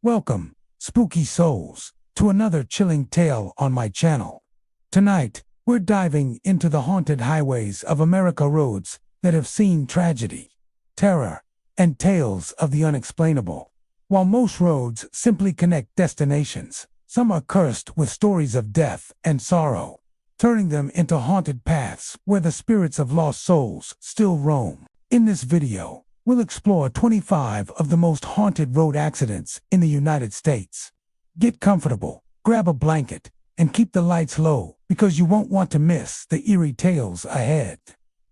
Welcome, spooky souls, to another chilling tale on my channel. Tonight, we're diving into the haunted highways of America, roads that have seen tragedy, terror, and tales of the unexplainable. While most roads simply connect destinations, some are cursed with stories of death and sorrow, turning them into haunted paths where the spirits of lost souls still roam. In this video, we'll explore 25 of the most haunted road accidents in the United States. Get comfortable, grab a blanket, and keep the lights low because you won't want to miss the eerie tales ahead.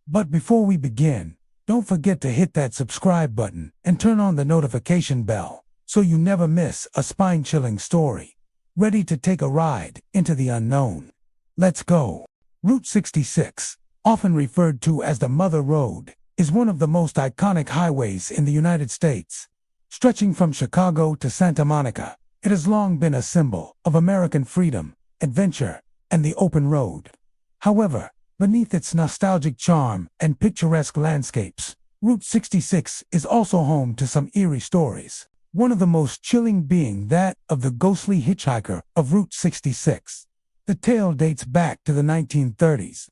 But before we begin, don't forget to hit that subscribe button and turn on the notification bell so you never miss a spine-chilling story. Ready to take a ride into the unknown? Let's go. Route 66, often referred to as the Mother Road, is one of the most iconic highways in the United States. Stretching from Chicago to Santa Monica, it has long been a symbol of American freedom, adventure, and the open road. However, beneath its nostalgic charm and picturesque landscapes, Route 66 is also home to some eerie stories. One of the most chilling being that of the ghostly hitchhiker of Route 66. The tale dates back to the 1930s,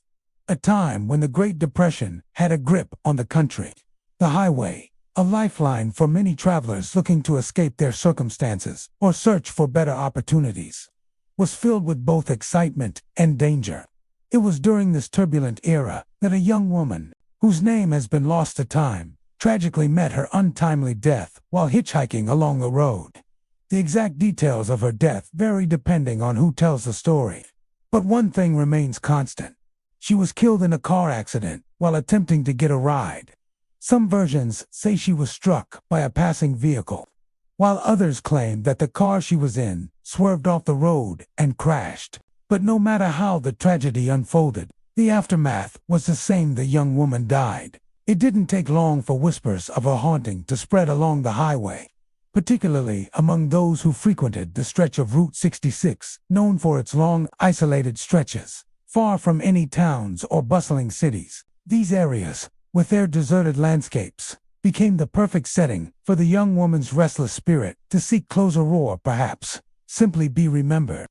a time when the Great Depression had a grip on the country. The highway, a lifeline for many travelers looking to escape their circumstances or search for better opportunities, was filled with both excitement and danger. It was during this turbulent era that a young woman, whose name has been lost to time, tragically met her untimely death while hitchhiking along the road. The exact details of her death vary depending on who tells the story. But one thing remains constant. She was killed in a car accident while attempting to get a ride. Some versions say she was struck by a passing vehicle, while others claim that the car she was in swerved off the road and crashed. But no matter how the tragedy unfolded, the aftermath was the same: the young woman died. It didn't take long for whispers of her haunting to spread along the highway, particularly among those who frequented the stretch of Route 66, known for its long, isolated stretches, far from any towns or bustling cities. These areas, with their deserted landscapes, became the perfect setting for the young woman's restless spirit to seek closure or perhaps simply be remembered.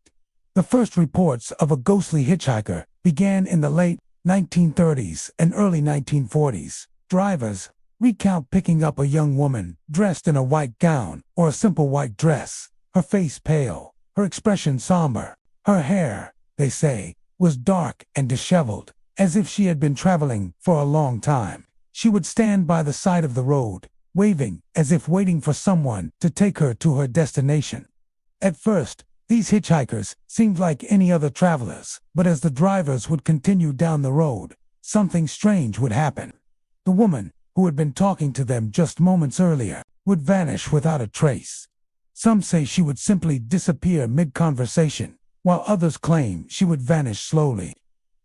The first reports of a ghostly hitchhiker began in the late 1930s and early 1940s. Drivers recount picking up a young woman dressed in a white gown or a simple white dress, her face pale, her expression somber. Her hair, they say, was dark and disheveled, as if she had been traveling for a long time. She would stand by the side of the road, waving as if waiting for someone to take her to her destination. At first, these hitchhikers seemed like any other travelers, but as the drivers would continue down the road, something strange would happen. The woman, who had been talking to them just moments earlier, would vanish without a trace. Some say she would simply disappear mid-conversation, while others claim she would vanish slowly,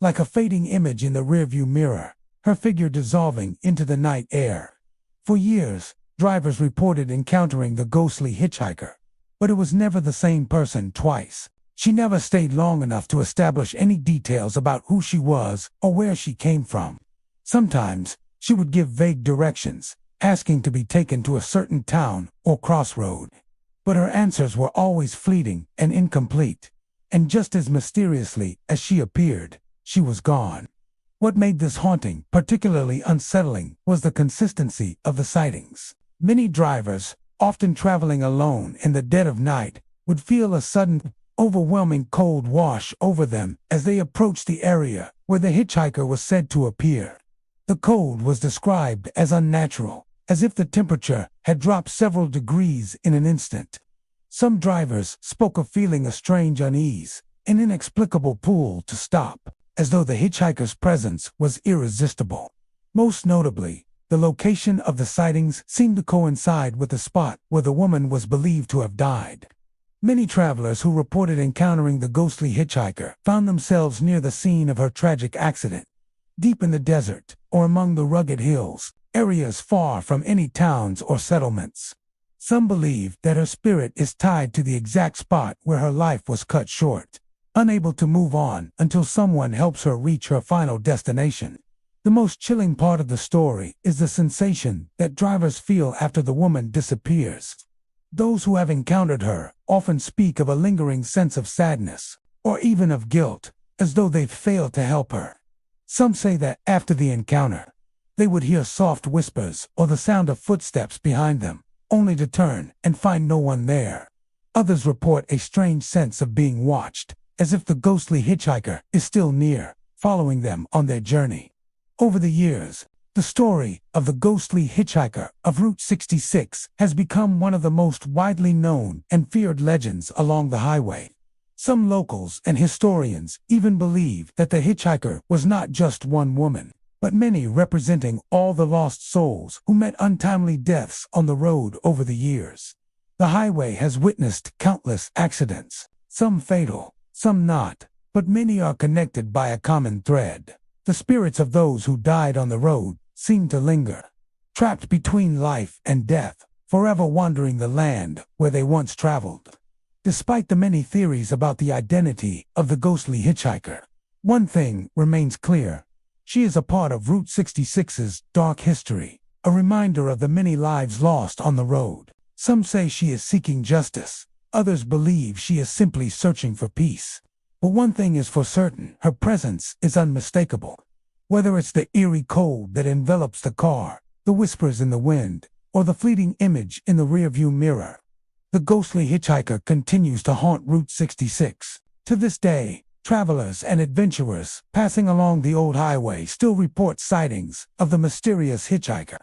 like a fading image in the rearview mirror, her figure dissolving into the night air. For years, drivers reported encountering the ghostly hitchhiker, but it was never the same person twice. She never stayed long enough to establish any details about who she was or where she came from. Sometimes, she would give vague directions, asking to be taken to a certain town or crossroad. But her answers were always fleeting and incomplete. And just as mysteriously as she appeared, she was gone. What made this haunting particularly unsettling was the consistency of the sightings. Many drivers, often traveling alone in the dead of night, would feel a sudden, overwhelming cold wash over them as they approached the area where the hitchhiker was said to appear. The cold was described as unnatural, as if the temperature had dropped several degrees in an instant. Some drivers spoke of feeling a strange unease, an inexplicable pull to stop, as though the hitchhiker's presence was irresistible. Most notably, the location of the sightings seemed to coincide with the spot where the woman was believed to have died. Many travelers who reported encountering the ghostly hitchhiker found themselves near the scene of her tragic accident, deep in the desert or among the rugged hills, areas far from any towns or settlements. Some believe that her spirit is tied to the exact spot where her life was cut short, unable to move on until someone helps her reach her final destination. The most chilling part of the story is the sensation that drivers feel after the woman disappears. Those who have encountered her often speak of a lingering sense of sadness, or even of guilt, as though they've failed to help her. Some say that after the encounter, they would hear soft whispers or the sound of footsteps behind them, only to turn and find no one there. Others report a strange sense of being watched, as if the ghostly hitchhiker is still near, following them on their journey. Over the years, the story of the ghostly hitchhiker of Route 66 has become one of the most widely known and feared legends along the highway. Some locals and historians even believe that the hitchhiker was not just one woman, but many, representing all the lost souls who met untimely deaths on the road over the years. The highway has witnessed countless accidents, some fatal, some not, but many are connected by a common thread. The spirits of those who died on the road seem to linger, trapped between life and death, forever wandering the land where they once traveled. Despite the many theories about the identity of the ghostly hitchhiker, one thing remains clear. She is a part of Route 66's dark history, a reminder of the many lives lost on the road. Some say she is seeking justice, others believe she is simply searching for peace. But one thing is for certain, her presence is unmistakable. Whether it's the eerie cold that envelops the car, the whispers in the wind, or the fleeting image in the rearview mirror, the ghostly hitchhiker continues to haunt Route 66. To this day, travelers and adventurers passing along the old highway still report sightings of the mysterious hitchhiker.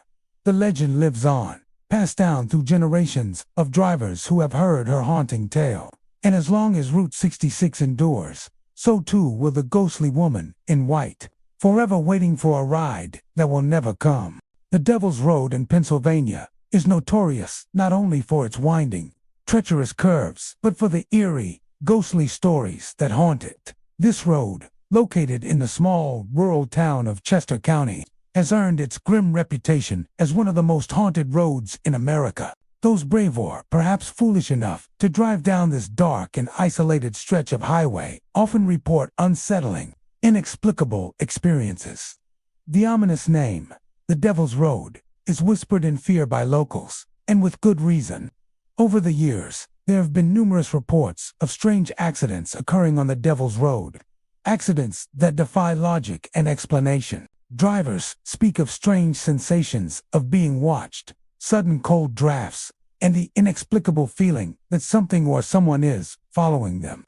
The legend lives on, passed down through generations of drivers who have heard her haunting tale. And as long as Route 66 endures, so too will the ghostly woman in white, forever waiting for a ride that will never come. The Devil's Road in Pennsylvania is notorious not only for its winding, treacherous curves, but for the eerie, ghostly stories that haunt it. This road, located in the small, rural town of Chester County, has earned its grim reputation as one of the most haunted roads in America. Those brave or perhaps foolish enough to drive down this dark and isolated stretch of highway often report unsettling, inexplicable experiences. The ominous name, the Devil's Road, is whispered in fear by locals, and with good reason. Over the years, there have been numerous reports of strange accidents occurring on the Devil's Road. Accidents that defy logic and explanation. Drivers speak of strange sensations of being watched, sudden cold drafts, and the inexplicable feeling that something or someone is following them.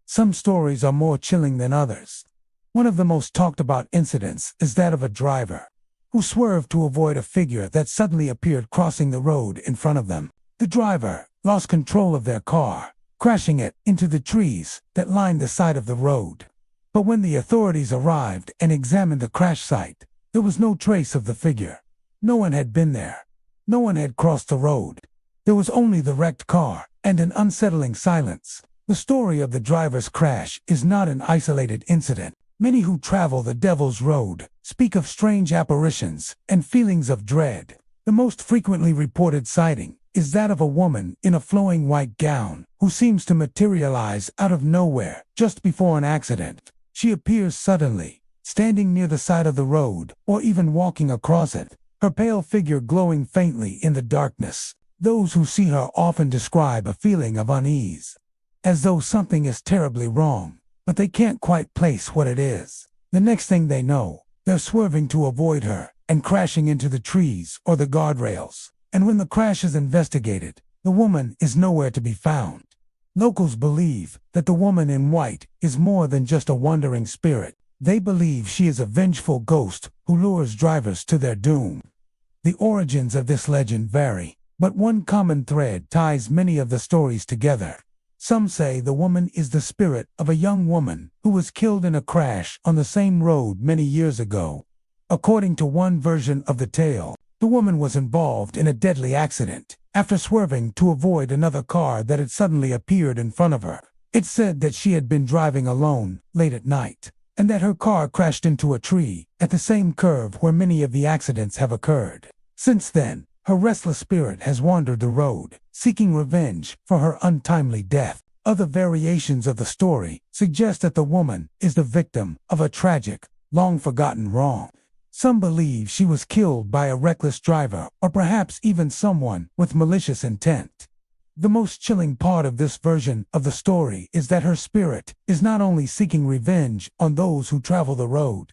Some stories are more chilling than others. One of the most talked about incidents is that of a driver who swerved to avoid a figure that suddenly appeared crossing the road in front of them. The driver lost control of their car, crashing it into the trees that lined the side of the road. But when the authorities arrived and examined the crash site, there was no trace of the figure. No one had been there. No one had crossed the road. There was only the wrecked car and an unsettling silence. The story of the driver's crash is not an isolated incident. Many who travel the Devil's Road speak of strange apparitions and feelings of dread. The most frequently reported sighting is that of a woman in a flowing white gown who seems to materialize out of nowhere just before an accident. She appears suddenly, standing near the side of the road or even walking across it, her pale figure glowing faintly in the darkness. Those who see her often describe a feeling of unease, as though something is terribly wrong, but they can't quite place what it is. The next thing they know, they're swerving to avoid her and crashing into the trees or the guardrails. And when the crash is investigated, the woman is nowhere to be found. Locals believe that the woman in white is more than just a wandering spirit. They believe she is a vengeful ghost who lures drivers to their doom. The origins of this legend vary, but one common thread ties many of the stories together. Some say the woman is the spirit of a young woman who was killed in a crash on the same road many years ago. According to one version of the tale, the woman was involved in a deadly accident after swerving to avoid another car that had suddenly appeared in front of her. It's said that she had been driving alone late at night, and that her car crashed into a tree at the same curve where many of the accidents have occurred. Since then, her restless spirit has wandered the road, seeking revenge for her untimely death. Other variations of the story suggest that the woman is the victim of a tragic, long-forgotten wrong. Some believe she was killed by a reckless driver or perhaps even someone with malicious intent. The most chilling part of this version of the story is that her spirit is not only seeking revenge on those who travel the road,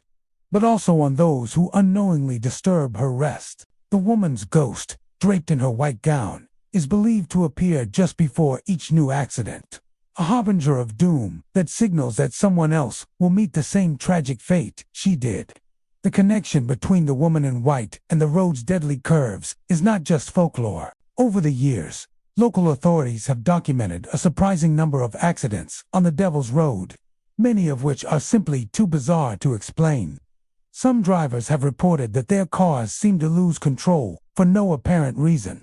but also on those who unknowingly disturb her rest. The woman's ghost, draped in her white gown, is believed to appear just before each new accident, a harbinger of doom that signals that someone else will meet the same tragic fate she did. The connection between the woman in white and the road's deadly curves is not just folklore. Over the years, local authorities have documented a surprising number of accidents on the Devil's Road, many of which are simply too bizarre to explain. Some drivers have reported that their cars seem to lose control for no apparent reason,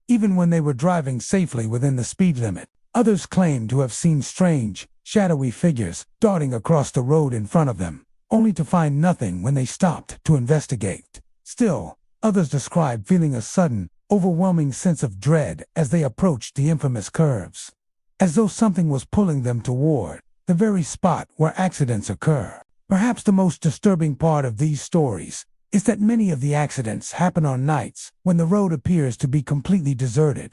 even when they were driving safely within the speed limit. Others claim to have seen strange, shadowy figures darting across the road in front of them, only to find nothing when they stopped to investigate. Still, others describe feeling a sudden, overwhelming sense of dread as they approached the infamous curves, as though something was pulling them toward the very spot where accidents occur. Perhaps the most disturbing part of these stories is that many of the accidents happen on nights when the road appears to be completely deserted.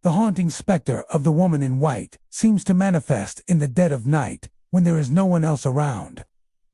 The haunting specter of the woman in white seems to manifest in the dead of night when there is no one else around.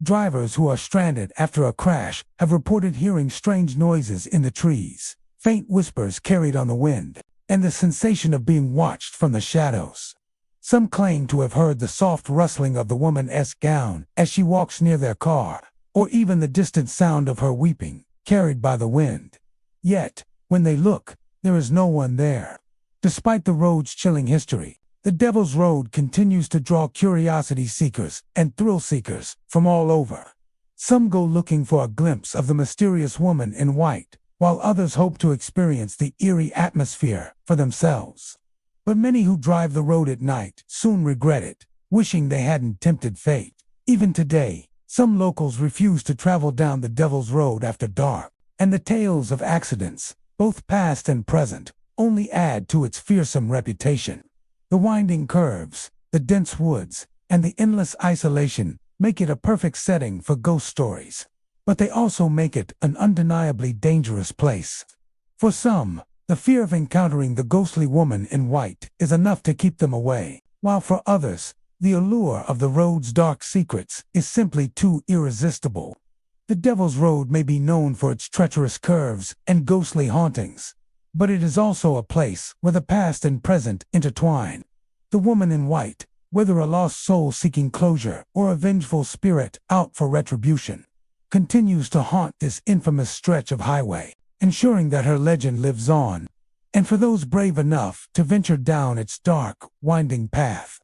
Drivers who are stranded after a crash have reported hearing strange noises in the trees, faint whispers carried on the wind, and the sensation of being watched from the shadows. Some claim to have heard the soft rustling of the woman's gown as she walks near their car, or even the distant sound of her weeping, carried by the wind. Yet, when they look, there is no one there. Despite the road's chilling history, the Devil's Road continues to draw curiosity seekers and thrill seekers from all over. Some go looking for a glimpse of the mysterious woman in white, while others hope to experience the eerie atmosphere for themselves. But many who drive the road at night soon regret it, wishing they hadn't tempted fate. Even today, some locals refuse to travel down the Devil's Road after dark, and the tales of accidents, both past and present, only add to its fearsome reputation. The winding curves, the dense woods, and the endless isolation make it a perfect setting for ghost stories. But they also make it an undeniably dangerous place. For some, the fear of encountering the ghostly woman in white is enough to keep them away, while for others, the allure of the road's dark secrets is simply too irresistible. The Devil's Road may be known for its treacherous curves and ghostly hauntings, but it is also a place where the past and present intertwine. The woman in white, whether a lost soul seeking closure or a vengeful spirit out for retribution, continues to haunt this infamous stretch of highway, ensuring that her legend lives on, and for those brave enough to venture down its dark, winding path.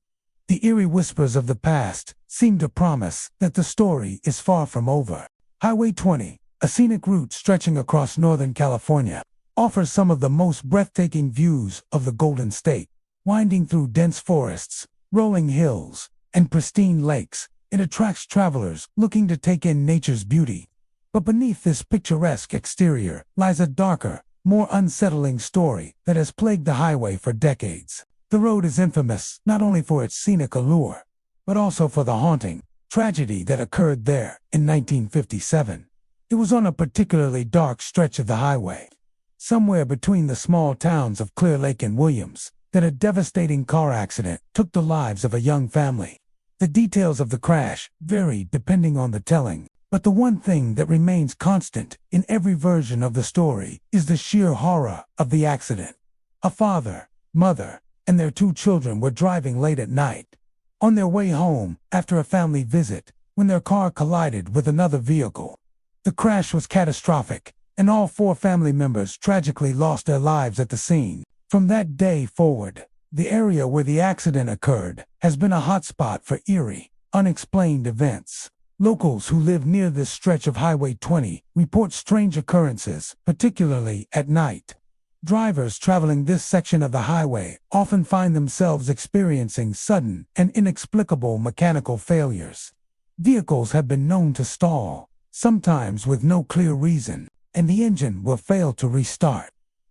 The eerie whispers of the past seem to promise that the story is far from over. Highway 20, a scenic route stretching across Northern California, offers some of the most breathtaking views of the Golden State. Winding through dense forests, rolling hills, and pristine lakes, it attracts travelers looking to take in nature's beauty. But beneath this picturesque exterior lies a darker, more unsettling story that has plagued the highway for decades. The road is infamous not only for its scenic allure, but also for the haunting tragedy that occurred there in 1957. It was on a particularly dark stretch of the highway, somewhere between the small towns of Clear Lake and Williams, that a devastating car accident took the lives of a young family. The details of the crash vary depending on the telling, but the one thing that remains constant in every version of the story is the sheer horror of the accident. A father, mother, and their 2 children were driving late at night, on their way home after a family visit, when their car collided with another vehicle. The crash was catastrophic, and all 4 family members tragically lost their lives at the scene. From that day forward, the area where the accident occurred has been a hotspot for eerie, unexplained events. Locals who live near this stretch of Highway 20 report strange occurrences, particularly at night. Drivers traveling this section of the highway often find themselves experiencing sudden and inexplicable mechanical failures. Vehicles have been known to stall, sometimes with no clear reason, and the engine will fail to restart.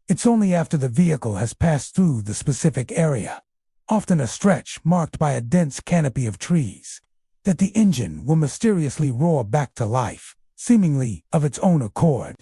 It's only after the vehicle has passed through the specific area, often a stretch marked by a dense canopy of trees, that the engine will mysteriously roar back to life, seemingly of its own accord.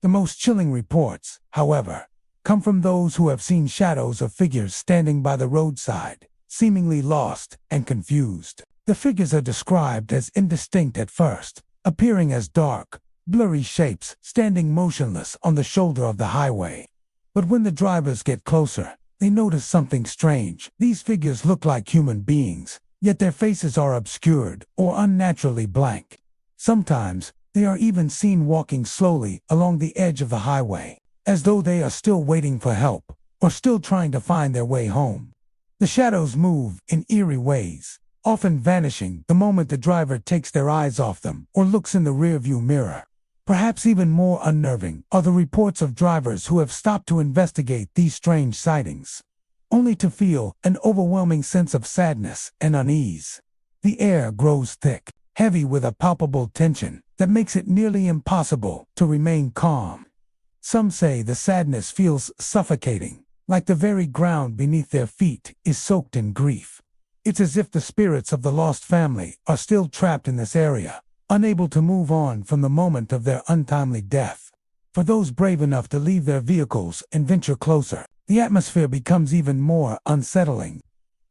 The most chilling reports, however, come from those who have seen shadows of figures standing by the roadside, seemingly lost and confused. The figures are described as indistinct at first, appearing as dark, blurry shapes standing motionless on the shoulder of the highway. But when the drivers get closer, they notice something strange. These figures look like human beings, yet their faces are obscured or unnaturally blank. Sometimes, they are even seen walking slowly along the edge of the highway, as though they are still waiting for help or still trying to find their way home. The shadows move in eerie ways, often vanishing the moment the driver takes their eyes off them or looks in the rearview mirror. Perhaps even more unnerving are the reports of drivers who have stopped to investigate these strange sightings, only to feel an overwhelming sense of sadness and unease. The air grows thick, heavy with a palpable tension that makes it nearly impossible to remain calm. Some say the sadness feels suffocating, like the very ground beneath their feet is soaked in grief. It's as if the spirits of the lost family are still trapped in this area, unable to move on from the moment of their untimely death. For those brave enough to leave their vehicles and venture closer, the atmosphere becomes even more unsettling.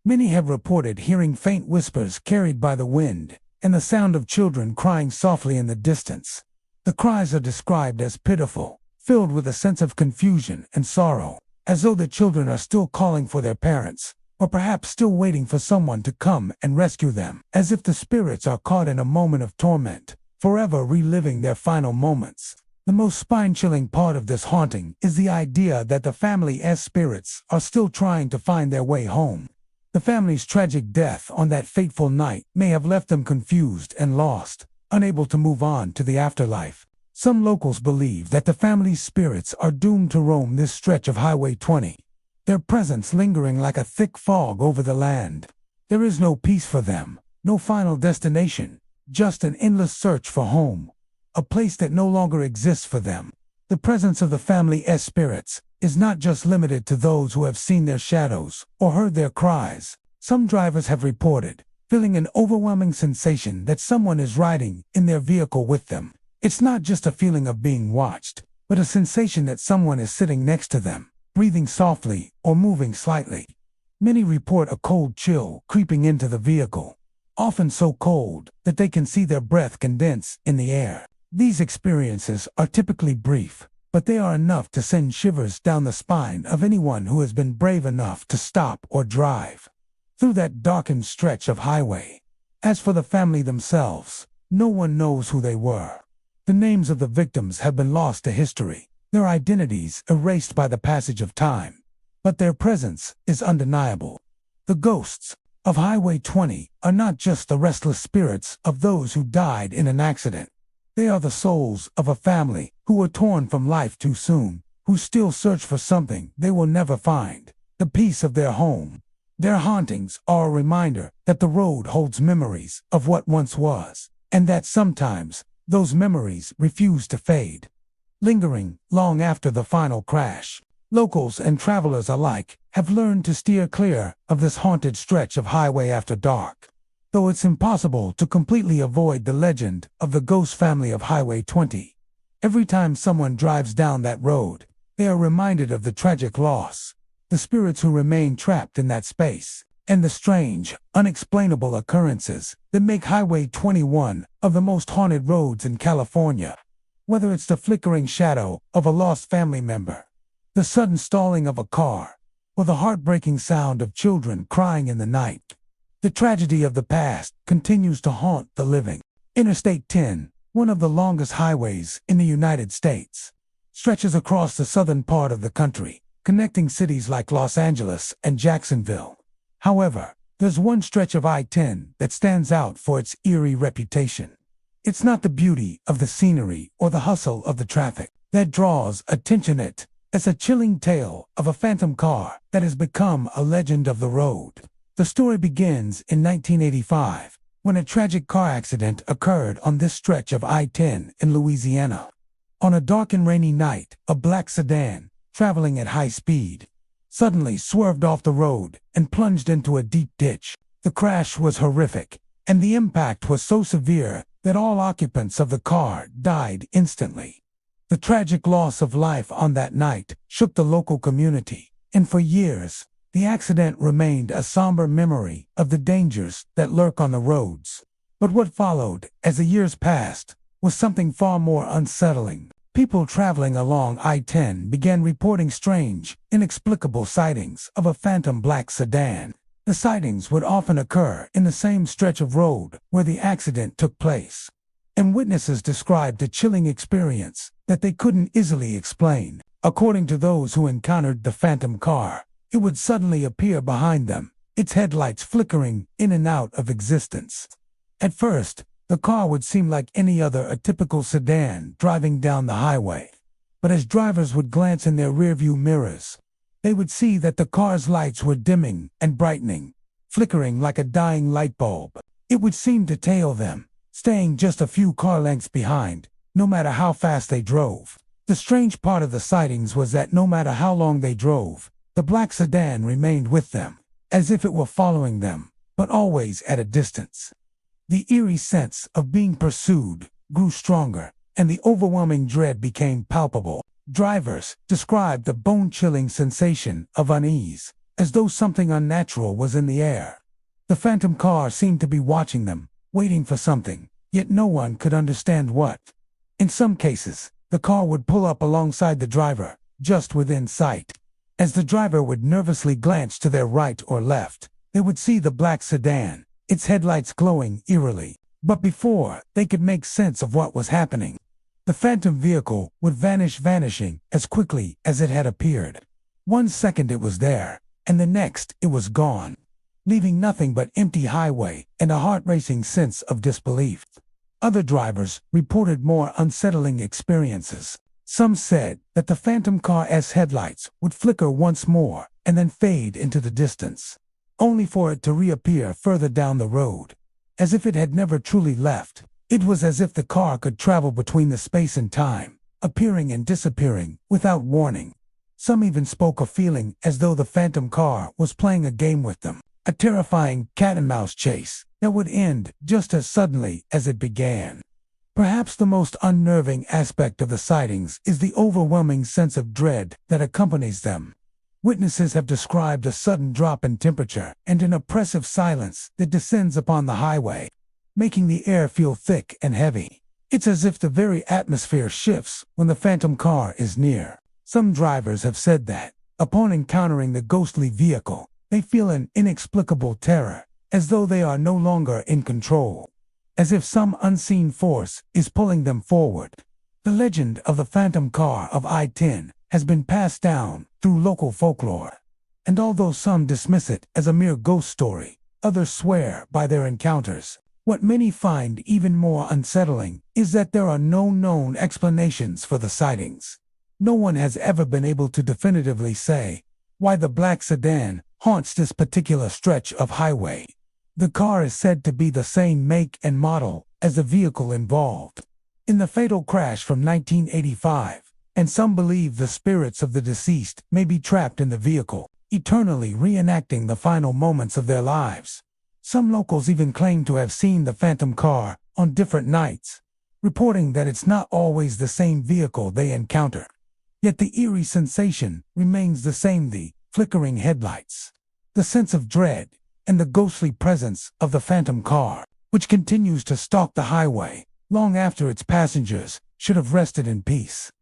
Many have reported hearing faint whispers carried by the wind, and the sound of children crying softly in the distance. The cries are described as pitiful, filled with a sense of confusion and sorrow, as though the children are still calling for their parents, or perhaps still waiting for someone to come and rescue them, as if the spirits are caught in a moment of torment, forever reliving their final moments. The most spine-chilling part of this haunting is the idea that the family's spirits are still trying to find their way home. The family's tragic death on that fateful night may have left them confused and lost, unable to move on to the afterlife. Some locals believe that the family's spirits are doomed to roam this stretch of Highway 20, their presence lingering like a thick fog over the land. There is no peace for them, no final destination, just an endless search for home, a place that no longer exists for them. The presence of the family's spirits is not just limited to those who have seen their shadows or heard their cries. Some drivers have reported feeling an overwhelming sensation that someone is riding in their vehicle with them. It's not just a feeling of being watched, but a sensation that someone is sitting next to them, breathing softly or moving slightly. Many report a cold chill creeping into the vehicle, often so cold that they can see their breath condense in the air. These experiences are typically brief, but they are enough to send shivers down the spine of anyone who has been brave enough to stop or drive through that darkened stretch of highway. As for the family themselves, no one knows who they were. The names of the victims have been lost to history, their identities erased by the passage of time. But their presence is undeniable. The ghosts of Highway 20 are not just the restless spirits of those who died in an accident. They are the souls of a family who were torn from life too soon, who still search for something they will never find, the peace of their home. Their hauntings are a reminder that the road holds memories of what once was, and that sometimes those memories refuse to fade, lingering long after the final crash. Locals and travelers alike have learned to steer clear of this haunted stretch of highway after dark. Though it's impossible to completely avoid the legend of the ghost family of Highway 20, every time someone drives down that road, they are reminded of the tragic loss, the spirits who remain trapped in that space, and the strange, unexplainable occurrences that make Highway 20 one of the most haunted roads in California. Whether it's the flickering shadow of a lost family member, the sudden stalling of a car, or the heartbreaking sound of children crying in the night, the tragedy of the past continues to haunt the living. Interstate 10, one of the longest highways in the United States, stretches across the southern part of the country, connecting cities like Los Angeles and Jacksonville. However, there's one stretch of I-10 that stands out for its eerie reputation. It's not the beauty of the scenery or the hustle of the traffic that draws attention. It's a chilling tale of a phantom car that has become a legend of the road. The story begins in 1985, when a tragic car accident occurred on this stretch of I-10 in Louisiana. On a dark and rainy night, a black sedan, traveling at high speed, suddenly swerved off the road and plunged into a deep ditch. The crash was horrific, and the impact was so severe that all occupants of the car died instantly. The tragic loss of life on that night shook the local community, and for years, the accident remained a somber memory of the dangers that lurk on the roads. But what followed, as the years passed, was something far more unsettling. People traveling along I-10 began reporting strange, inexplicable sightings of a phantom black sedan. The sightings would often occur in the same stretch of road where the accident took place, and witnesses described a chilling experience that they couldn't easily explain. According to those who encountered the phantom car, it would suddenly appear behind them, its headlights flickering in and out of existence. At first, the car would seem like any other atypical sedan driving down the highway. But as drivers would glance in their rearview mirrors, they would see that the car's lights were dimming and brightening, flickering like a dying light bulb. It would seem to tail them, staying just a few car lengths behind, no matter how fast they drove. The strange part of the sightings was that no matter how long they drove, the black sedan remained with them, as if it were following them, but always at a distance. The eerie sense of being pursued grew stronger, and the overwhelming dread became palpable. Drivers described the bone-chilling sensation of unease, as though something unnatural was in the air. The phantom car seemed to be watching them, waiting for something, yet no one could understand what. In some cases, the car would pull up alongside the driver, just within sight. As the driver would nervously glance to their right or left, they would see the black sedan, its headlights glowing eerily. But before they could make sense of what was happening, the phantom vehicle would vanishing as quickly as it had appeared. 1 second it was there, and the next it was gone, leaving nothing but empty highway and a heart-racing sense of disbelief. Other drivers reported more unsettling experiences. Some said that the phantom car's headlights would flicker once more and then fade into the distance, only for it to reappear further down the road, as if it had never truly left. It was as if the car could travel between the space and time, appearing and disappearing without warning. Some even spoke of feeling as though the phantom car was playing a game with them, a terrifying cat-and-mouse chase that would end just as suddenly as it began. Perhaps the most unnerving aspect of the sightings is the overwhelming sense of dread that accompanies them. Witnesses have described a sudden drop in temperature and an oppressive silence that descends upon the highway, making the air feel thick and heavy. It's as if the very atmosphere shifts when the phantom car is near. Some drivers have said that, upon encountering the ghostly vehicle, they feel an inexplicable terror, as though they are no longer in control, as if some unseen force is pulling them forward. The legend of the phantom car of I-10 has been passed down through local folklore, and although some dismiss it as a mere ghost story, others swear by their encounters. What many find even more unsettling is that there are no known explanations for the sightings. No one has ever been able to definitively say why the black sedan haunts this particular stretch of highway. The car is said to be the same make and model as the vehicle involved in the fatal crash from 1985, and some believe the spirits of the deceased may be trapped in the vehicle, eternally reenacting the final moments of their lives. Some locals even claim to have seen the phantom car on different nights, reporting that it's not always the same vehicle they encounter. Yet the eerie sensation remains the same: the flickering headlights, the sense of dread, and the ghostly presence of the phantom car, which continues to stalk the highway long after its passengers should have rested in peace.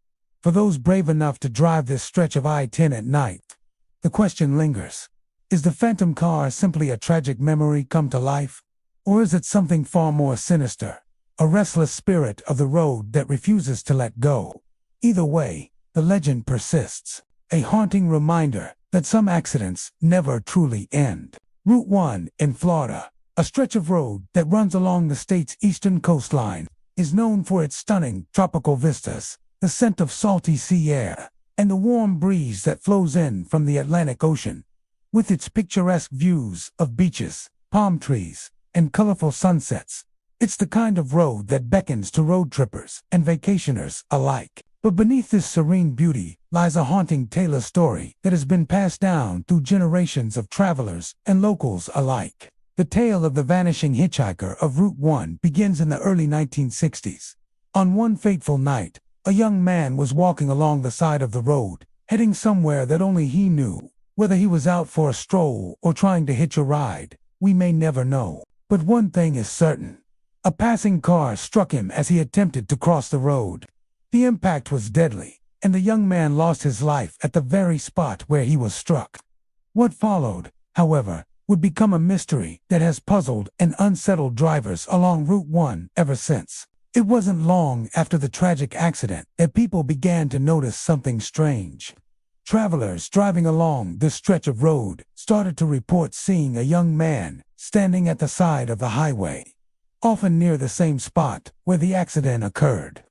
For those brave enough to drive this stretch of I-10 at night, the question lingers: is the phantom car simply a tragic memory come to life? Or is it something far more sinister, a restless spirit of the road that refuses to let go? Either way, the legend persists, a haunting reminder that some accidents never truly end. Route 1 in Florida, a stretch of road that runs along the state's eastern coastline, is known for its stunning tropical vistas, the scent of salty sea air, and the warm breeze that flows in from the Atlantic Ocean. With its picturesque views of beaches, palm trees, and colorful sunsets, it's the kind of road that beckons to road trippers and vacationers alike. But beneath this serene beauty lies a haunting tale of story that has been passed down through generations of travelers and locals alike. The tale of the vanishing hitchhiker of Route 1 begins in the early 1960s. On one fateful night, A young man was walking along the side of the road, heading somewhere that only he knew. Whether he was out for a stroll or trying to hitch a ride, we may never know. But one thing is certain. A passing car struck him as he attempted to cross the road. The impact was deadly, and the young man lost his life at the very spot where he was struck. What followed, however, would become a mystery that has puzzled and unsettled drivers along Route 1 ever since. It wasn't long after the tragic accident that people began to notice something strange. Travelers driving along this stretch of road started to report seeing a young man standing at the side of the highway, often near the same spot where the accident occurred.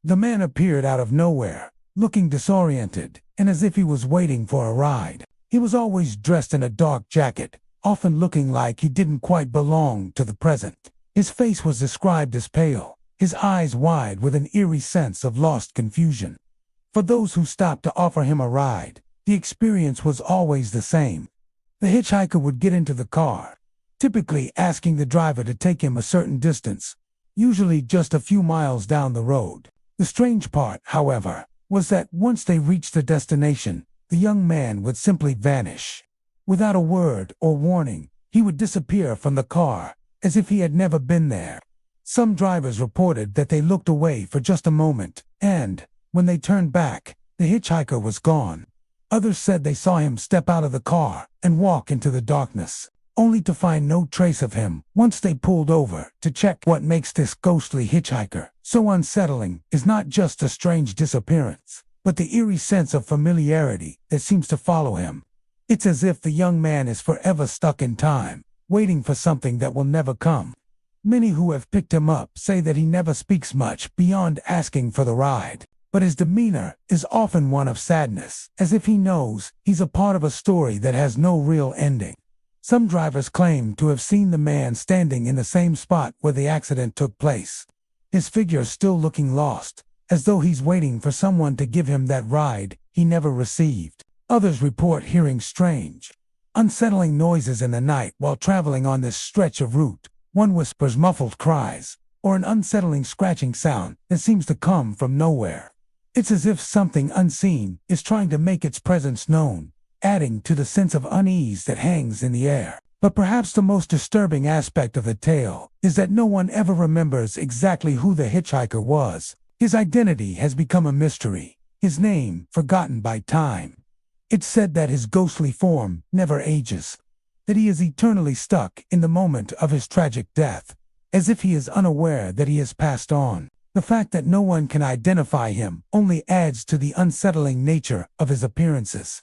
The man appeared out of nowhere, looking disoriented and as if he was waiting for a ride. He was always dressed in a dark jacket, often looking like he didn't quite belong to the present. His face was described as pale, his eyes wide with an eerie sense of lost confusion. For those who stopped to offer him a ride, the experience was always the same. The hitchhiker would get into the car, typically asking the driver to take him a certain distance, usually just a few miles down the road. The strange part, however, was that once they reached the destination, the young man would simply vanish. Without a word or warning, he would disappear from the car, as if he had never been there. Some drivers reported that they looked away for just a moment, and, when they turned back, the hitchhiker was gone. Others said they saw him step out of the car and walk into the darkness, only to find no trace of him once they pulled over to check. What makes this ghostly hitchhiker so unsettling is not just a strange disappearance, but the eerie sense of familiarity that seems to follow him. It's as if the young man is forever stuck in time, waiting for something that will never come. Many who have picked him up say that he never speaks much beyond asking for the ride, but his demeanor is often one of sadness, as if he knows he's a part of a story that has no real ending. Some drivers claim to have seen the man standing in the same spot where the accident took place, his figure still looking lost, as though he's waiting for someone to give him that ride he never received. Others report hearing strange, unsettling noises in the night while traveling on this stretch of route. One whispers muffled cries, or an unsettling scratching sound that seems to come from nowhere. It's as if something unseen is trying to make its presence known, adding to the sense of unease that hangs in the air. But perhaps the most disturbing aspect of the tale is that no one ever remembers exactly who the hitchhiker was. His identity has become a mystery, his name forgotten by time. It's said that his ghostly form never ages, that he is eternally stuck in the moment of his tragic death, as if he is unaware that he has passed on. The fact that no one can identify him only adds to the unsettling nature of his appearances.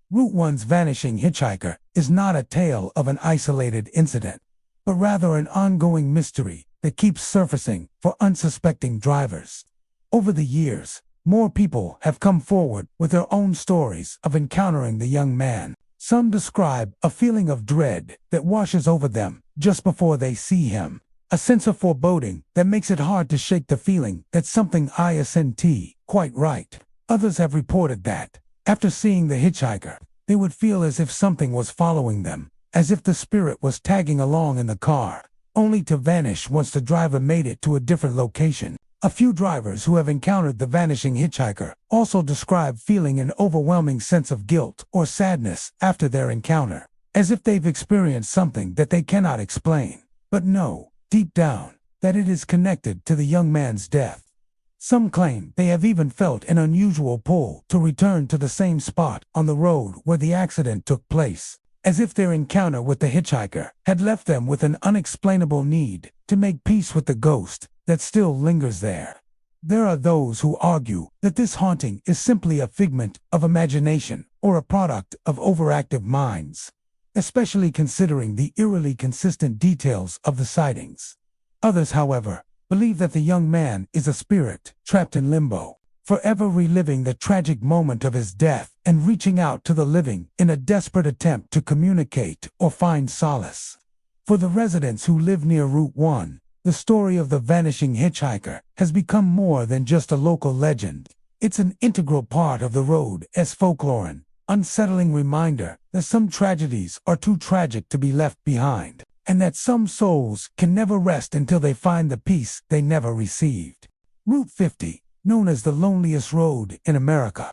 Route 1's vanishing hitchhiker is not a tale of an isolated incident, but rather an ongoing mystery that keeps surfacing for unsuspecting drivers. Over the years, more people have come forward with their own stories of encountering the young man. Some describe a feeling of dread that washes over them just before they see him, a sense of foreboding that makes it hard to shake the feeling that something isn't quite right. Others have reported that, after seeing the hitchhiker, they would feel as if something was following them, as if the spirit was tagging along in the car, only to vanish once the driver made it to a different location. A few drivers who have encountered the vanishing hitchhiker also describe feeling an overwhelming sense of guilt or sadness after their encounter, as if they've experienced something that they cannot explain, but know, deep down, that it is connected to the young man's death. Some claim they have even felt an unusual pull to return to the same spot on the road where the accident took place, as if their encounter with the hitchhiker had left them with an unexplainable need to make peace with the ghost that still lingers there. There are those who argue that this haunting is simply a figment of imagination or a product of overactive minds, especially considering the eerily consistent details of the sightings. Others, however, believe that the young man is a spirit trapped in limbo, forever reliving the tragic moment of his death and reaching out to the living in a desperate attempt to communicate or find solace. For the residents who live near Route 1, the story of the vanishing hitchhiker has become more than just a local legend. It's an integral part of the road as folklore, an unsettling reminder that some tragedies are too tragic to be left behind, and that some souls can never rest until they find the peace they never received. Route 50, known as the loneliest road in America,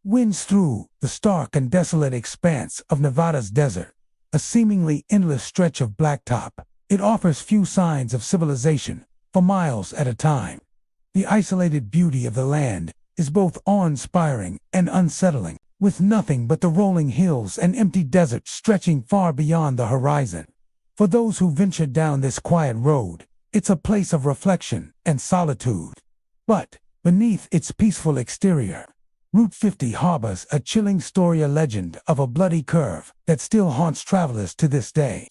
winds through the stark and desolate expanse of Nevada's desert, a seemingly endless stretch of blacktop. It offers few signs of civilization for miles at a time. The isolated beauty of the land is both awe-inspiring and unsettling, with nothing but the rolling hills and empty desert stretching far beyond the horizon. For those who venture down this quiet road, it's a place of reflection and solitude. But beneath its peaceful exterior, Route 50 harbors a chilling story, a legend of a bloody curve that still haunts travelers to this day.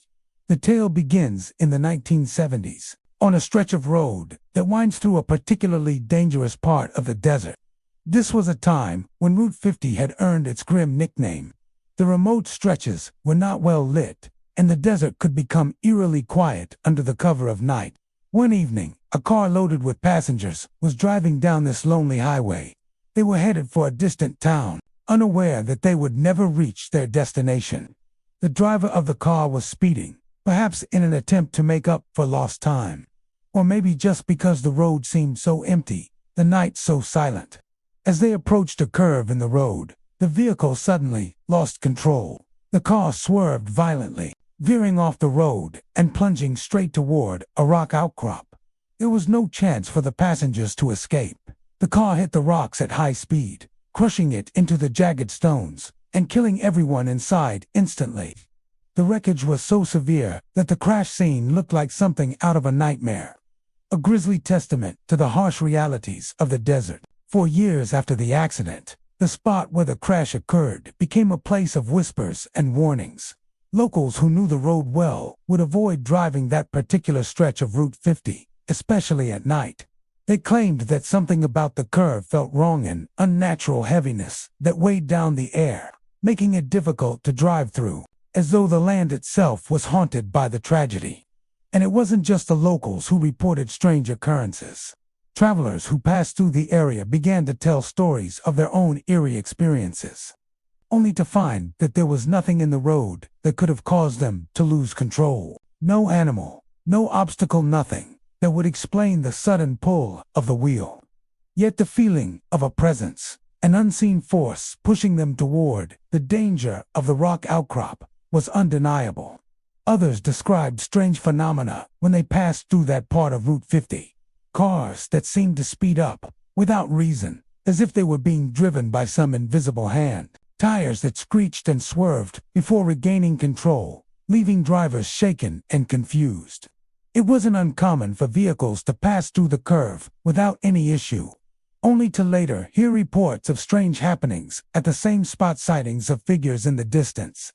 The tale begins in the 1970s, on a stretch of road that winds through a particularly dangerous part of the desert. This was a time when Route 50 had earned its grim nickname. The remote stretches were not well lit, and the desert could become eerily quiet under the cover of night. One evening, a car loaded with passengers was driving down this lonely highway. They were headed for a distant town, unaware that they would never reach their destination. The driver of the car was speeding, perhaps in an attempt to make up for lost time. Or maybe just because the road seemed so empty, the night so silent. As they approached a curve in the road, the vehicle suddenly lost control. The car swerved violently, veering off the road and plunging straight toward a rock outcrop. There was no chance for the passengers to escape. The car hit the rocks at high speed, crushing it into the jagged stones and killing everyone inside instantly. The wreckage was so severe that the crash scene looked like something out of a nightmare, a grisly testament to the harsh realities of the desert. For years after the accident, the spot where the crash occurred became a place of whispers and warnings. Locals who knew the road well would avoid driving that particular stretch of Route 50, especially at night. They claimed that something about the curve felt wrong, an unnatural heaviness that weighed down the air, making it difficult to drive through, as though the land itself was haunted by the tragedy. And it wasn't just the locals who reported strange occurrences. Travelers who passed through the area began to tell stories of their own eerie experiences, only to find that there was nothing in the road that could have caused them to lose control. No animal, no obstacle, nothing that would explain the sudden pull of the wheel. Yet the feeling of a presence, an unseen force pushing them toward the danger of the rock outcrop, was undeniable. Others described strange phenomena when they passed through that part of Route 50. Cars that seemed to speed up without reason, as if they were being driven by some invisible hand. Tires that screeched and swerved before regaining control, leaving drivers shaken and confused. It wasn't uncommon for vehicles to pass through the curve without any issue, only to later hear reports of strange happenings at the same spot, sightings of figures in the distance,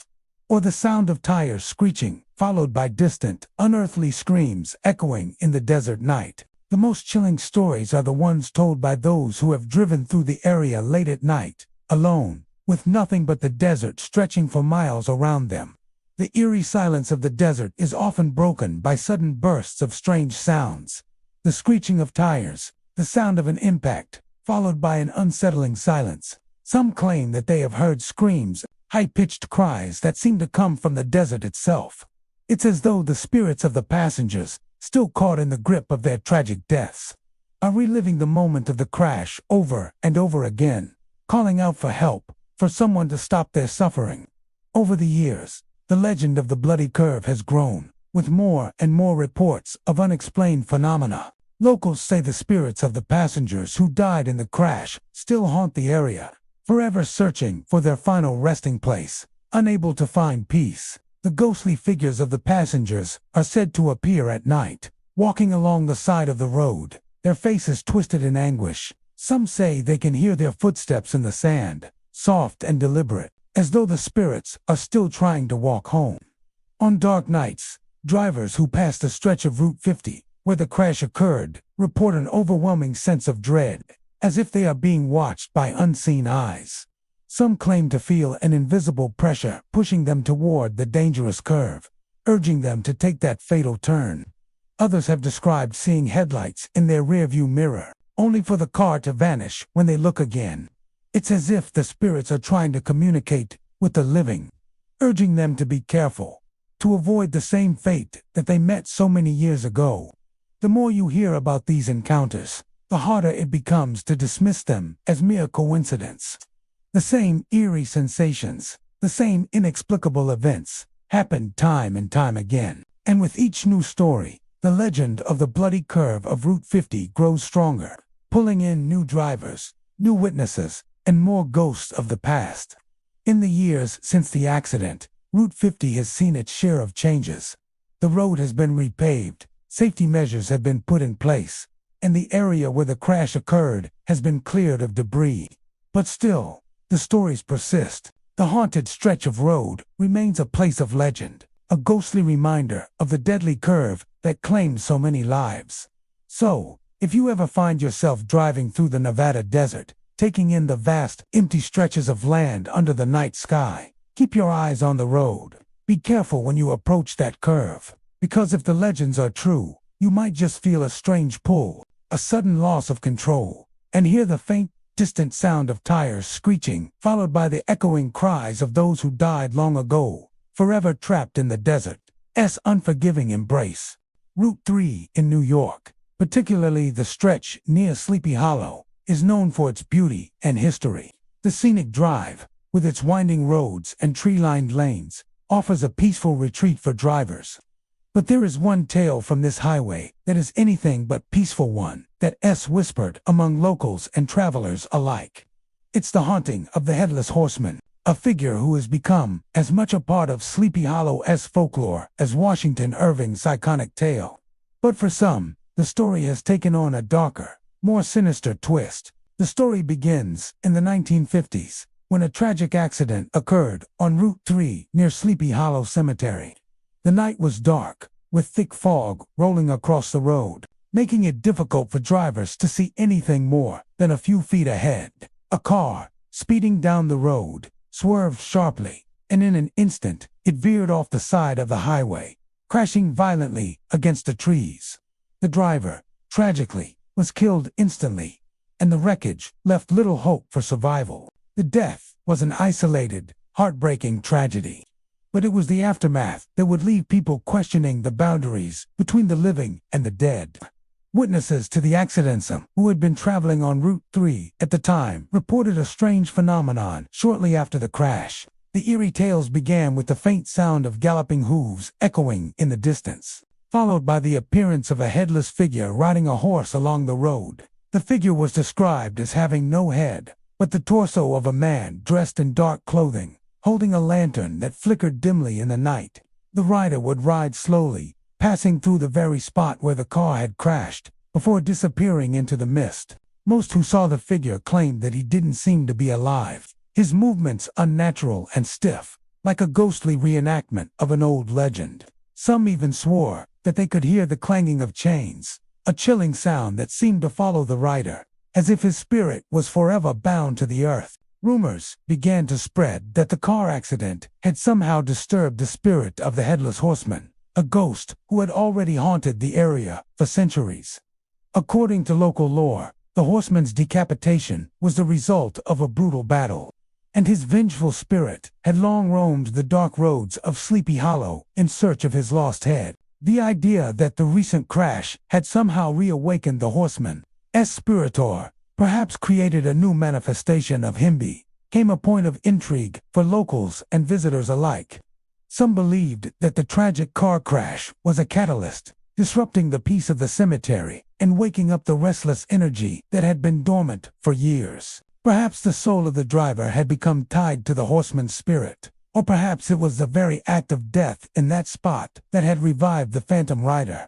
or the sound of tires screeching, followed by distant, unearthly screams echoing in the desert night. The most chilling stories are the ones told by those who have driven through the area late at night, alone, with nothing but the desert stretching for miles around them. The eerie silence of the desert is often broken by sudden bursts of strange sounds. The screeching of tires, the sound of an impact, followed by an unsettling silence. Some claim that they have heard screams, high-pitched cries that seem to come from the desert itself. It's as though the spirits of the passengers, still caught in the grip of their tragic deaths, are reliving the moment of the crash over and over again, calling out for help, for someone to stop their suffering. Over the years, the legend of the bloody curve has grown, with more and more reports of unexplained phenomena. Locals say the spirits of the passengers who died in the crash still haunt the area, forever searching for their final resting place, unable to find peace. The ghostly figures of the passengers are said to appear at night, walking along the side of the road, their faces twisted in anguish. Some say they can hear their footsteps in the sand, soft and deliberate, as though the spirits are still trying to walk home. On dark nights, drivers who pass the stretch of Route 50, where the crash occurred, report an overwhelming sense of dread, as if they are being watched by unseen eyes. Some claim to feel an invisible pressure pushing them toward the dangerous curve, urging them to take that fatal turn. Others have described seeing headlights in their rearview mirror, only for the car to vanish when they look again. It's as if the spirits are trying to communicate with the living, urging them to be careful, to avoid the same fate that they met so many years ago. The more you hear about these encounters, the harder it becomes to dismiss them as mere coincidence. The same eerie sensations, the same inexplicable events, happen time and time again. And with each new story, the legend of the bloody curve of Route 50 grows stronger, pulling in new drivers, new witnesses, and more ghosts of the past. In the years since the accident, Route 50 has seen its share of changes. The road has been repaved, safety measures have been put in place, and the area where the crash occurred has been cleared of debris. But still, the stories persist. The haunted stretch of road remains a place of legend, a ghostly reminder of the deadly curve that claimed so many lives. So, if you ever find yourself driving through the Nevada desert, taking in the vast, empty stretches of land under the night sky, keep your eyes on the road. Be careful when you approach that curve, because if the legends are true, you might just feel a strange pull, a sudden loss of control, and hear the faint, distant sound of tires screeching, followed by the echoing cries of those who died long ago, forever trapped in the desert's unforgiving embrace. Route 3 in New York, particularly the stretch near Sleepy Hollow, is known for its beauty and history. The scenic drive, with its winding roads and tree-lined lanes, offers a peaceful retreat for drivers. But there is one tale from this highway that is anything but peaceful, one that's whispered among locals and travelers alike. It's the haunting of the Headless Horseman, a figure who has become as much a part of Sleepy Hollow's folklore as Washington Irving's iconic tale. But for some, the story has taken on a darker, more sinister twist. The story begins in the 1950s, when a tragic accident occurred on Route 3 near Sleepy Hollow Cemetery. The night was dark, with thick fog rolling across the road, making it difficult for drivers to see anything more than a few feet ahead. A car, speeding down the road, swerved sharply, and in an instant, it veered off the side of the highway, crashing violently against the trees. The driver, tragically, was killed instantly, and the wreckage left little hope for survival. The death was an isolated, heartbreaking tragedy. But it was the aftermath that would leave people questioning the boundaries between the living and the dead. Witnesses to the accident, who had been traveling on Route 3 at the time, reported a strange phenomenon shortly after the crash. The eerie tales began with the faint sound of galloping hooves echoing in the distance, followed by the appearance of a headless figure riding a horse along the road. The figure was described as having no head, but the torso of a man dressed in dark clothing, holding a lantern that flickered dimly in the night. The rider would ride slowly, passing through the very spot where the car had crashed, before disappearing into the mist. Most who saw the figure claimed that he didn't seem to be alive, his movements unnatural and stiff, like a ghostly reenactment of an old legend. Some even swore that they could hear the clanging of chains, a chilling sound that seemed to follow the rider, as if his spirit was forever bound to the earth. Rumors began to spread that the car accident had somehow disturbed the spirit of the Headless Horseman, a ghost who had already haunted the area for centuries. According to local lore, the horseman's decapitation was the result of a brutal battle, and his vengeful spirit had long roamed the dark roads of Sleepy Hollow in search of his lost head. The idea that the recent crash had somehow reawakened the horseman's spiritor, perhaps created a new manifestation of him, became a point of intrigue for locals and visitors alike. Some believed that the tragic car crash was a catalyst, disrupting the peace of the cemetery and waking up the restless energy that had been dormant for years. Perhaps the soul of the driver had become tied to the horseman's spirit, or perhaps it was the very act of death in that spot that had revived the phantom rider.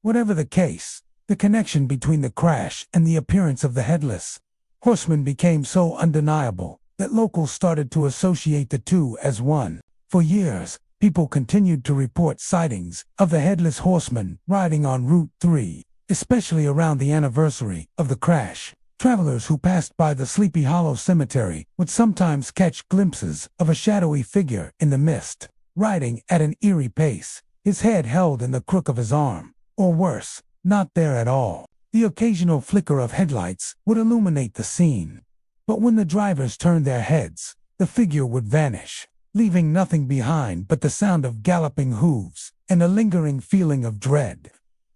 Whatever the case, the connection between the crash and the appearance of the Headless Horseman became so undeniable that locals started to associate the two as one. For years, people continued to report sightings of the Headless Horseman riding on Route 3, especially around the anniversary of the crash. Travelers who passed by the Sleepy Hollow Cemetery would sometimes catch glimpses of a shadowy figure in the mist, riding at an eerie pace, his head held in the crook of his arm, or worse, not there at all. The occasional flicker of headlights would illuminate the scene, but when the drivers turned their heads, the figure would vanish, leaving nothing behind but the sound of galloping hooves and a lingering feeling of dread.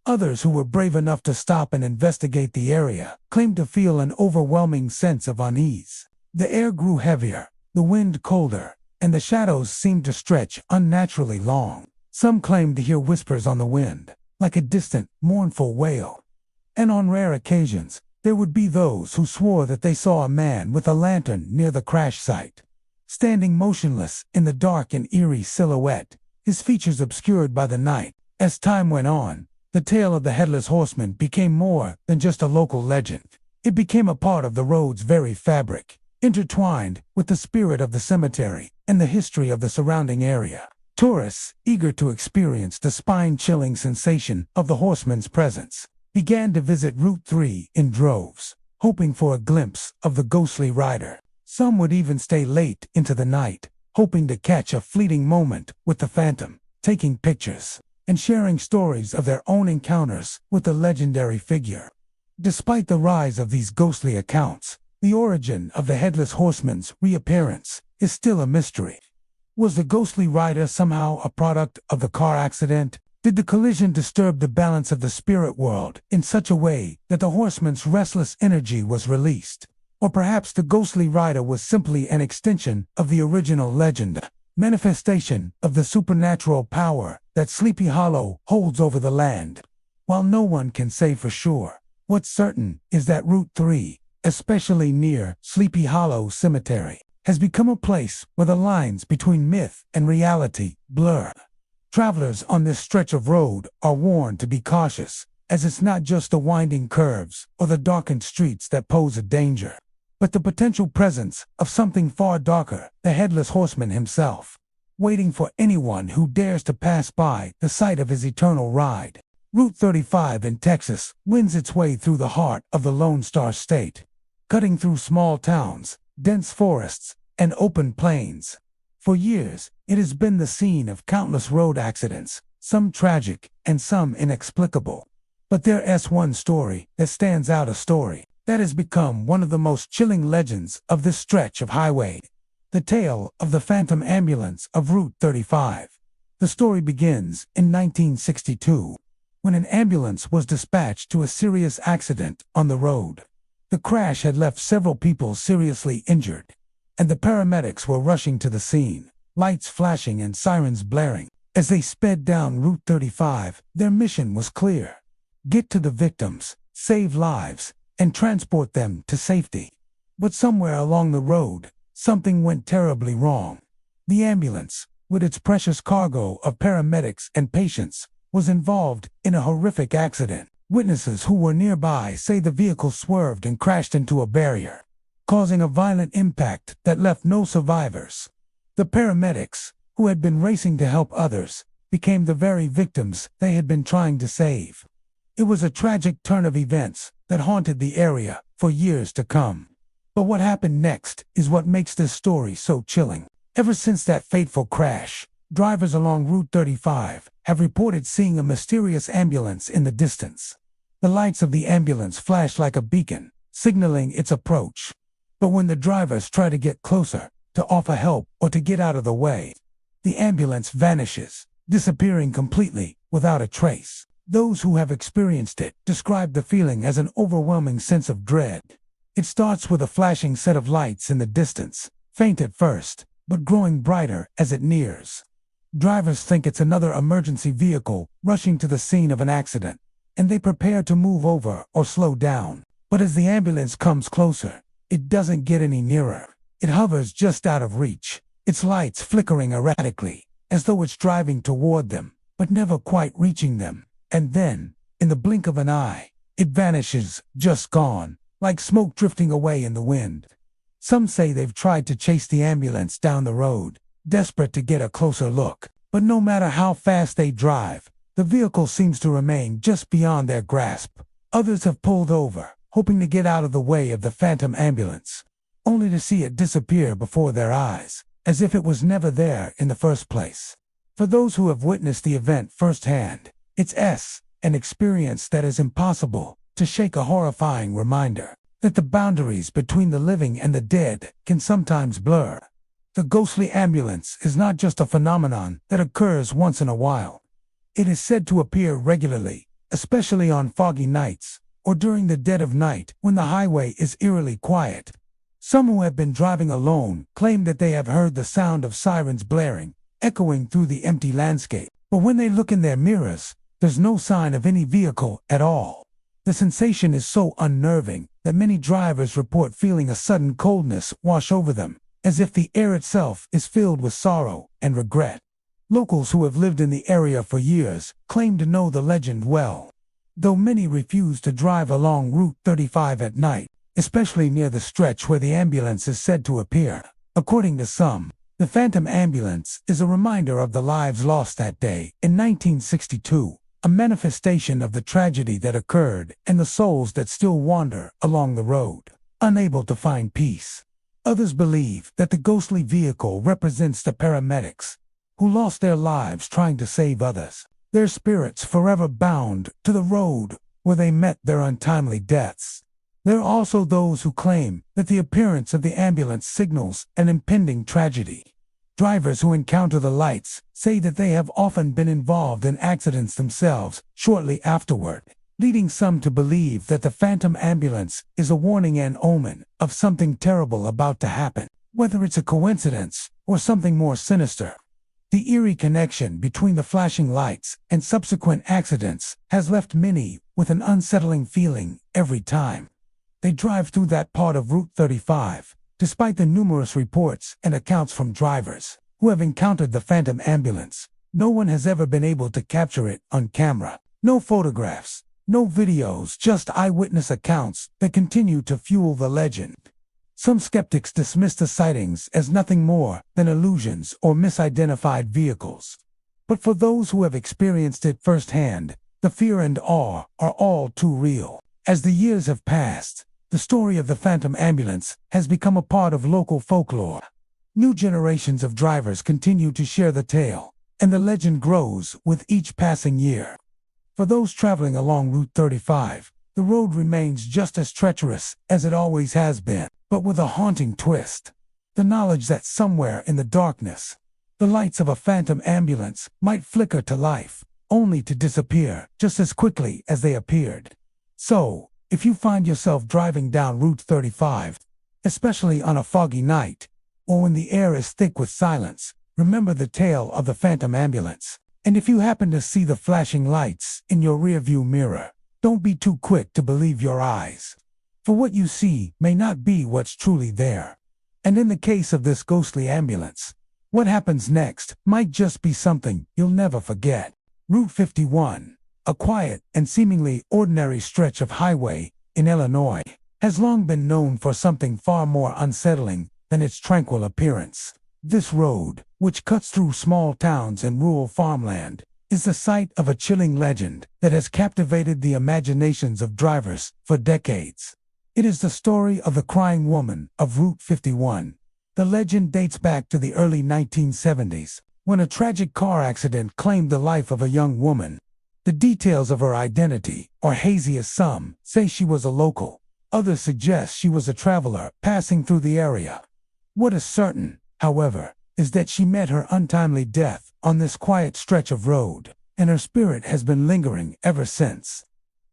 Others who were brave enough to stop and investigate the area claimed to feel an overwhelming sense of unease. The air grew heavier, the wind colder, and the shadows seemed to stretch unnaturally long. Some claimed to hear whispers on the wind, like a distant, mournful wail. And on rare occasions, there would be those who swore that they saw a man with a lantern near the crash site, standing motionless in the dark and eerie silhouette, his features obscured by the night. As time went on, the tale of the Headless Horseman became more than just a local legend. It became a part of the road's very fabric, intertwined with the spirit of the cemetery and the history of the surrounding area. Tourists, eager to experience the spine-chilling sensation of the horseman's presence, began to visit Route 3 in droves, hoping for a glimpse of the ghostly rider. Some would even stay late into the night, hoping to catch a fleeting moment with the phantom, taking pictures and sharing stories of their own encounters with the legendary figure. Despite the rise of these ghostly accounts, the origin of the Headless Horseman's reappearance is still a mystery. Was the ghostly rider somehow a product of the car accident? Did the collision disturb the balance of the spirit world in such a way that the horseman's restless energy was released? Or perhaps the ghostly rider was simply an extension of the original legend, manifestation of the supernatural power that Sleepy Hollow holds over the land? While no one can say for sure, what's certain is that Route 3, especially near Sleepy Hollow Cemetery, has become a place where the lines between myth and reality blur. Travelers on this stretch of road are warned to be cautious, as it's not just the winding curves or the darkened streets that pose a danger, but the potential presence of something far darker, the Headless Horseman himself, waiting for anyone who dares to pass by the site of his eternal ride. Route 35 in Texas winds its way through the heart of the Lone Star State, cutting through small towns, dense forests, and open plains. For years, it has been the scene of countless road accidents, some tragic and some inexplicable. But there's one story that stands out, a story that has become one of the most chilling legends of this stretch of highway. The tale of the phantom ambulance of Route 35. The story begins in 1962, when an ambulance was dispatched to a serious accident on the road. The crash had left several people seriously injured, and the paramedics were rushing to the scene, lights flashing and sirens blaring. As they sped down Route 35, their mission was clear: get to the victims, save lives, and transport them to safety. But somewhere along the road, something went terribly wrong. The ambulance, with its precious cargo of paramedics and patients, was involved in a horrific accident. Witnesses who were nearby say the vehicle swerved and crashed into a barrier, causing a violent impact that left no survivors. The paramedics, who had been racing to help others, became the very victims they had been trying to save. It was a tragic turn of events that haunted the area for years to come. But what happened next is what makes this story so chilling. Ever since that fateful crash, drivers along Route 35 have reported seeing a mysterious ambulance in the distance. The lights of the ambulance flash like a beacon, signaling its approach. But when the drivers try to get closer, to offer help or to get out of the way, the ambulance vanishes, disappearing completely without a trace. Those who have experienced it describe the feeling as an overwhelming sense of dread. It starts with a flashing set of lights in the distance, faint at first, but growing brighter as it nears. Drivers think it's another emergency vehicle rushing to the scene of an accident, and they prepare to move over or slow down. But as the ambulance comes closer, it doesn't get any nearer. It hovers just out of reach, its lights flickering erratically, as though it's driving toward them, but never quite reaching them. And then, in the blink of an eye, it vanishes, just gone, like smoke drifting away in the wind. Some say they've tried to chase the ambulance down the road, desperate to get a closer look. But no matter how fast they drive, the vehicle seems to remain just beyond their grasp. Others have pulled over, hoping to get out of the way of the phantom ambulance, only to see it disappear before their eyes, as if it was never there in the first place. For those who have witnessed the event firsthand, it's an experience that is impossible to shake, a horrifying reminder that the boundaries between the living and the dead can sometimes blur. The ghostly ambulance is not just a phenomenon that occurs once in a while. It is said to appear regularly, especially on foggy nights or during the dead of night when the highway is eerily quiet. Some who have been driving alone claim that they have heard the sound of sirens blaring, echoing through the empty landscape. But when they look in their mirrors, there's no sign of any vehicle at all. The sensation is so unnerving that many drivers report feeling a sudden coldness wash over them, as if the air itself is filled with sorrow and regret. Locals who have lived in the area for years claim to know the legend well, though many refuse to drive along Route 35 at night, especially near the stretch where the ambulance is said to appear. According to some, the phantom ambulance is a reminder of the lives lost that day in 1962, a manifestation of the tragedy that occurred and the souls that still wander along the road, unable to find peace. Others believe that the ghostly vehicle represents the paramedics, who lost their lives trying to save others, their spirits forever bound to the road where they met their untimely deaths. There are also those who claim that the appearance of the ambulance signals an impending tragedy. Drivers who encounter the lights say that they have often been involved in accidents themselves shortly afterward, leading some to believe that the phantom ambulance is a warning and omen of something terrible about to happen, whether it's a coincidence or something more sinister. The eerie connection between the flashing lights and subsequent accidents has left many with an unsettling feeling every time they drive through that part of Route 35, despite the numerous reports and accounts from drivers who have encountered the phantom ambulance. No one has ever been able to capture it on camera. No photographs, no videos, just eyewitness accounts that continue to fuel the legend. Some skeptics dismiss the sightings as nothing more than illusions or misidentified vehicles. But for those who have experienced it firsthand, the fear and awe are all too real. As the years have passed, the story of the phantom ambulance has become a part of local folklore. New generations of drivers continue to share the tale, and the legend grows with each passing year. For those traveling along Route 35, the road remains just as treacherous as it always has been, but with a haunting twist. The knowledge that somewhere in the darkness, the lights of a phantom ambulance might flicker to life, only to disappear just as quickly as they appeared. So, if you find yourself driving down Route 35, especially on a foggy night, or when the air is thick with silence, remember the tale of the phantom ambulance. And if you happen to see the flashing lights in your rearview mirror, don't be too quick to believe your eyes. For what you see may not be what's truly there. And in the case of this ghostly ambulance, what happens next might just be something you'll never forget. Route 51, a quiet and seemingly ordinary stretch of highway in Illinois, has long been known for something far more unsettling than its tranquil appearance. This road, which cuts through small towns and rural farmland, is the site of a chilling legend that has captivated the imaginations of drivers for decades. It is the story of the crying woman of Route 51. The legend dates back to the early 1970s, when a tragic car accident claimed the life of a young woman. The details of her identity are hazy, as some say she was a local. Others suggest she was a traveler passing through the area. What is certain, however, is that she met her untimely death on this quiet stretch of road, and her spirit has been lingering ever since.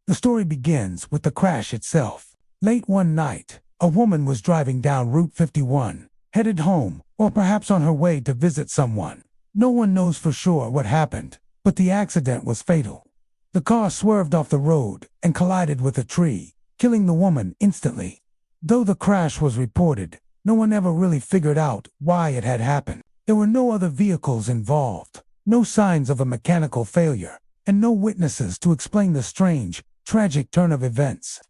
The story begins with the crash itself. Late one night, a woman was driving down Route 51, headed home, or perhaps on her way to visit someone. No one knows for sure what happened, but the accident was fatal. The car swerved off the road and collided with a tree, killing the woman instantly. Though the crash was reported, no one ever really figured out why it had happened. There were no other vehicles involved, no signs of a mechanical failure, and no witnesses to explain the strange, tragic turn of events.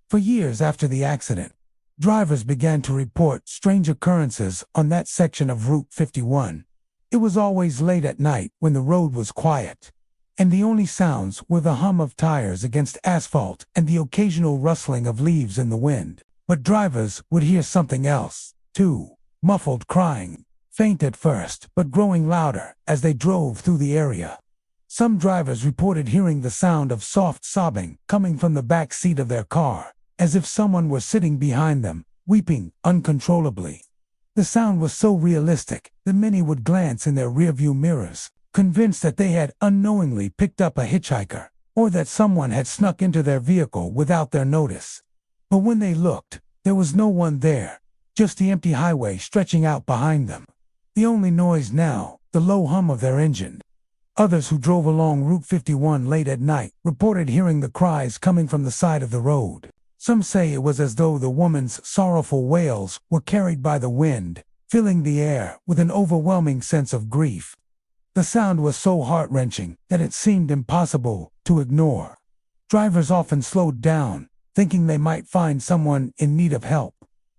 For years after the accident, drivers began to report strange occurrences on that section of Route 51. It was always late at night when the road was quiet, and the only sounds were the hum of tires against asphalt and the occasional rustling of leaves in the wind. But drivers would hear something else, too: muffled crying, faint at first but growing louder as they drove through the area. Some drivers reported hearing the sound of soft sobbing coming from the back seat of their car, as if someone were sitting behind them, weeping uncontrollably. The sound was so realistic that many would glance in their rearview mirrors, convinced that they had unknowingly picked up a hitchhiker, or that someone had snuck into their vehicle without their notice. But when they looked, there was no one there, just the empty highway stretching out behind them. The only noise now, the low hum of their engine. Others who drove along Route 51 late at night reported hearing the cries coming from the side of the road. Some say it was as though the woman's sorrowful wails were carried by the wind, filling the air with an overwhelming sense of grief. The sound was so heart-wrenching that it seemed impossible to ignore. Drivers often slowed down, thinking they might find someone in need of help.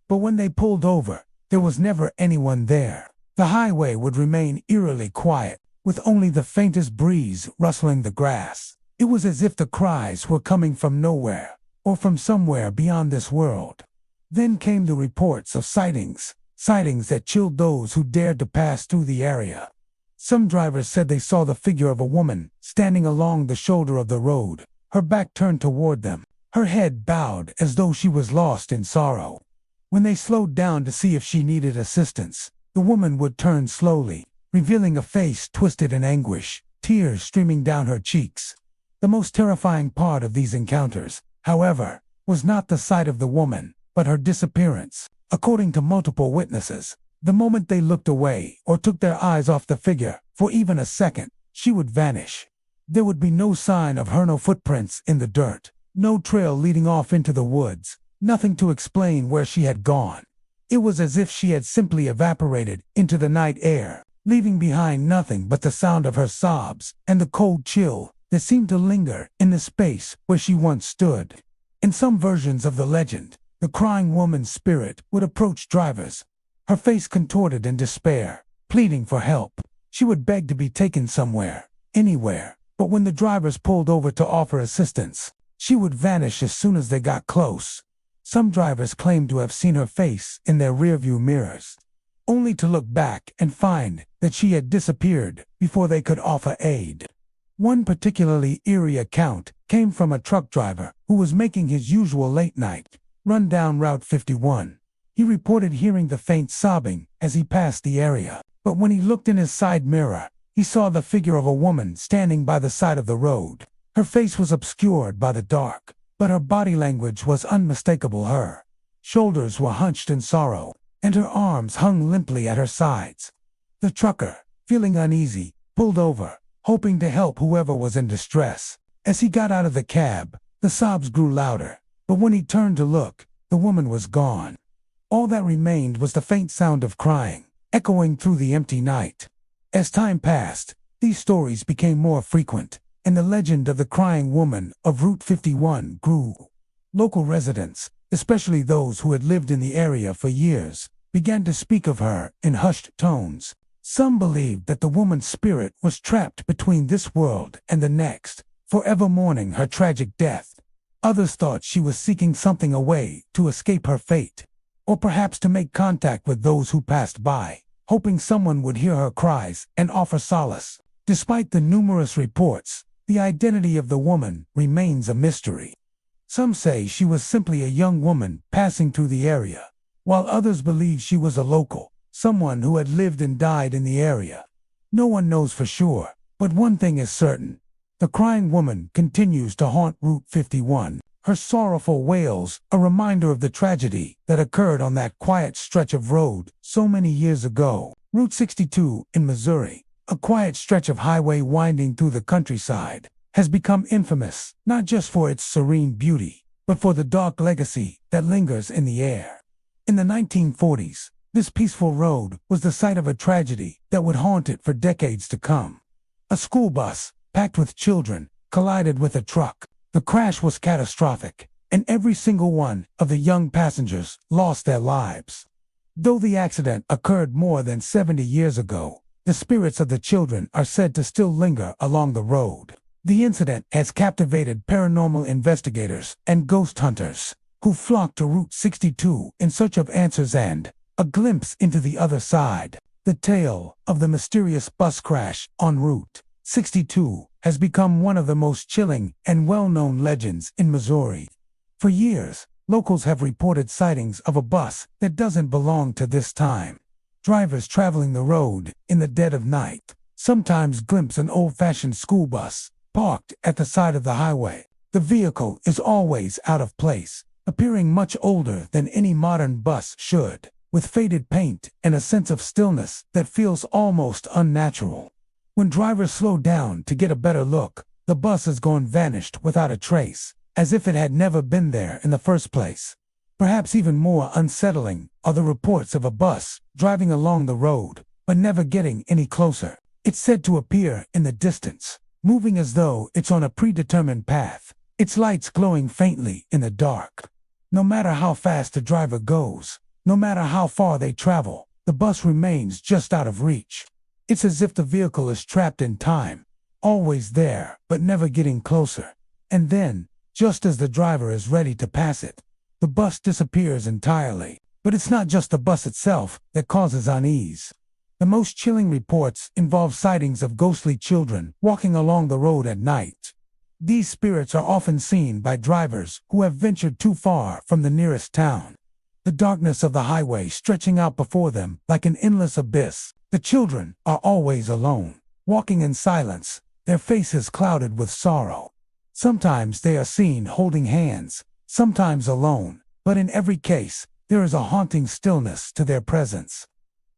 But when they pulled over, there was never anyone there. The highway would remain eerily quiet, with only the faintest breeze rustling the grass. It was as if the cries were coming from nowhere, or from somewhere beyond this world. Then came the reports of sightings that chilled those who dared to pass through the area. Some drivers said they saw the figure of a woman standing along the shoulder of the road, her back turned toward them, her head bowed as though she was lost in sorrow. When they slowed down to see if she needed assistance, the woman would turn slowly, revealing a face twisted in anguish, tears streaming down her cheeks. The most terrifying part of these encounters, however, was not the sight of the woman, but her disappearance. According to multiple witnesses, the moment they looked away or took their eyes off the figure for even a second, she would vanish. There would be no sign of her, no footprints in the dirt, no trail leading off into the woods, nothing to explain where she had gone. It was as if she had simply evaporated into the night air, leaving behind nothing but the sound of her sobs and the cold chill that seemed to linger in the space where she once stood. In some versions of the legend, the crying woman's spirit would approach drivers, her face contorted in despair, pleading for help. She would beg to be taken somewhere, anywhere, but when the drivers pulled over to offer assistance, she would vanish as soon as they got close. Some drivers claimed to have seen her face in their rearview mirrors, only to look back and find that she had disappeared before they could offer aid. One particularly eerie account came from a truck driver who was making his usual late-night run down Route 51. He reported hearing the faint sobbing as he passed the area, but when he looked in his side mirror, he saw the figure of a woman standing by the side of the road. Her face was obscured by the dark, but her body language was unmistakable. Her shoulders were hunched in sorrow, and her arms hung limply at her sides. The trucker, feeling uneasy, pulled over, hoping to help whoever was in distress. As he got out of the cab, the sobs grew louder, but when he turned to look, the woman was gone. All that remained was the faint sound of crying, echoing through the empty night. As time passed, these stories became more frequent, and the legend of the crying woman of Route 51 grew. Local residents, especially those who had lived in the area for years, began to speak of her in hushed tones. Some believed that the woman's spirit was trapped between this world and the next, forever mourning her tragic death. Others thought she was seeking something away to escape her fate, or perhaps to make contact with those who passed by, hoping someone would hear her cries and offer solace. Despite the numerous reports, the identity of the woman remains a mystery. Some say she was simply a young woman passing through the area, while others believe she was a local, someone who had lived and died in the area. No one knows for sure, but one thing is certain. The crying woman continues to haunt Route 51, her sorrowful wails a reminder of the tragedy that occurred on that quiet stretch of road so many years ago. Route 62 in Missouri, a quiet stretch of highway winding through the countryside, has become infamous not just for its serene beauty, but for the dark legacy that lingers in the air. In the 1940s, this peaceful road was the site of a tragedy that would haunt it for decades to come. A school bus, packed with children, collided with a truck. The crash was catastrophic, and every single one of the young passengers lost their lives. Though the accident occurred more than 70 years ago, the spirits of the children are said to still linger along the road. The incident has captivated paranormal investigators and ghost hunters, who flock to Route 62 in search of answers and a glimpse into the other side. The tale of the mysterious bus crash on Route 62 has become one of the most chilling and well-known legends in Missouri. For years, locals have reported sightings of a bus that doesn't belong to this time. Drivers traveling the road in the dead of night sometimes glimpse an old-fashioned school bus parked at the side of the highway. The vehicle is always out of place, appearing much older than any modern bus should, with faded paint and a sense of stillness that feels almost unnatural. When drivers slow down to get a better look, the bus has gone vanished without a trace, as if it had never been there in the first place. Perhaps even more unsettling are the reports of a bus driving along the road, but never getting any closer. It's said to appear in the distance, moving as though it's on a predetermined path, its lights glowing faintly in the dark. No matter how fast the driver goes, no matter how far they travel, the bus remains just out of reach. It's as if the vehicle is trapped in time, always there, but never getting closer. And then, just as the driver is ready to pass it, the bus disappears entirely. But it's not just the bus itself that causes unease. The most chilling reports involve sightings of ghostly children walking along the road at night. These spirits are often seen by drivers who have ventured too far from the nearest town. The darkness of the highway stretching out before them like an endless abyss. The children are always alone, walking in silence, their faces clouded with sorrow. Sometimes they are seen holding hands, sometimes alone, but in every case, there is a haunting stillness to their presence.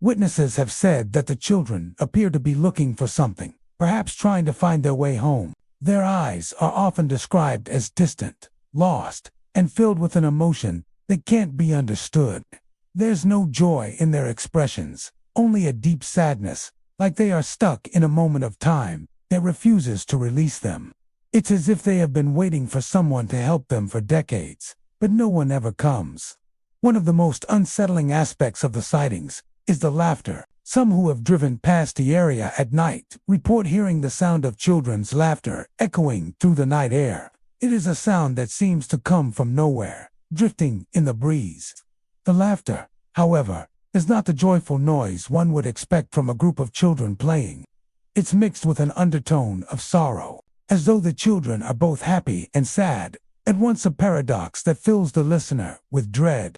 Witnesses have said that the children appear to be looking for something, perhaps trying to find their way home. Their eyes are often described as distant, lost, and filled with an emotion that can't be understood. There's no joy in their expressions, only a deep sadness, like they are stuck in a moment of time that refuses to release them. It's as if they have been waiting for someone to help them for decades, but no one ever comes. One of the most unsettling aspects of the sightings is the laughter. Some who have driven past the area at night report hearing the sound of children's laughter echoing through the night air. It is a sound that seems to come from nowhere, drifting in the breeze. The laughter, however, is not the joyful noise one would expect from a group of children playing. It's mixed with an undertone of sorrow, as though the children are both happy and sad, at once, a paradox that fills the listener with dread.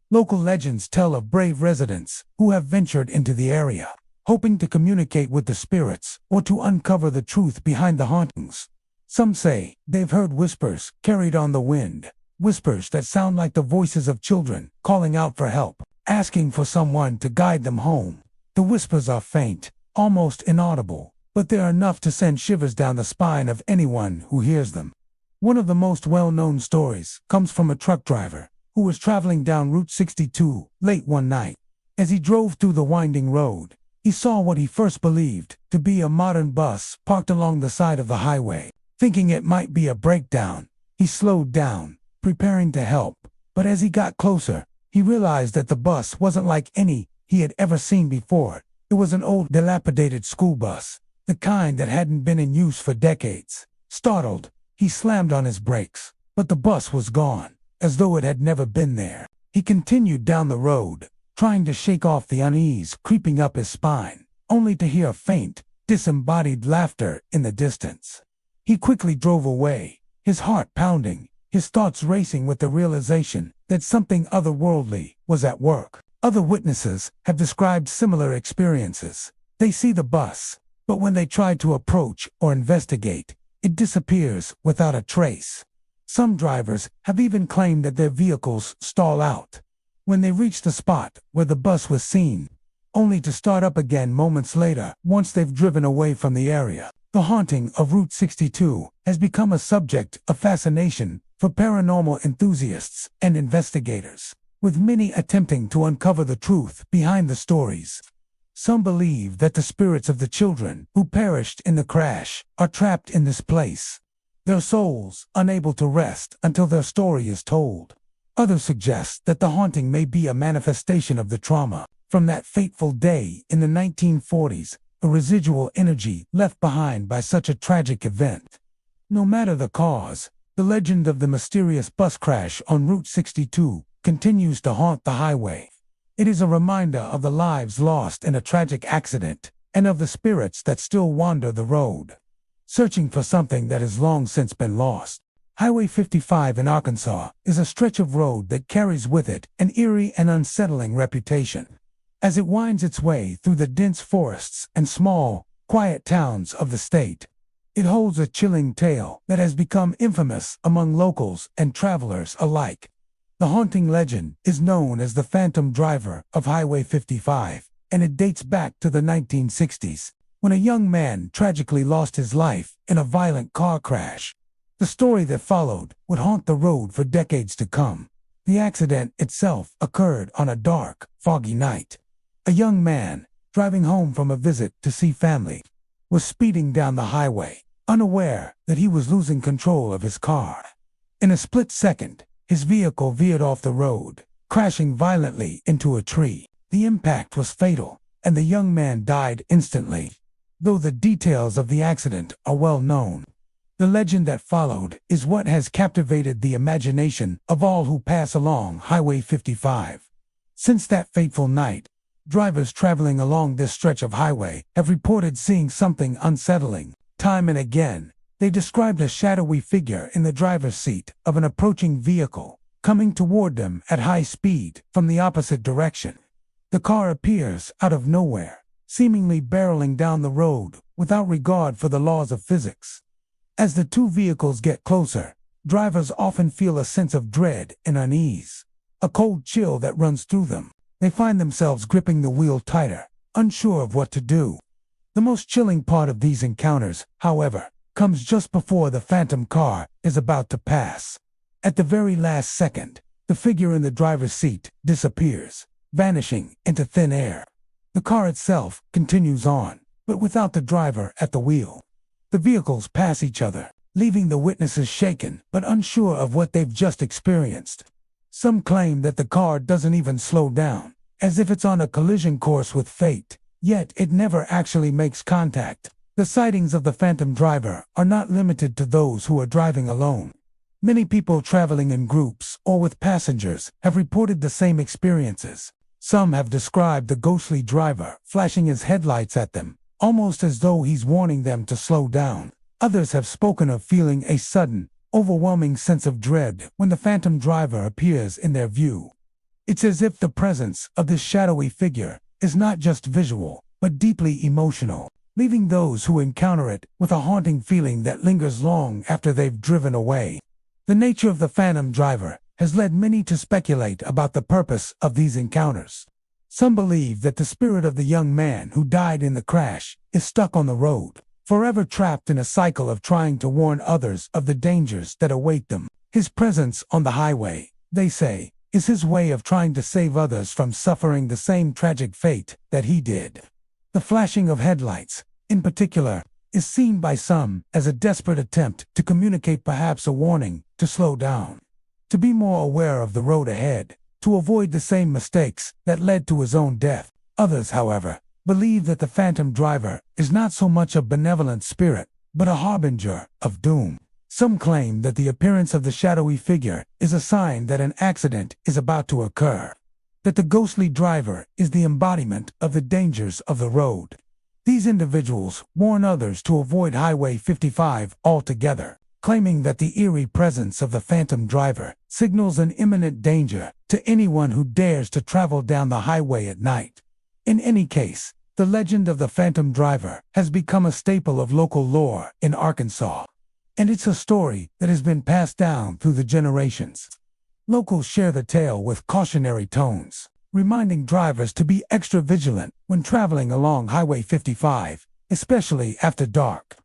Local legends tell of brave residents who have ventured into the area, hoping to communicate with the spirits or to uncover the truth behind the hauntings. Some say they've heard whispers carried on the wind, whispers that sound like the voices of children calling out for help, asking for someone to guide them home. The whispers are faint, almost inaudible, but they're enough to send shivers down the spine of anyone who hears them. One of the most well-known stories comes from a truck driver who was traveling down Route 62 late one night. As he drove through the winding road, he saw what he first believed to be a modern bus parked along the side of the highway. Thinking it might be a breakdown, he slowed down, preparing to help. But as he got closer, he realized that the bus wasn't like any he had ever seen before. It was an old, dilapidated school bus, the kind that hadn't been in use for decades. Startled, he slammed on his brakes, but the bus was gone, as though it had never been there. He continued down the road, trying to shake off the unease creeping up his spine, only to hear faint, disembodied laughter in the distance. He quickly drove away, his heart pounding, his thoughts racing with the realization that something otherworldly was at work. Other witnesses have described similar experiences. They see the bus, but when they try to approach or investigate, it disappears without a trace. Some drivers have even claimed that their vehicles stall out when they reach the spot where the bus was seen, only to start up again moments later once they've driven away from the area. The haunting of Route 62 has become a subject of fascination for paranormal enthusiasts and investigators, with many attempting to uncover the truth behind the stories. Some believe that the spirits of the children who perished in the crash are trapped in this place, their souls unable to rest until their story is told. Others suggest that the haunting may be a manifestation of the trauma from that fateful day in the 1940s, a residual energy left behind by such a tragic event. No matter the cause, the legend of the mysterious bus crash on Route 62 continues to haunt the highway. It is a reminder of the lives lost in a tragic accident and of the spirits that still wander the road, searching for something that has long since been lost. Highway 55 in Arkansas is a stretch of road that carries with it an eerie and unsettling reputation. As it winds its way through the dense forests and small, quiet towns of the state, It holds a chilling tale that has become infamous among locals and travelers alike. The haunting legend is known as the Phantom Driver of Highway 55, and it dates back to the 1960s, when a young man tragically lost his life in a violent car crash. The story that followed would haunt the road for decades to come. The accident itself occurred on a dark, foggy night. A young man, driving home from a visit to see family, was speeding down the highway, unaware that he was losing control of his car. In a split second, his vehicle veered off the road, crashing violently into a tree. The impact was fatal, and the young man died instantly. Though the details of the accident are well known, the legend that followed is what has captivated the imagination of all who pass along Highway 55. Since that fateful night, drivers traveling along this stretch of highway have reported seeing something unsettling. Time and again, they described a shadowy figure in the driver's seat of an approaching vehicle, coming toward them at high speed from the opposite direction. The car appears out of nowhere, seemingly barreling down the road without regard for the laws of physics. As the two vehicles get closer, drivers often feel a sense of dread and unease, a cold chill that runs through them. They find themselves gripping the wheel tighter, unsure of what to do. The most chilling part of these encounters, however, comes just before the phantom car is about to pass. At the very last second, the figure in the driver's seat disappears, vanishing into thin air. The car itself continues on, but without the driver at the wheel. The vehicles pass each other, leaving the witnesses shaken but unsure of what they've just experienced. Some claim that the car doesn't even slow down, as if it's on a collision course with fate, yet it never actually makes contact. The sightings of the phantom driver are not limited to those who are driving alone. Many people traveling in groups or with passengers have reported the same experiences. Some have described the ghostly driver flashing his headlights at them, almost as though he's warning them to slow down. Others have spoken of feeling a sudden, overwhelming sense of dread when the phantom driver appears in their view. It's as if the presence of this shadowy figure is not just visual, but deeply emotional, leaving those who encounter it with a haunting feeling that lingers long after they've driven away. The nature of the phantom driver has led many to speculate about the purpose of these encounters. Some believe that the spirit of the young man who died in the crash is stuck on the road, forever trapped in a cycle of trying to warn others of the dangers that await them. His presence on the highway, they say, is his way of trying to save others from suffering the same tragic fate that he did. The flashing of headlights, in particular, is seen by some as a desperate attempt to communicate, perhaps a warning to slow down, to be more aware of the road ahead, to avoid the same mistakes that led to his own death. Others, however, believe that the phantom driver is not so much a benevolent spirit, but a harbinger of doom. Some claim that the appearance of the shadowy figure is a sign that an accident is about to occur, that the ghostly driver is the embodiment of the dangers of the road. These individuals warn others to avoid Highway 55 altogether, claiming that the eerie presence of the phantom driver signals an imminent danger to anyone who dares to travel down the highway at night. In any case, the legend of the phantom driver has become a staple of local lore in Arkansas, and it's a story that has been passed down through the generations. Locals share the tale with cautionary tones, reminding drivers to be extra vigilant when traveling along Highway 55, especially after dark.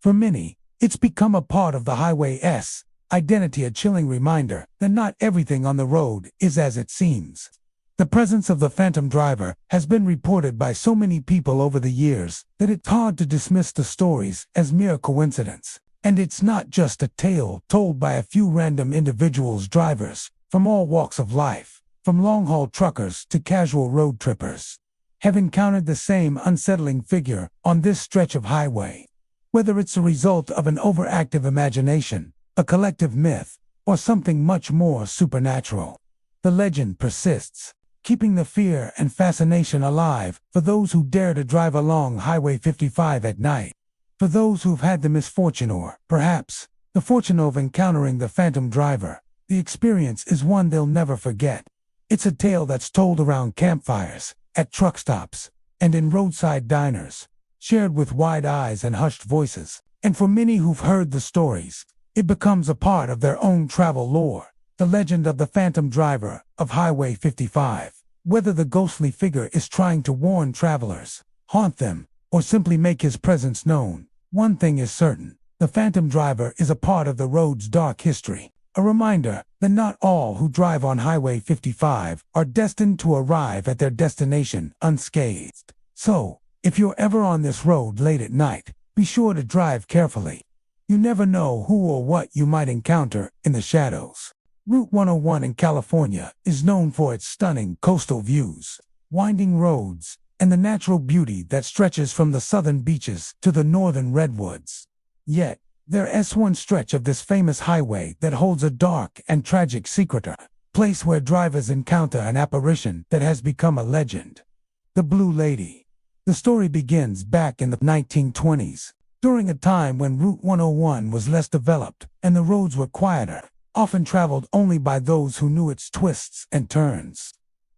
For many, it's become a part of the highway's identity, a chilling reminder that not everything on the road is as it seems. The presence of the phantom driver has been reported by so many people over the years that it's hard to dismiss the stories as mere coincidence. And it's not just a tale told by a few random individuals. Drivers from all walks of life, from long-haul truckers to casual road trippers, have encountered the same unsettling figure on this stretch of highway. Whether it's a result of an overactive imagination, a collective myth, or something much more supernatural, the legend persists, keeping the fear and fascination alive for those who dare to drive along Highway 55 at night. For those who've had the misfortune or, perhaps, the fortune of encountering the phantom driver, the experience is one they'll never forget. It's a tale that's told around campfires, at truck stops, and in roadside diners, shared with wide eyes and hushed voices. And for many who've heard the stories, it becomes a part of their own travel lore. The legend of the phantom driver of Highway 55. Whether the ghostly figure is trying to warn travelers, haunt them, or simply make his presence known, one thing is certain: the phantom driver is a part of the road's dark history. A reminder that not all who drive on Highway 55 are destined to arrive at their destination unscathed. So, if you're ever on this road late at night, be sure to drive carefully. You never know who or what you might encounter in the shadows. Route 101 in California is known for its stunning coastal views, winding roads, and the natural beauty that stretches from the southern beaches to the northern redwoods. Yet, there's one stretch of this famous highway that holds a dark and tragic secret, a place where drivers encounter an apparition that has become a legend. The Blue Lady. The story begins back in the 1920s, during a time when Route 101 was less developed and the roads were quieter, often traveled only by those who knew its twists and turns.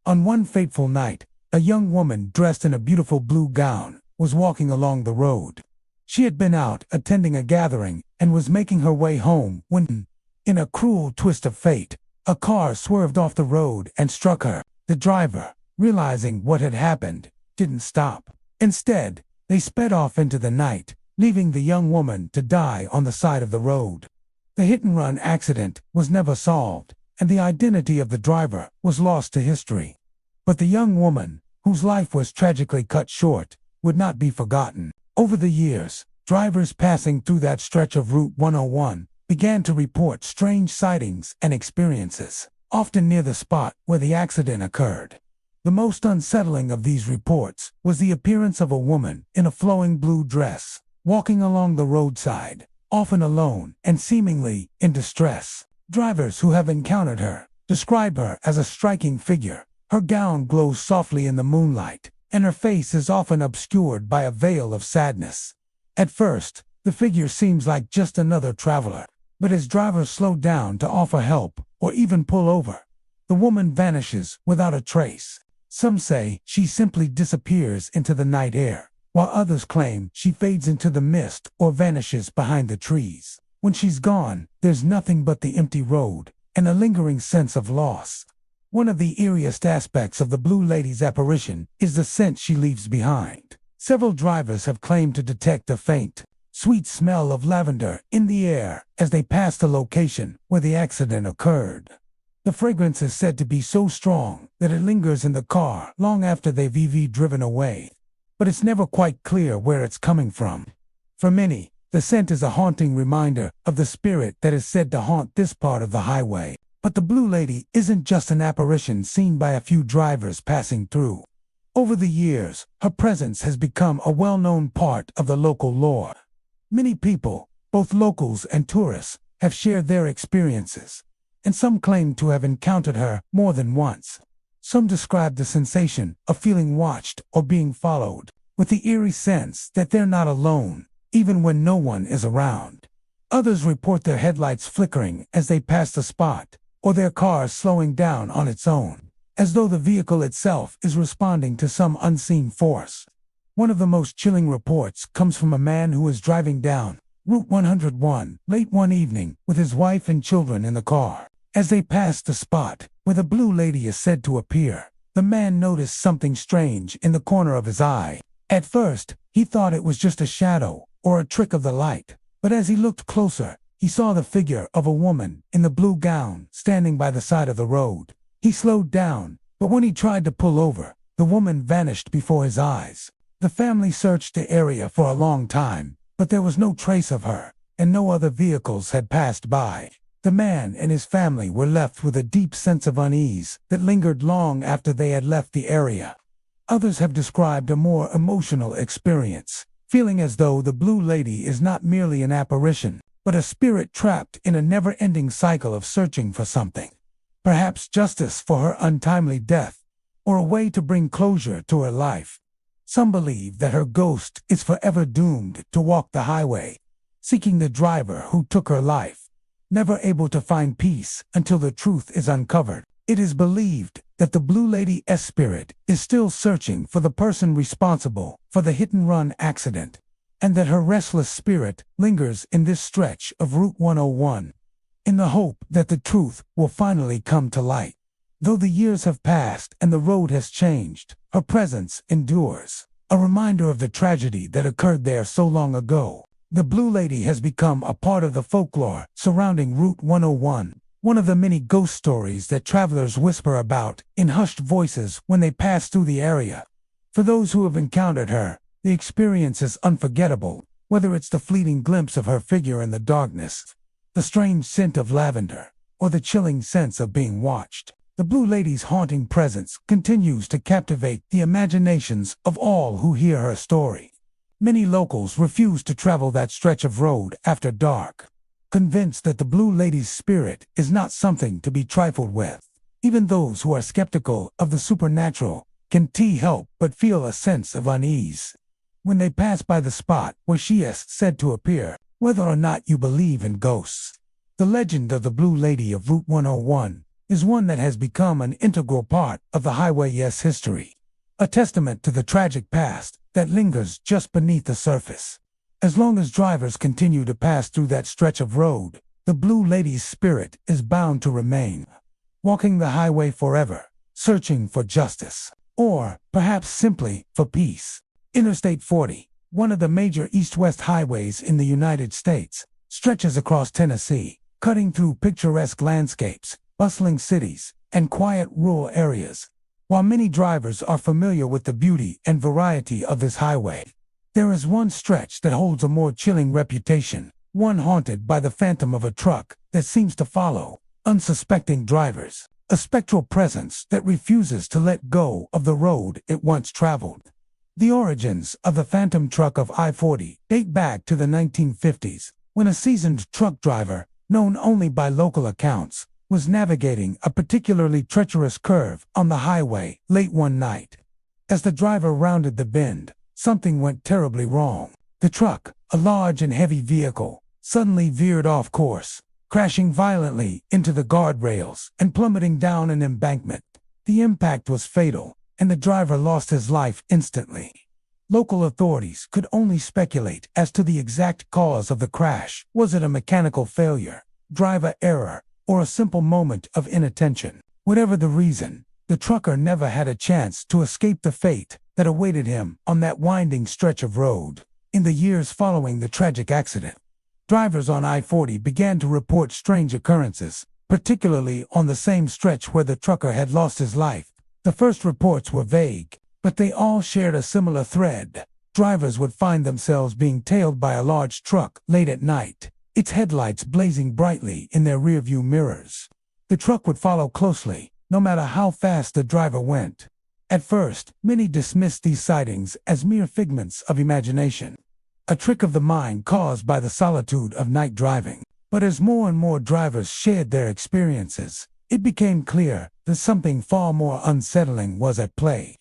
On one fateful night, a young woman dressed in a beautiful blue gown was walking along the road. She had been out attending a gathering and was making her way home when, in a cruel twist of fate, a car swerved off the road and struck her. The driver, realizing what had happened, didn't stop. Instead, they sped off into the night, leaving the young woman to die on the side of the road. The hit-and-run accident was never solved, and the identity of the driver was lost to history. But the young woman, whose life was tragically cut short, would not be forgotten. Over the years, drivers passing through that stretch of Route 101 began to report strange sightings and experiences, often near the spot where the accident occurred. The most unsettling of these reports was the appearance of a woman in a flowing blue dress, walking along the roadside, often alone and seemingly in distress. Drivers who have encountered her describe her as a striking figure. Her gown glows softly in the moonlight, and her face is often obscured by a veil of sadness. At first, the figure seems like just another traveler, but as drivers slow down to offer help or even pull over, the woman vanishes without a trace. Some say she simply disappears into the night air, while others claim she fades into the mist or vanishes behind the trees. When she's gone, there's nothing but the empty road and a lingering sense of loss. One of the eeriest aspects of the Blue Lady's apparition is the scent she leaves behind. Several drivers have claimed to detect a faint, sweet smell of lavender in the air as they pass the location where the accident occurred. The fragrance is said to be so strong that it lingers in the car long after they've driven away. But it's never quite clear where it's coming from. For many, the scent is a haunting reminder of the spirit that is said to haunt this part of the highway. But the Blue Lady isn't just an apparition seen by a few drivers passing through. Over the years, her presence has become a well-known part of the local lore. Many people, both locals and tourists, have shared their experiences, and some claim to have encountered her more than once. Some describe the sensation of feeling watched or being followed, with the eerie sense that they're not alone, even when no one is around. Others report their headlights flickering as they pass the spot, or their car slowing down on its own, as though the vehicle itself is responding to some unseen force. One of the most chilling reports comes from a man who was driving down Route 101 late one evening with his wife and children in the car. As they passed the spot where the Blue Lady is said to appear, the man noticed something strange in the corner of his eye. At first, he thought it was just a shadow or a trick of the light, but as he looked closer, he saw the figure of a woman in the blue gown standing by the side of the road. He slowed down, but when he tried to pull over, the woman vanished before his eyes. The family searched the area for a long time, but there was no trace of her, and no other vehicles had passed by. The man and his family were left with a deep sense of unease that lingered long after they had left the area. Others have described a more emotional experience, feeling as though the Blue Lady is not merely an apparition, but a spirit trapped in a never-ending cycle of searching for something. Perhaps justice for her untimely death, or a way to bring closure to her life. Some believe that her ghost is forever doomed to walk the highway, seeking the driver who took her life, never able to find peace until the truth is uncovered. It is believed that the Blue Lady's spirit is still searching for the person responsible for the hit-and-run accident, and that her restless spirit lingers in this stretch of Route 101, in the hope that the truth will finally come to light. Though the years have passed and the road has changed, her presence endures, a reminder of the tragedy that occurred there so long ago. The Blue Lady has become a part of the folklore surrounding Route 101, one of the many ghost stories that travelers whisper about in hushed voices when they pass through the area. For those who have encountered her, the experience is unforgettable, whether it's the fleeting glimpse of her figure in the darkness, the strange scent of lavender, or the chilling sense of being watched. The Blue Lady's haunting presence continues to captivate the imaginations of all who hear her story. Many locals refuse to travel that stretch of road after dark, convinced that the Blue Lady's spirit is not something to be trifled with. Even those who are skeptical of the supernatural can't help but feel a sense of unease when they pass by the spot where she is said to appear, whether or not you believe in ghosts. The legend of the Blue Lady of Route 101 is one that has become an integral part of the highway's history, a testament to the tragic past that lingers just beneath the surface. As long as drivers continue to pass through that stretch of road, the Blue Lady's spirit is bound to remain, walking the highway forever, searching for justice, or perhaps simply for peace. Interstate 40, one of the major east-west highways in the United States, stretches across Tennessee, cutting through picturesque landscapes, bustling cities, and quiet rural areas. While many drivers are familiar with the beauty and variety of this highway, there is one stretch that holds a more chilling reputation, one haunted by the phantom of a truck that seems to follow unsuspecting drivers, a spectral presence that refuses to let go of the road it once traveled. The origins of the phantom truck of I-40 date back to the 1950s, when a seasoned truck driver, known only by local accounts, was navigating a particularly treacherous curve on the highway late one night. As the driver rounded the bend, something went terribly wrong. The truck, a large and heavy vehicle, suddenly veered off course, crashing violently into the guardrails and plummeting down an embankment. The impact was fatal, and the driver lost his life instantly. Local authorities could only speculate as to the exact cause of the crash. Was it a mechanical failure, driver error, or a simple moment of inattention? Whatever the reason, the trucker never had a chance to escape the fate that awaited him on that winding stretch of road. In the years following the tragic accident, drivers on I-40 began to report strange occurrences, particularly on the same stretch where the trucker had lost his life. The first reports were vague, but they all shared a similar thread. Drivers would find themselves being tailed by a large truck late at night, its headlights blazing brightly in their rearview mirrors. The truck would follow closely, no matter how fast the driver went. At first, many dismissed these sightings as mere figments of imagination, a trick of the mind caused by the solitude of night driving. But as more and more drivers shared their experiences, it became clear that something far more unsettling was at play.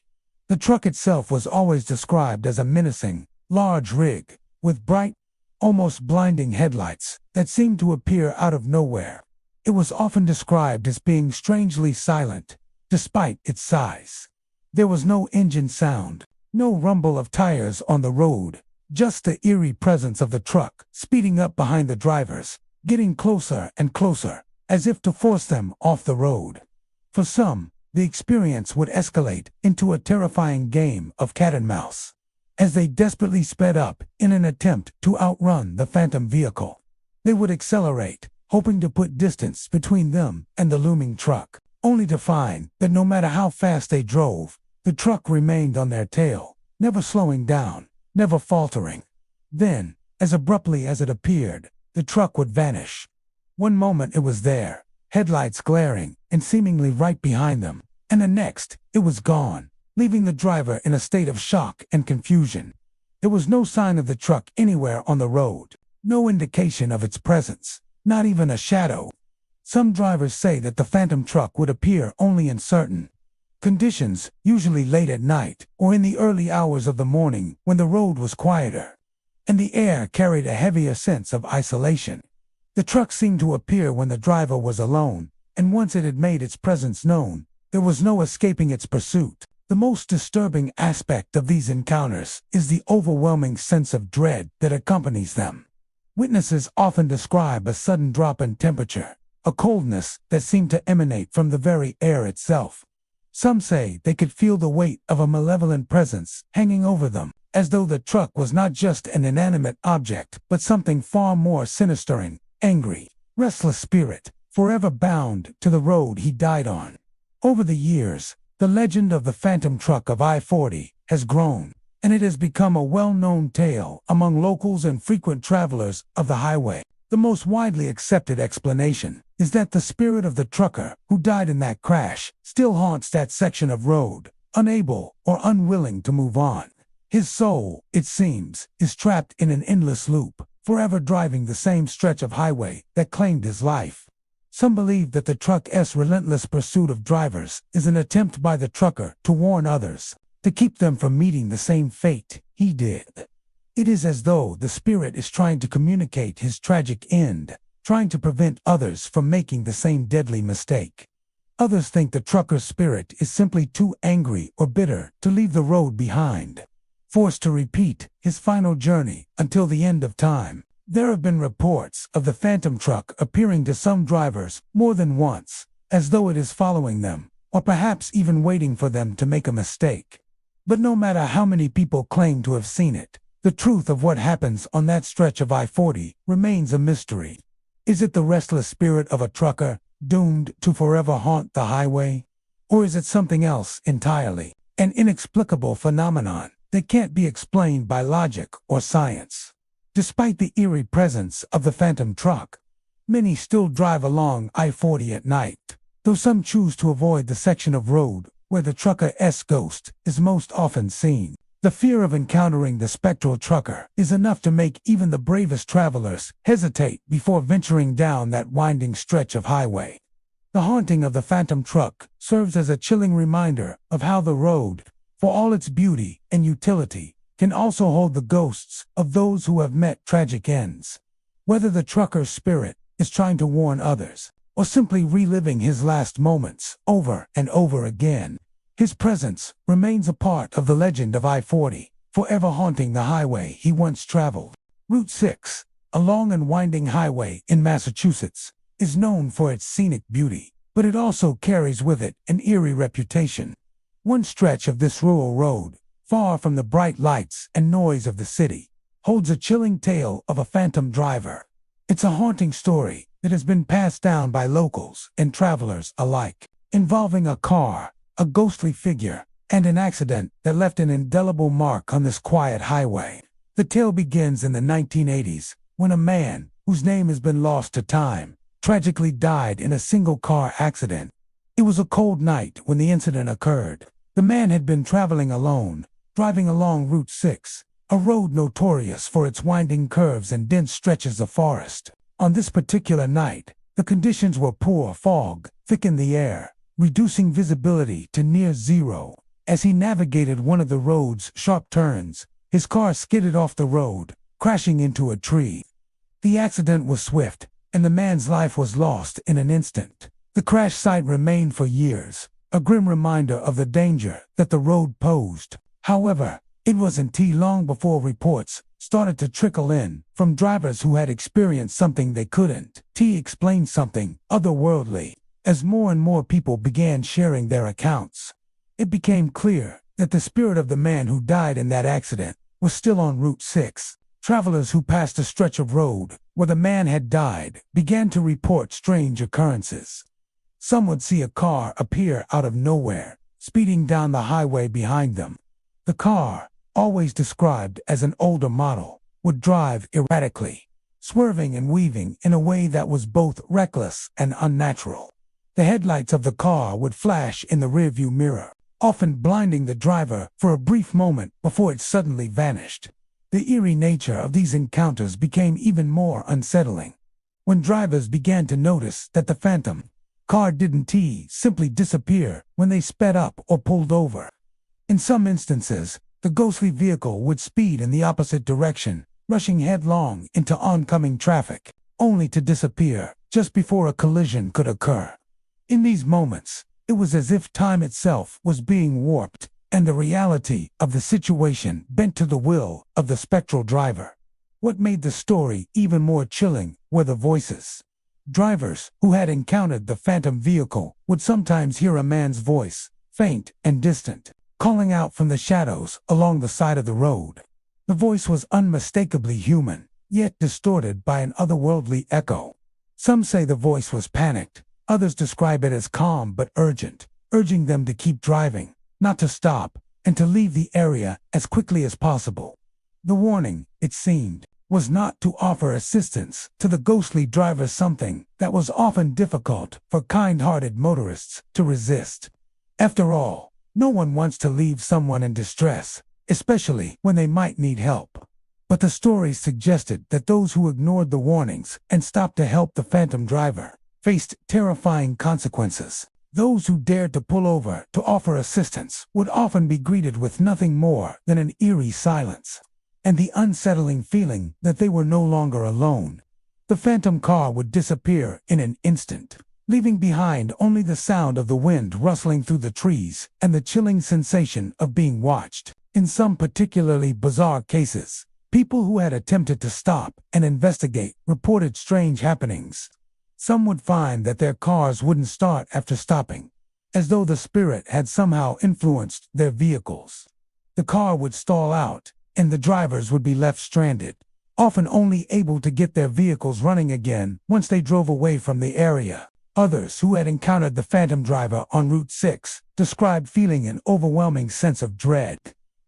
The truck itself was always described as a menacing, large rig, with bright, almost blinding headlights that seemed to appear out of nowhere. It was often described as being strangely silent, despite its size. There was no engine sound, no rumble of tires on the road, just the eerie presence of the truck speeding up behind the drivers, getting closer and closer, as if to force them off the road. For some, the experience would escalate into a terrifying game of cat and mouse, as they desperately sped up in an attempt to outrun the phantom vehicle. They would accelerate, hoping to put distance between them and the looming truck, only to find that no matter how fast they drove, the truck remained on their tail, never slowing down, never faltering. Then, as abruptly as it appeared, the truck would vanish. One moment it was there, headlights glaring and seemingly right behind them, and the next, it was gone, leaving the driver in a state of shock and confusion. There was no sign of the truck anywhere on the road, no indication of its presence, not even a shadow. Some drivers say that the phantom truck would appear only in certain conditions, usually late at night or in the early hours of the morning when the road was quieter, and the air carried a heavier sense of isolation. The truck seemed to appear when the driver was alone, and once it had made its presence known, there was no escaping its pursuit. The most disturbing aspect of these encounters is the overwhelming sense of dread that accompanies them. Witnesses often describe a sudden drop in temperature, a coldness that seemed to emanate from the very air itself. Some say they could feel the weight of a malevolent presence hanging over them, as though the truck was not just an inanimate object, but something far more sinister, angry, restless spirit, forever bound to the road he died on. Over the years, the legend of the phantom truck of I-40 has grown, and it has become a well-known tale among locals and frequent travelers of the highway. The most widely accepted explanation is that the spirit of the trucker who died in that crash still haunts that section of road, unable or unwilling to move on. His soul, it seems, is trapped in an endless loop, forever driving the same stretch of highway that claimed his life. Some believe that the truck's relentless pursuit of drivers is an attempt by the trucker to warn others, to keep them from meeting the same fate he did. It is as though the spirit is trying to communicate his tragic end, trying to prevent others from making the same deadly mistake. Others think the trucker's spirit is simply too angry or bitter to leave the road behind, forced to repeat his final journey until the end of time. There have been reports of the phantom truck appearing to some drivers more than once, as though it is following them, or perhaps even waiting for them to make a mistake. But no matter how many people claim to have seen it, the truth of what happens on that stretch of I-40 remains a mystery. Is it the restless spirit of a trucker, doomed to forever haunt the highway? Or is it something else entirely, an inexplicable phenomenon that can't be explained by logic or science? Despite the eerie presence of the phantom truck, many still drive along I-40 at night, though some choose to avoid the section of road where the trucker's ghost is most often seen. The fear of encountering the spectral trucker is enough to make even the bravest travelers hesitate before venturing down that winding stretch of highway. The haunting of the phantom truck serves as a chilling reminder of how the road, for all its beauty and utility, can also hold the ghosts of those who have met tragic ends. Whether the trucker's spirit is trying to warn others, or simply reliving his last moments over and over again, his presence remains a part of the legend of I-40, forever haunting the highway he once traveled. Route 6, a long and winding highway in Massachusetts, is known for its scenic beauty, but it also carries with it an eerie reputation. One stretch of this rural road, far from the bright lights and noise of the city, holds a chilling tale of a phantom driver. It's a haunting story that has been passed down by locals and travelers alike, involving a car, a ghostly figure, and an accident that left an indelible mark on this quiet highway. The tale begins in the 1980s, when a man, whose name has been lost to time, tragically died in a single-car accident. It was a cold night when the incident occurred. The man had been traveling alone, driving along Route 6, a road notorious for its winding curves and dense stretches of forest. On this particular night, the conditions were poor. Fog thickened the air, reducing visibility to near zero. As he navigated one of the road's sharp turns, his car skidded off the road, crashing into a tree. The accident was swift, and the man's life was lost in an instant. The crash site remained for years, a grim reminder of the danger that the road posed. However, it wasn't too long before reports started to trickle in from drivers who had experienced something they couldn't explain, something otherworldly. As more and more people began sharing their accounts, it became clear that the spirit of the man who died in that accident was still on Route 6. Travelers who passed a stretch of road where the man had died began to report strange occurrences. Some would see a car appear out of nowhere, speeding down the highway behind them. The car, always described as an older model, would drive erratically, swerving and weaving in a way that was both reckless and unnatural. The headlights of the car would flash in the rearview mirror, often blinding the driver for a brief moment before it suddenly vanished. The eerie nature of these encounters became even more unsettling when drivers began to notice that the phantom car didn't simply disappear when they sped up or pulled over. In some instances, the ghostly vehicle would speed in the opposite direction, rushing headlong into oncoming traffic, only to disappear just before a collision could occur. In these moments, it was as if time itself was being warped, and the reality of the situation bent to the will of the spectral driver. What made the story even more chilling were the voices. Drivers who had encountered the phantom vehicle would sometimes hear a man's voice, faint and distant, calling out from the shadows along the side of the road. The voice was unmistakably human, yet distorted by an otherworldly echo. Some say the voice was panicked, others describe it as calm but urgent, urging them to keep driving, not to stop, and to leave the area as quickly as possible. The warning, it seemed, was not to offer assistance to the ghostly driver, something that was often difficult for kind-hearted motorists to resist. After all, no one wants to leave someone in distress, especially when they might need help. But the stories suggested that those who ignored the warnings and stopped to help the phantom driver faced terrifying consequences. Those who dared to pull over to offer assistance would often be greeted with nothing more than an eerie silence, and the unsettling feeling that they were no longer alone. The phantom car would disappear in an instant, leaving behind only the sound of the wind rustling through the trees and the chilling sensation of being watched. In some particularly bizarre cases, people who had attempted to stop and investigate reported strange happenings. Some would find that their cars wouldn't start after stopping, as though the spirit had somehow influenced their vehicles. The car would stall out, and the drivers would be left stranded, often only able to get their vehicles running again once they drove away from the area. Others who had encountered the phantom driver on Route 6 described feeling an overwhelming sense of dread,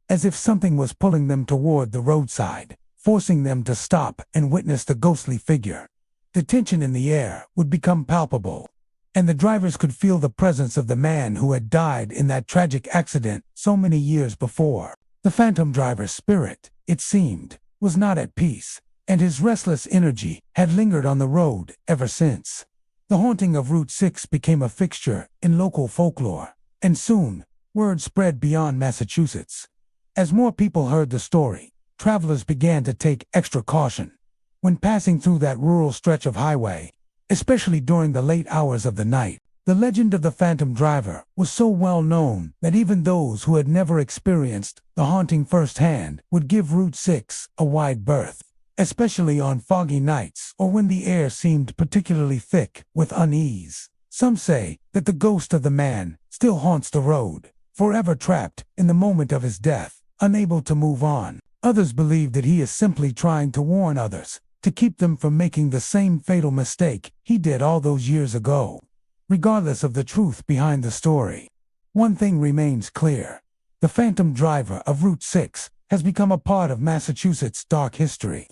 as if something was pulling them toward the roadside, forcing them to stop and witness the ghostly figure. The tension in the air would become palpable, and the drivers could feel the presence of the man who had died in that tragic accident so many years before. The phantom driver's spirit, it seemed, was not at peace, and his restless energy had lingered on the road ever since. The haunting of Route 6 became a fixture in local folklore, and soon, word spread beyond Massachusetts. As more people heard the story, travelers began to take extra caution. When passing through that rural stretch of highway, especially during the late hours of the night, the legend of the phantom driver was so well known that even those who had never experienced the haunting firsthand would give Route 6 a wide berth, especially on foggy nights or when the air seemed particularly thick with unease. Some say that the ghost of the man still haunts the road, forever trapped in the moment of his death, unable to move on. Others believe that he is simply trying to warn others, to keep them from making the same fatal mistake he did all those years ago. Regardless of the truth behind the story, one thing remains clear. The phantom driver of Route 6 has become a part of Massachusetts' dark history.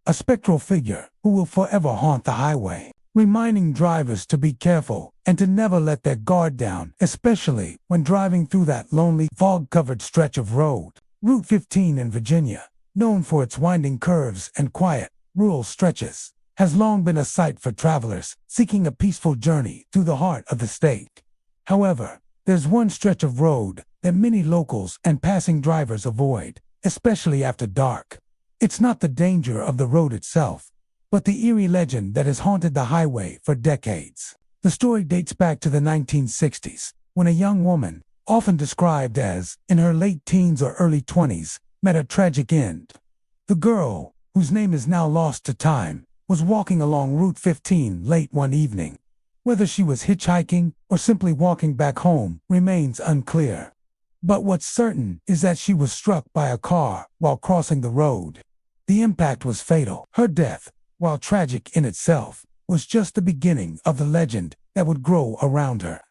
A spectral figure who will forever haunt the highway, reminding drivers to be careful and to never let their guard down, especially when driving through that lonely, fog-covered stretch of road. Route 15 in Virginia, known for its winding curves and quiet, rural stretches, has long been a sight for travelers seeking a peaceful journey through the heart of the state. However, there's one stretch of road that many locals and passing drivers avoid, especially after dark. It's not the danger of the road itself, but the eerie legend that has haunted the highway for decades. The story dates back to the 1960s, when a young woman, often described as in her late teens or early 20s, met a tragic end. The girl, whose name is now lost to time, was walking along Route 15 late one evening. Whether she was hitchhiking or simply walking back home remains unclear. But what's certain is that she was struck by a car while crossing the road. The impact was fatal. Her death, while tragic in itself, was just the beginning of the legend that would grow around her.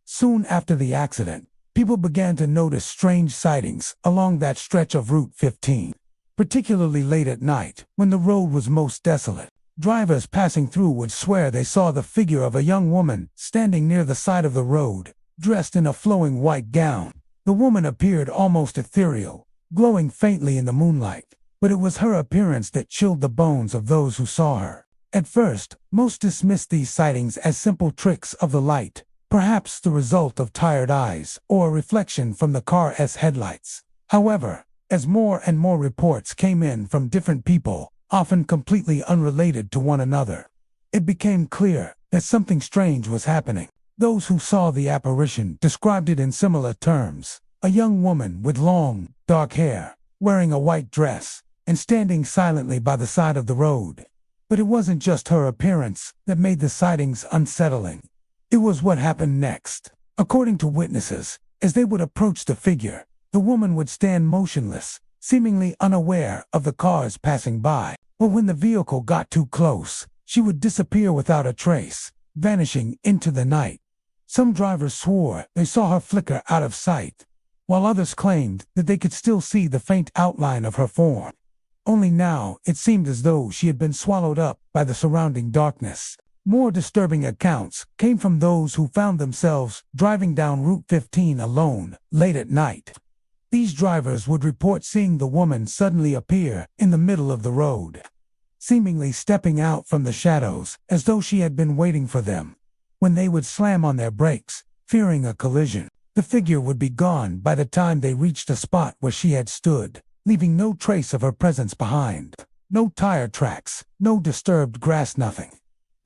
Soon after the accident, people began to notice strange sightings along that stretch of Route 15, particularly late at night when the road was most desolate. Drivers passing through would swear they saw the figure of a young woman standing near the side of the road, dressed in a flowing white gown. The woman appeared almost ethereal, glowing faintly in the moonlight, but it was her appearance that chilled the bones of those who saw her. At first, most dismissed these sightings as simple tricks of the light, perhaps the result of tired eyes or a reflection from the car's headlights. However, as more and more reports came in from different people, often completely unrelated to one another, it became clear that something strange was happening. Those who saw the apparition described it in similar terms: a young woman with long, dark hair, wearing a white dress, and standing silently by the side of the road. But it wasn't just her appearance that made the sightings unsettling. It was what happened next. According to witnesses, as they would approach the figure, the woman would stand motionless, seemingly unaware of the cars passing by. But when the vehicle got too close, she would disappear without a trace, vanishing into the night. Some drivers swore they saw her flicker out of sight, while others claimed that they could still see the faint outline of her form. Only now it seemed as though she had been swallowed up by the surrounding darkness. More disturbing accounts came from those who found themselves driving down Route 15 alone, late at night. These drivers would report seeing the woman suddenly appear in the middle of the road, seemingly stepping out from the shadows as though she had been waiting for them. When they would slam on their brakes, fearing a collision, the figure would be gone by the time they reached the spot where she had stood, leaving no trace of her presence behind. No tire tracks, no disturbed grass, nothing.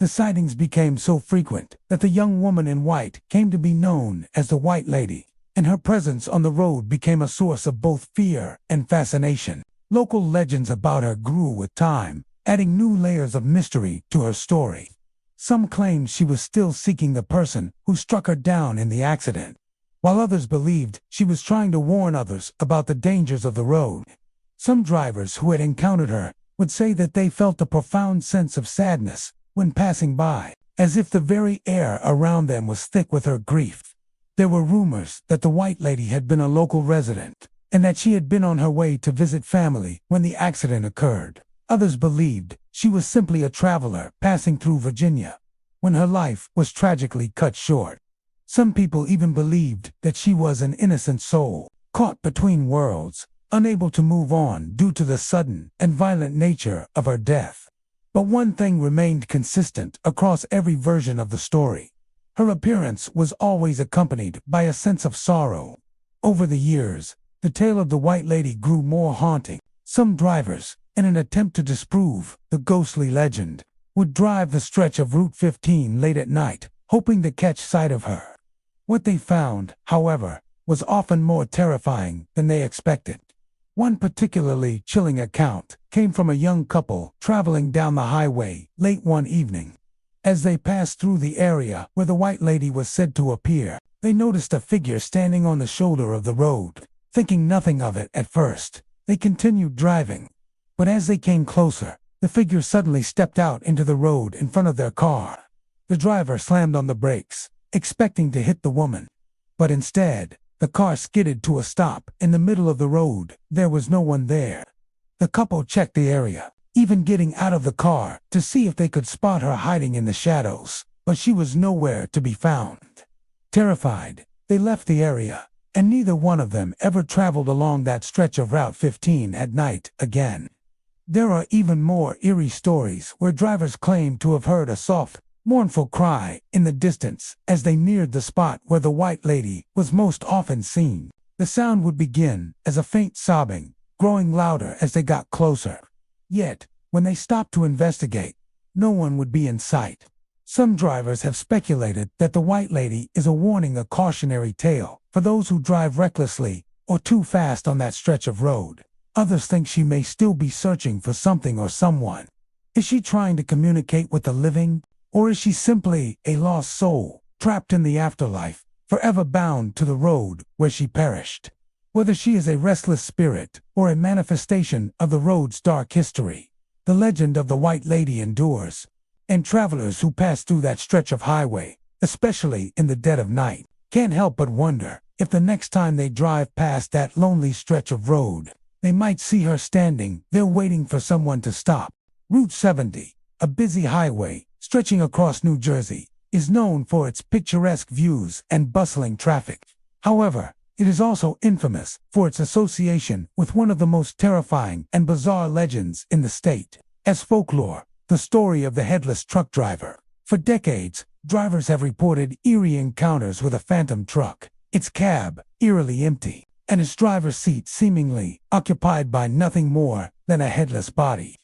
The sightings became so frequent that the young woman in white came to be known as the White Lady, and her presence on the road became a source of both fear and fascination. Local legends about her grew with time, adding new layers of mystery to her story. Some claimed she was still seeking the person who struck her down in the accident, while others believed she was trying to warn others about the dangers of the road. Some drivers who had encountered her would say that they felt a profound sense of sadness when passing by, as if the very air around them was thick with her grief. There were rumors that the White Lady had been a local resident, and that she had been on her way to visit family when the accident occurred. Others believed she was simply a traveler passing through Virginia, when her life was tragically cut short. Some people even believed that she was an innocent soul, caught between worlds, unable to move on due to the sudden and violent nature of her death. But one thing remained consistent across every version of the story. Her appearance was always accompanied by a sense of sorrow. Over the years, the tale of the White Lady grew more haunting. Some drivers, in an attempt to disprove the ghostly legend, would drive the stretch of Route 15 late at night, hoping to catch sight of her. What they found, however, was often more terrifying than they expected. One particularly chilling account came from a young couple traveling down the highway late one evening. As they passed through the area where the White Lady was said to appear, they noticed a figure standing on the shoulder of the road. Thinking nothing of it at first, they continued driving. But as they came closer, the figure suddenly stepped out into the road in front of their car. The driver slammed on the brakes, expecting to hit the woman. But instead, the car skidded to a stop in the middle of the road. There was no one there. The couple checked the area, even getting out of the car to see if they could spot her hiding in the shadows, but she was nowhere to be found. Terrified, they left the area, and neither one of them ever traveled along that stretch of Route 15 at night again. There are even more eerie stories where drivers claim to have heard a soft, mournful cry in the distance as they neared the spot where the White Lady was most often seen. The sound would begin as a faint sobbing, growing louder as they got closer. Yet, when they stopped to investigate, no one would be in sight. Some drivers have speculated that the White Lady is a warning, a cautionary tale for those who drive recklessly or too fast on that stretch of road. Others think she may still be searching for something or someone. Is she trying to communicate with the living? Or is she simply a lost soul, trapped in the afterlife, forever bound to the road where she perished? Whether she is a restless spirit or a manifestation of the road's dark history, the legend of the White Lady endures, and travelers who pass through that stretch of highway, especially in the dead of night, can't help but wonder if the next time they drive past that lonely stretch of road, they might see her standing there waiting for someone to stop. Route 70, a busy highway stretching across New Jersey, is known for its picturesque views and bustling traffic. However, it is also infamous for its association with one of the most terrifying and bizarre legends in the state. As folklore, the story of the headless truck driver. For decades, drivers have reported eerie encounters with a phantom truck, its cab eerily empty, and its driver's seat seemingly occupied by nothing more than a headless body.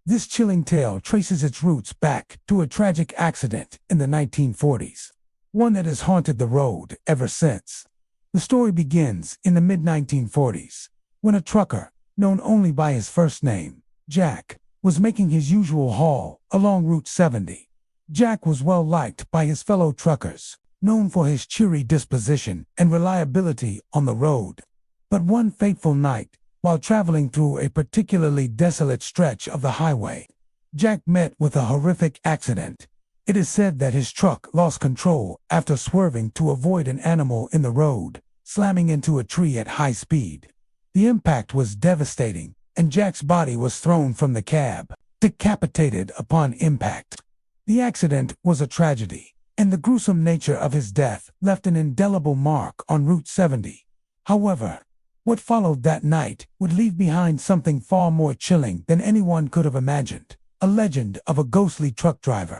This chilling tale traces its roots back to a tragic accident in the 1940s, one that has haunted the road ever since. The story begins in the mid-1940s, when a trucker, known only by his first name, Jack, was making his usual haul along Route 70. Jack was well liked by his fellow truckers, known for his cheery disposition and reliability on the road. But one fateful night, while traveling through a particularly desolate stretch of the highway, Jack met with a horrific accident. It is said that his truck lost control after swerving to avoid an animal in the road, slamming into a tree at high speed. The impact was devastating, and Jack's body was thrown from the cab, decapitated upon impact. The accident was a tragedy, and the gruesome nature of his death left an indelible mark on Route 70. However, what followed that night would leave behind something far more chilling than anyone could have imagined: a legend of a ghostly truck driver,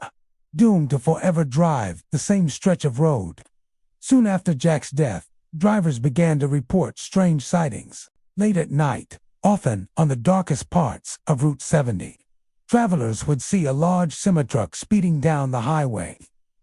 doomed to forever drive the same stretch of road. Soon after Jack's death, drivers began to report strange sightings. Late at night, often on the darkest parts of Route 70, travelers would see a large semi-truck speeding down the highway.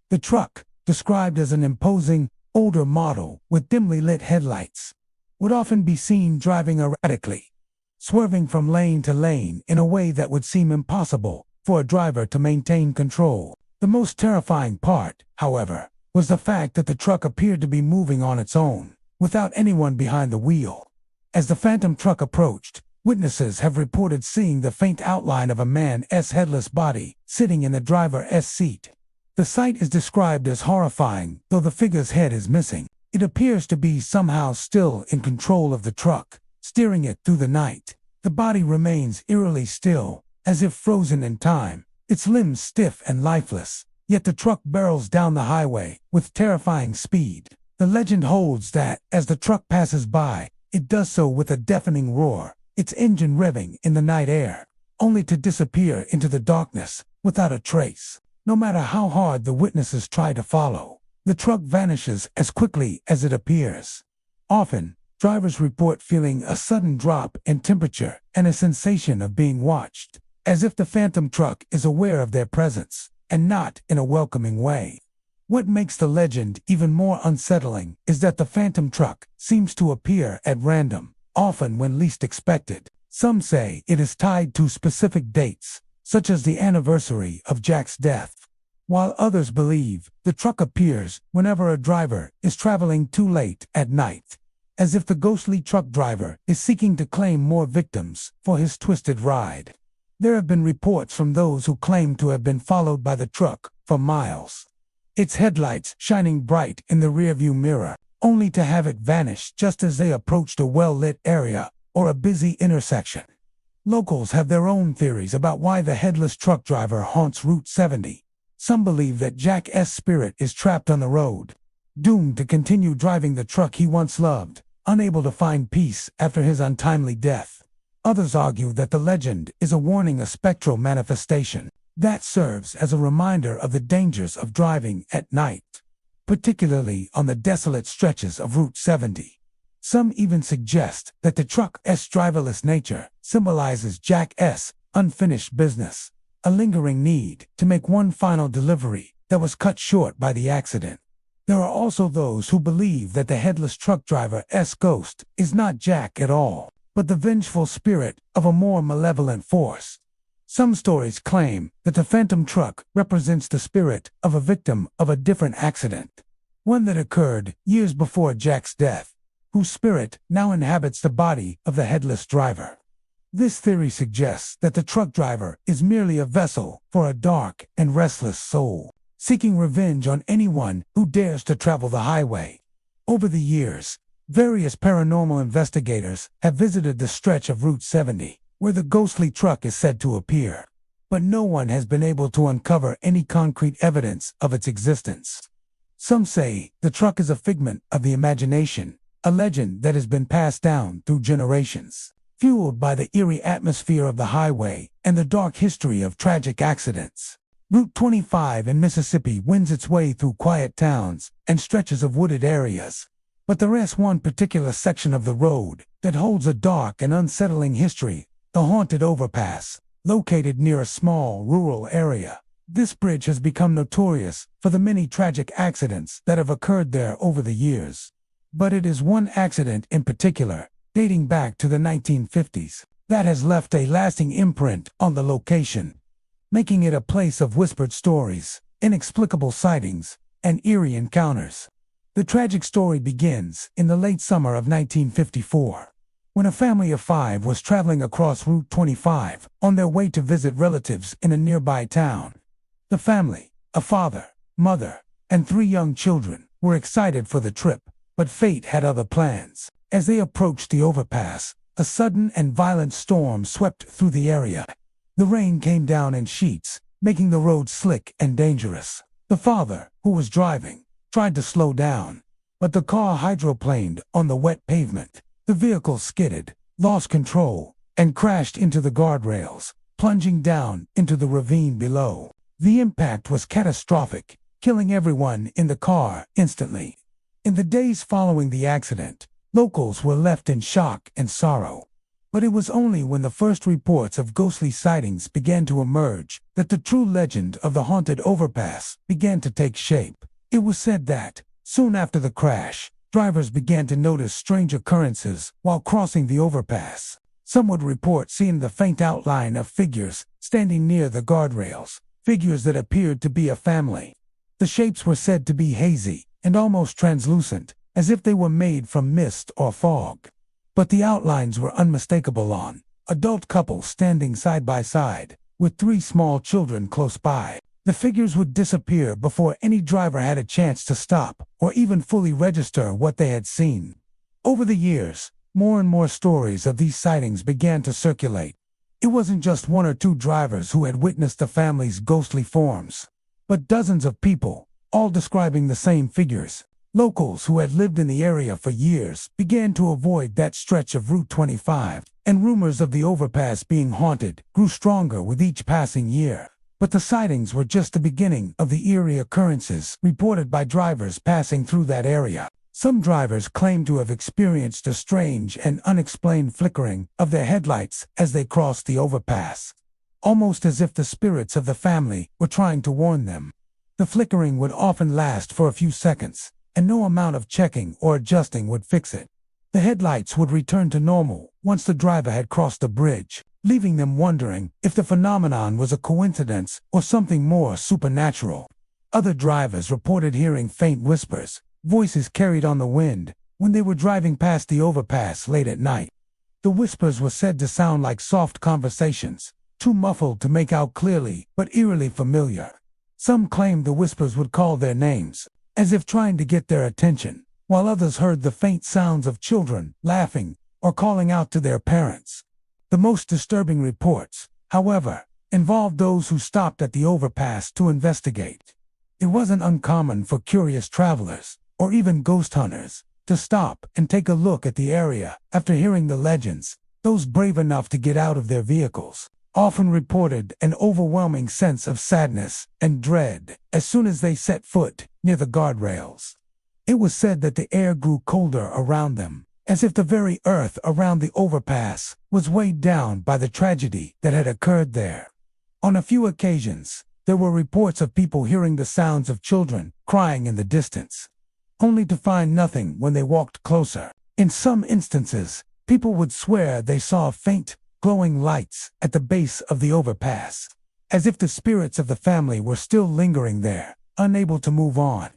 The truck, described as an imposing, older model with dimly lit headlights, would often be seen driving erratically, swerving from lane to lane in a way that would seem impossible for a driver to maintain control. The most terrifying part, however, was the fact that the truck appeared to be moving on its own, without anyone behind the wheel. As the phantom truck approached, witnesses have reported seeing the faint outline of a man's headless body sitting in the driver's seat. The sight is described as horrifying, though the figure's head is missing. It appears to be somehow still in control of the truck, steering it through the night. The body remains eerily still, as if frozen in time, its limbs stiff and lifeless, yet the truck barrels down the highway with terrifying speed. The legend holds that, as the truck passes by, it does so with a deafening roar, its engine revving in the night air, only to disappear into the darkness without a trace. No matter how hard the witnesses try to follow, the truck vanishes as quickly as it appears. Often, drivers report feeling a sudden drop in temperature and a sensation of being watched, as if the phantom truck is aware of their presence, and not in a welcoming way. What makes the legend even more unsettling is that the phantom truck seems to appear at random, often when least expected. Some say it is tied to specific dates, such as the anniversary of Jack's death, while others believe the truck appears whenever a driver is traveling too late at night, as if the ghostly truck driver is seeking to claim more victims for his twisted ride. There have been reports from those who claim to have been followed by the truck for miles, its headlights shining bright in the rearview mirror, only to have it vanish just as they approached a well-lit area or a busy intersection. Locals have their own theories about why the headless truck driver haunts Route 70. Some believe that Jack's spirit is trapped on the road, doomed to continue driving the truck he once loved, unable to find peace after his untimely death. Others argue that the legend is a warning, a spectral manifestation that serves as a reminder of the dangers of driving at night, particularly on the desolate stretches of Route 70. Some even suggest that the truck's driverless nature symbolizes Jack's unfinished business, a lingering need to make one final delivery that was cut short by the accident. There are also those who believe that the headless truck driver's ghost is not Jack at all, but the vengeful spirit of a more malevolent force. Some stories claim that the phantom truck represents the spirit of a victim of a different accident, one that occurred years before Jack's death, whose spirit now inhabits the body of the headless driver. This theory suggests that the truck driver is merely a vessel for a dark and restless soul, seeking revenge on anyone who dares to travel the highway. Over the years, various paranormal investigators have visited the stretch of Route 70, where the ghostly truck is said to appear, but no one has been able to uncover any concrete evidence of its existence. Some say the truck is a figment of the imagination, a legend that has been passed down through generations, fueled by the eerie atmosphere of the highway and the dark history of tragic accidents. Route 25 in Mississippi winds its way through quiet towns and stretches of wooded areas, but there is one particular section of the road that holds a dark and unsettling history: the haunted overpass, located near a small rural area. This bridge has become notorious for the many tragic accidents that have occurred there over the years. But it is one accident in particular, dating back to the 1950s, that has left a lasting imprint on the location, making it a place of whispered stories, inexplicable sightings, and eerie encounters. The tragic story begins in the late summer of 1954, when a family of 5 was traveling across Route 25 on their way to visit relatives in a nearby town. The family, a father, mother, and 3 young children, were excited for the trip, but fate had other plans. As they approached the overpass, a sudden and violent storm swept through the area. The rain came down in sheets, making the road slick and dangerous. The father, who was driving, tried to slow down, but the car hydroplaned on the wet pavement. The vehicle skidded, lost control, and crashed into the guardrails, plunging down into the ravine below. The impact was catastrophic, killing everyone in the car instantly. In the days following the accident, locals were left in shock and sorrow. But it was only when the first reports of ghostly sightings began to emerge that the true legend of the haunted overpass began to take shape. It was said that, soon after the crash, drivers began to notice strange occurrences while crossing the overpass. Some would report seeing the faint outline of figures standing near the guardrails, figures that appeared to be a family. The shapes were said to be hazy and almost translucent, as if they were made from mist or fog. But the outlines were unmistakable on adult couples standing side by side, with 3 small children close by. The figures would disappear before any driver had a chance to stop or even fully register what they had seen. Over the years, more and more stories of these sightings began to circulate. It wasn't just 1 or 2 drivers who had witnessed the family's ghostly forms, but dozens of people, all describing the same figures. Locals who had lived in the area for years began to avoid that stretch of Route 25, and rumors of the overpass being haunted grew stronger with each passing year. But the sightings were just the beginning of the eerie occurrences reported by drivers passing through that area. Some drivers claimed to have experienced a strange and unexplained flickering of their headlights as they crossed the overpass, almost as if the spirits of the family were trying to warn them. The flickering would often last for a few seconds, and no amount of checking or adjusting would fix it. The headlights would return to normal once the driver had crossed the bridge, leaving them wondering if the phenomenon was a coincidence or something more supernatural. Other drivers reported hearing faint whispers, voices carried on the wind, when they were driving past the overpass late at night. The whispers were said to sound like soft conversations, too muffled to make out clearly but eerily familiar. Some claimed the whispers would call their names, as if trying to get their attention, while others heard the faint sounds of children laughing or calling out to their parents. The most disturbing reports, however, involved those who stopped at the overpass to investigate. It wasn't uncommon for curious travelers, or even ghost hunters, to stop and take a look at the area after hearing the legends. Those brave enough to get out of their vehicles often reported an overwhelming sense of sadness and dread as soon as they set foot near the guardrails. It was said that the air grew colder around them, as if the very earth around the overpass was weighed down by the tragedy that had occurred there. On a few occasions, there were reports of people hearing the sounds of children crying in the distance, only to find nothing when they walked closer. In some instances, people would swear they saw faint, glowing lights at the base of the overpass, as if the spirits of the family were still lingering there, unable to move on.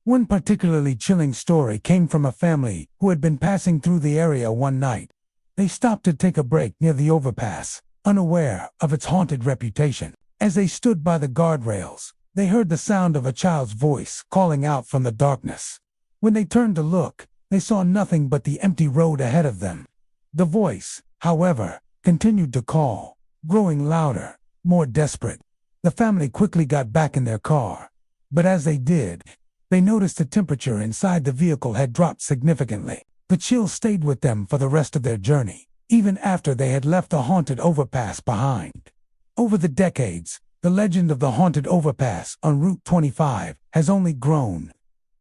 One particularly chilling story came from a family who had been passing through the area one night. They stopped to take a break near the overpass, unaware of its haunted reputation. As they stood by the guardrails, they heard the sound of a child's voice calling out from the darkness. When they turned to look, they saw nothing but the empty road ahead of them. The voice, however, continued to call, growing louder, more desperate. The family quickly got back in their car, but as they did, they noticed the temperature inside the vehicle had dropped significantly. The chill stayed with them for the rest of their journey, even after they had left the haunted overpass behind. Over the decades, the legend of the haunted overpass on Route 25 has only grown.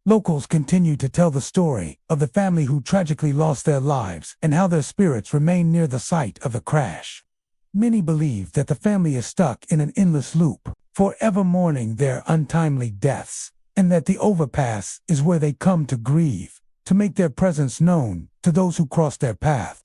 Locals continue to tell the story of the family who tragically lost their lives and how their spirits remain near the site of the crash. Many believe that the family is stuck in an endless loop, forever mourning their untimely deaths, and that the overpass is where they come to grieve, to make their presence known to those who cross their path.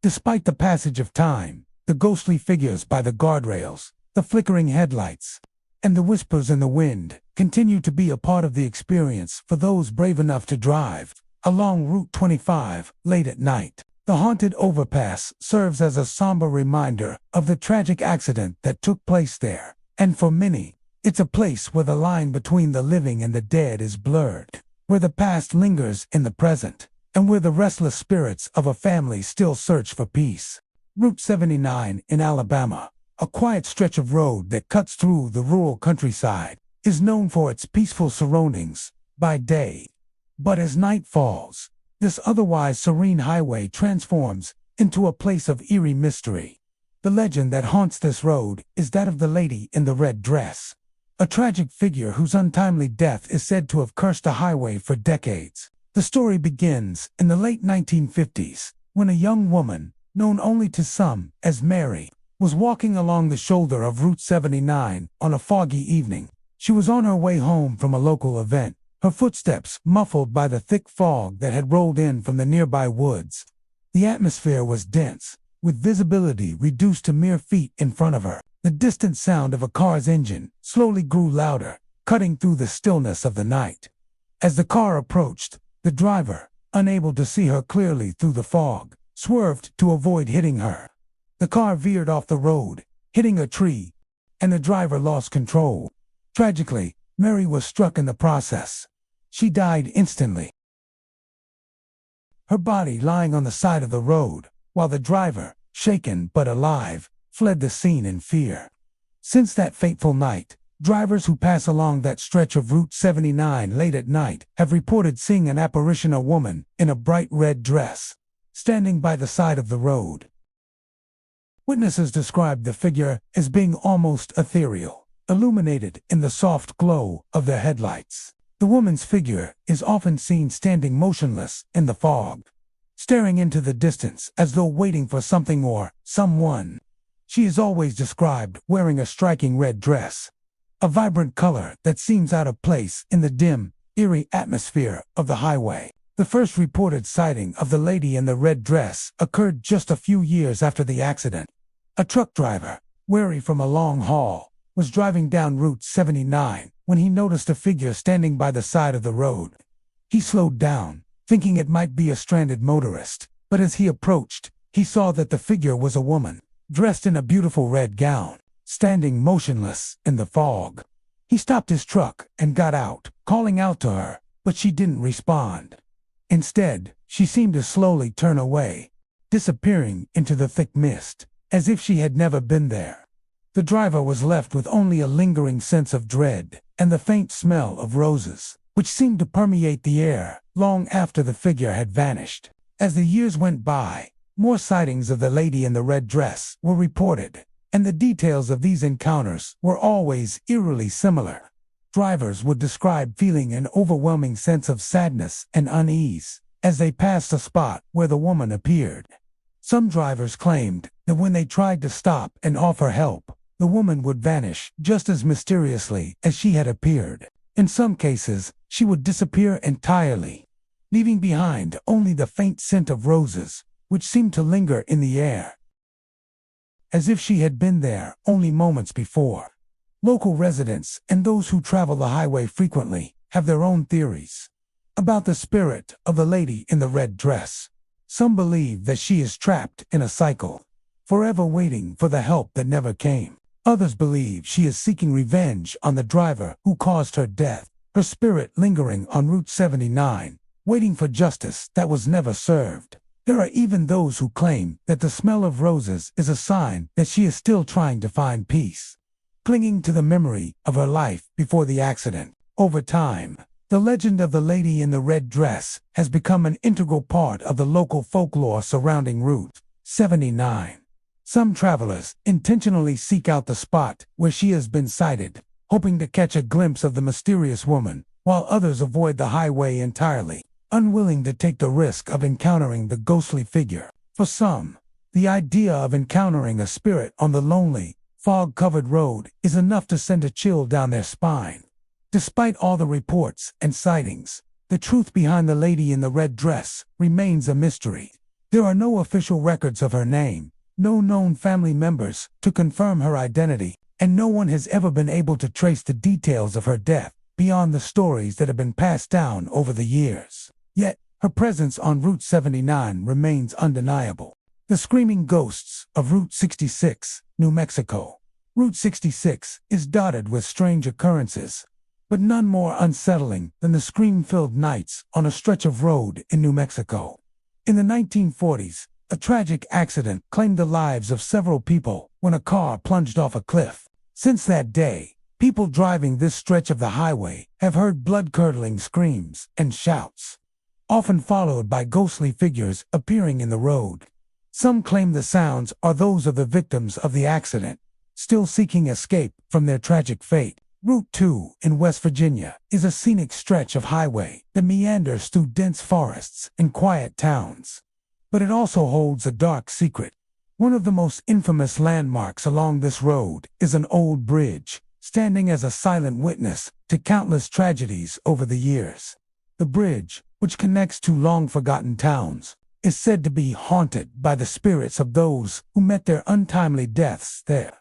Despite the passage of time, the ghostly figures by the guardrails, the flickering headlights, and the whispers in the wind continue to be a part of the experience for those brave enough to drive along Route 25 late at night. The haunted overpass serves as a somber reminder of the tragic accident that took place there, and for many, it's a place where the line between the living and the dead is blurred, where the past lingers in the present, and where the restless spirits of a family still search for peace. Route 79 in Alabama, a quiet stretch of road that cuts through the rural countryside, is known for its peaceful surroundings by day. But as night falls, this otherwise serene highway transforms into a place of eerie mystery. The legend that haunts this road is that of the lady in the red dress, a tragic figure whose untimely death is said to have cursed the highway for decades. The story begins in the late 1950s, when a young woman, known only to some as Mary, was walking along the shoulder of Route 79 on a foggy evening. She was on her way home from a local event, her footsteps muffled by the thick fog that had rolled in from the nearby woods. The atmosphere was dense, with visibility reduced to mere feet in front of her. The distant sound of a car's engine slowly grew louder, cutting through the stillness of the night. As the car approached, the driver, unable to see her clearly through the fog, swerved to avoid hitting her. The car veered off the road, hitting a tree, and the driver lost control. Tragically, Mary was struck in the process. She died instantly, her body lying on the side of the road, while the driver, shaken but alive, fled the scene in fear. Since that fateful night, drivers who pass along that stretch of Route 79 late at night have reported seeing an apparition, a woman in a bright red dress, standing by the side of the road. Witnesses described the figure as being almost ethereal, illuminated in the soft glow of their headlights. The woman's figure is often seen standing motionless in the fog, staring into the distance as though waiting for something or someone. She is always described wearing a striking red dress, a vibrant color that seems out of place in the dim, eerie atmosphere of the highway. The first reported sighting of the lady in the red dress occurred just a few years after the accident. A truck driver, weary from a long haul, was driving down Route 79 when he noticed a figure standing by the side of the road. He slowed down, thinking it might be a stranded motorist, but as he approached, he saw that the figure was a woman, dressed in a beautiful red gown, standing motionless in the fog. He stopped his truck and got out, calling out to her, but she didn't respond. Instead, she seemed to slowly turn away, disappearing into the thick mist, as if she had never been there. The driver was left with only a lingering sense of dread and the faint smell of roses, which seemed to permeate the air long after the figure had vanished. As the years went by, more sightings of the lady in the red dress were reported, and the details of these encounters were always eerily similar. Drivers would describe feeling an overwhelming sense of sadness and unease as they passed a spot where the woman appeared. Some drivers claimed that when they tried to stop and offer help, the woman would vanish just as mysteriously as she had appeared. In some cases, she would disappear entirely, leaving behind only the faint scent of roses, which seemed to linger in the air, as if she had been there only moments before. Local residents and those who travel the highway frequently have their own theories about the spirit of the lady in the red dress. Some believe that she is trapped in a cycle, forever waiting for the help that never came. Others believe she is seeking revenge on the driver who caused her death, her spirit lingering on Route 79, waiting for justice that was never served. There are even those who claim that the smell of roses is a sign that she is still trying to find peace, clinging to the memory of her life before the accident. Over time, the legend of the lady in the red dress has become an integral part of the local folklore surrounding Route 79. Some travelers intentionally seek out the spot where she has been sighted, hoping to catch a glimpse of the mysterious woman, while others avoid the highway entirely, unwilling to take the risk of encountering the ghostly figure. For some, the idea of encountering a spirit on the lonely, fog-covered road is enough to send a chill down their spine. Despite all the reports and sightings, the truth behind the lady in the red dress remains a mystery. There are no official records of her name, no known family members to confirm her identity, and no one has ever been able to trace the details of her death beyond the stories that have been passed down over the years. Yet, her presence on Route 79 remains undeniable. The screaming ghosts of Route 66, New Mexico. Route 66 is dotted with strange occurrences, but none more unsettling than the scream-filled nights on a stretch of road in New Mexico. In the 1940s, a tragic accident claimed the lives of several people when a car plunged off a cliff. Since that day, people driving this stretch of the highway have heard blood-curdling screams and shouts, often followed by ghostly figures appearing in the road. Some claim the sounds are those of the victims of the accident, still seeking escape from their tragic fate. Route 2 in West Virginia is a scenic stretch of highway that meanders through dense forests and quiet towns. But it also holds a dark secret. One of the most infamous landmarks along this road is an old bridge, standing as a silent witness to countless tragedies over the years. The bridge, which connects two long-forgotten towns, is said to be haunted by the spirits of those who met their untimely deaths there.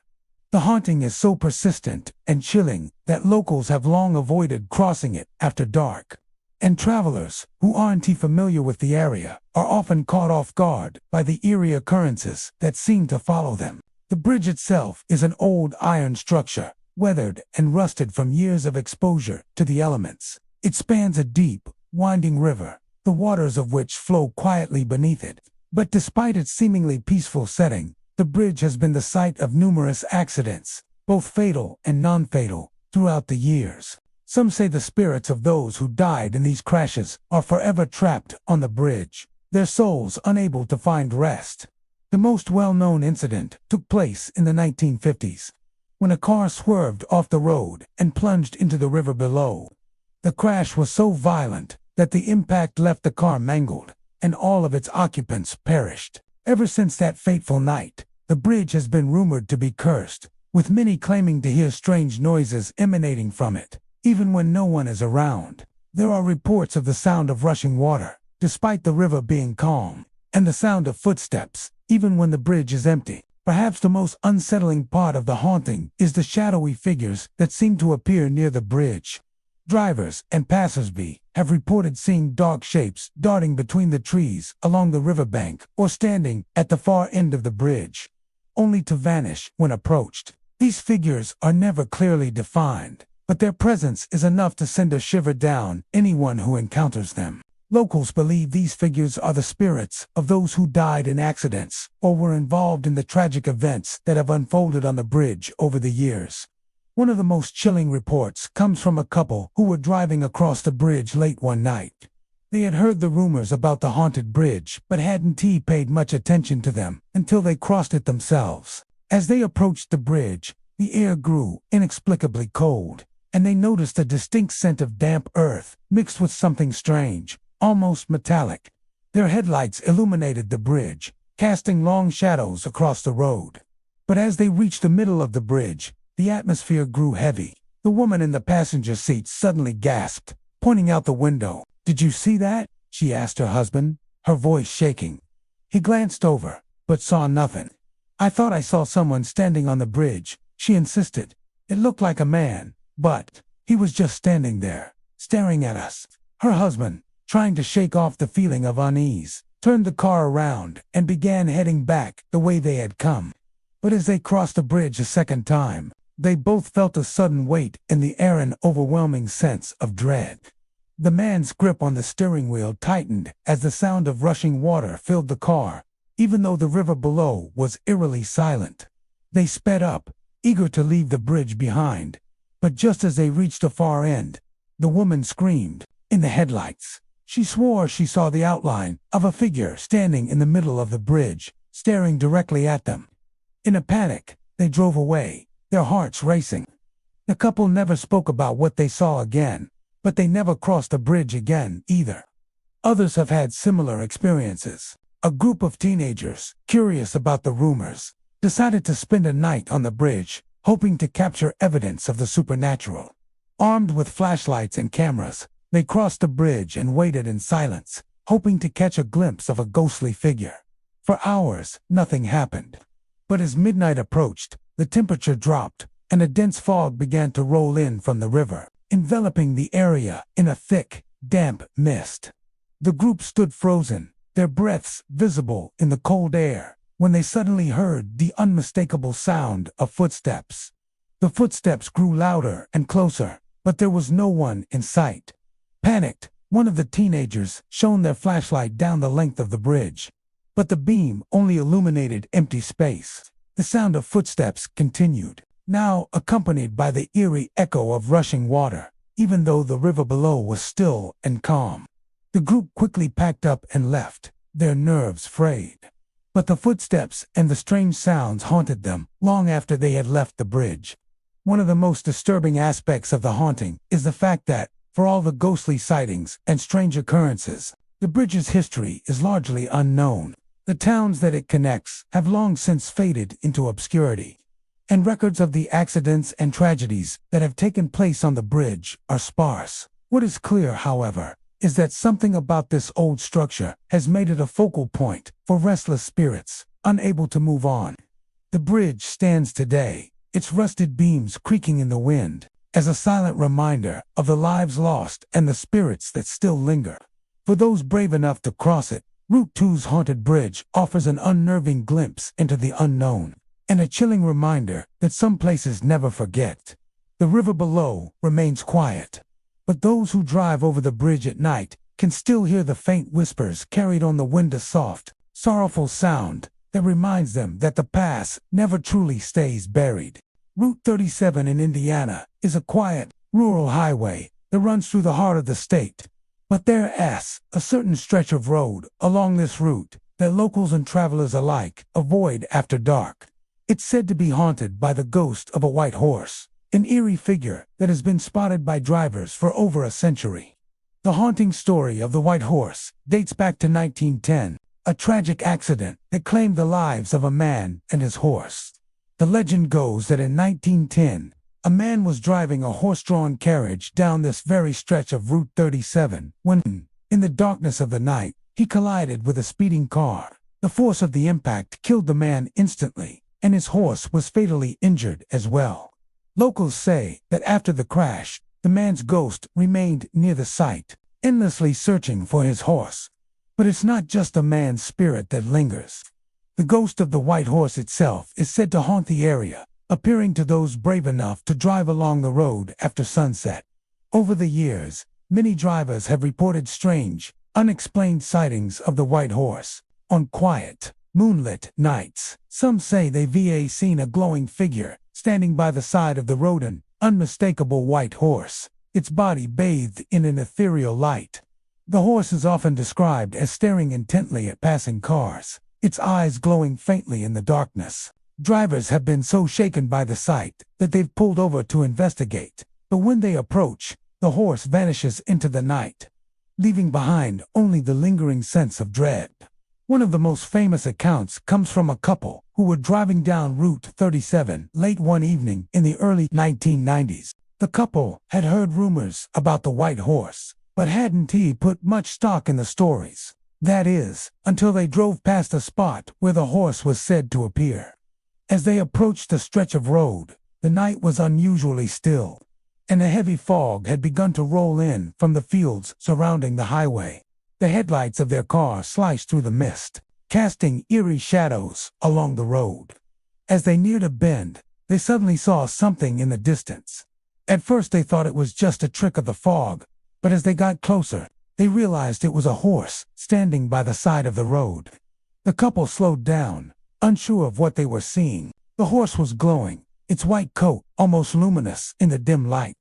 The haunting is so persistent and chilling that locals have long avoided crossing it after dark, and travelers who aren't familiar with the area are often caught off guard by the eerie occurrences that seem to follow them. The bridge itself is an old iron structure, weathered and rusted from years of exposure to the elements. It spans a deep, winding river, the waters of which flow quietly beneath it. But despite its seemingly peaceful setting, the bridge has been the site of numerous accidents, both fatal and non-fatal, throughout the years. Some say the spirits of those who died in these crashes are forever trapped on the bridge, their souls unable to find rest. The most well-known incident took place in the 1950s, when a car swerved off the road and plunged into the river below. The crash was so violent that the impact left the car mangled, and all of its occupants perished. Ever since that fateful night, the bridge has been rumored to be cursed, with many claiming to hear strange noises emanating from it, even when no one is around. There are reports of the sound of rushing water, despite the river being calm, and the sound of footsteps, even when the bridge is empty. Perhaps the most unsettling part of the haunting is the shadowy figures that seem to appear near the bridge. Drivers and passers-by have reported seeing dark shapes darting between the trees along the riverbank or standing at the far end of the bridge, only to vanish when approached. These figures are never clearly defined, but their presence is enough to send a shiver down anyone who encounters them. Locals believe these figures are the spirits of those who died in accidents or were involved in the tragic events that have unfolded on the bridge over the years. One of the most chilling reports comes from a couple who were driving across the bridge late one night. They had heard the rumors about the haunted bridge, but hadn't paid much attention to them until they crossed it themselves. As they approached the bridge, the air grew inexplicably cold, and they noticed a distinct scent of damp earth mixed with something strange, almost metallic. Their headlights illuminated the bridge, casting long shadows across the road. But as they reached the middle of the bridge, the atmosphere grew heavy. The woman in the passenger seat suddenly gasped, pointing out the window. "Did you see that?" she asked her husband, her voice shaking. He glanced over, but saw nothing. "I thought I saw someone standing on the bridge," she insisted. "It looked like a man, but he was just standing there, staring at us." Her husband, trying to shake off the feeling of unease, turned the car around and began heading back the way they had come. But as they crossed the bridge a second time, they both felt a sudden weight in the air, an overwhelming sense of dread. The man's grip on the steering wheel tightened as the sound of rushing water filled the car, even though the river below was eerily silent. They sped up, eager to leave the bridge behind, but just as they reached the far end, the woman screamed. In the headlights, she swore she saw the outline of a figure standing in the middle of the bridge, staring directly at them. In a panic, they drove away, their hearts racing. The couple never spoke about what they saw again, but they never crossed the bridge again either. Others have had similar experiences. A group of teenagers, curious about the rumors, decided to spend a night on the bridge, hoping to capture evidence of the supernatural. Armed with flashlights and cameras, They crossed the bridge and waited in silence, hoping to catch a glimpse of a ghostly figure. For hours, nothing happened. But as midnight approached, the temperature dropped, and a dense fog began to roll in from the river, enveloping the area in a thick, damp mist. The group stood frozen, their breaths visible in the cold air, when they suddenly heard the unmistakable sound of footsteps. The footsteps grew louder and closer, but there was no one in sight. Panicked, one of the teenagers shone their flashlight down the length of the bridge. But the beam only illuminated empty space. The sound of footsteps continued, now accompanied by the eerie echo of rushing water, even though the river below was still and calm. The group quickly packed up and left, their nerves frayed. But the footsteps and the strange sounds haunted them long after they had left the bridge. One of the most disturbing aspects of the haunting is the fact that, for all the ghostly sightings and strange occurrences, the bridge's history is largely unknown. The towns that it connects have long since faded into obscurity, and records of the accidents and tragedies that have taken place on the bridge are sparse. What is clear, however, is that something about this old structure has made it a focal point for restless spirits, unable to move on. The bridge stands today, its rusted beams creaking in the wind, as a silent reminder of the lives lost and the spirits that still linger. For those brave enough to cross it, Route 2's haunted bridge offers an unnerving glimpse into the unknown, and a chilling reminder that some places never forget. The river below remains quiet, but those who drive over the bridge at night can still hear the faint whispers carried on the wind, a soft, sorrowful sound that reminds them that the past never truly stays buried. Route 37 in Indiana is a quiet, rural highway that runs through the heart of the state. But there is a certain stretch of road along this route that locals and travelers alike avoid after dark. It's said to be haunted by the ghost of a white horse, an eerie figure that has been spotted by drivers for over a century. The haunting story of the white horse dates back to 1910, a tragic accident that claimed the lives of a man and his horse. The legend goes that in 1910, a man was driving a horse-drawn carriage down this very stretch of Route 37 when, in the darkness of the night, he collided with a speeding car. The force of the impact killed the man instantly, and his horse was fatally injured as well. Locals say that after the crash, the man's ghost remained near the site, endlessly searching for his horse. But it's not just the man's spirit that lingers. The ghost of the white horse itself is said to haunt the area, appearing to those brave enough to drive along the road after sunset. Over the years, many drivers have reported strange, unexplained sightings of the white horse. On quiet, moonlit nights, some say they've seen a glowing figure standing by the side of the road, an unmistakable white horse, its body bathed in an ethereal light. The horse is often described as staring intently at passing cars, its eyes glowing faintly in the darkness. Drivers have been so shaken by the sight that they've pulled over to investigate, but when they approach, the horse vanishes into the night, leaving behind only the lingering sense of dread. One of the most famous accounts comes from a couple who were driving down Route 37 late one evening in the early 1990s. The couple had heard rumors about the white horse, but hadn't put much stock in the stories. That is, until they drove past a spot where the horse was said to appear. As they approached the stretch of road, the night was unusually still, and a heavy fog had begun to roll in from the fields surrounding the highway. The headlights of their car sliced through the mist, casting eerie shadows along the road. As they neared a bend, they suddenly saw something in the distance. At first they thought it was just a trick of the fog, but as they got closer, they realized it was a horse standing by the side of the road. The couple slowed down, unsure of what they were seeing. The horse was glowing, its white coat almost luminous in the dim light.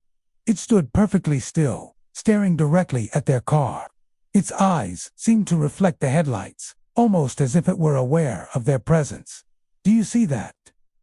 It stood perfectly still, staring directly at their car. Its eyes seemed to reflect the headlights, almost as if it were aware of their presence. "Do you see that?"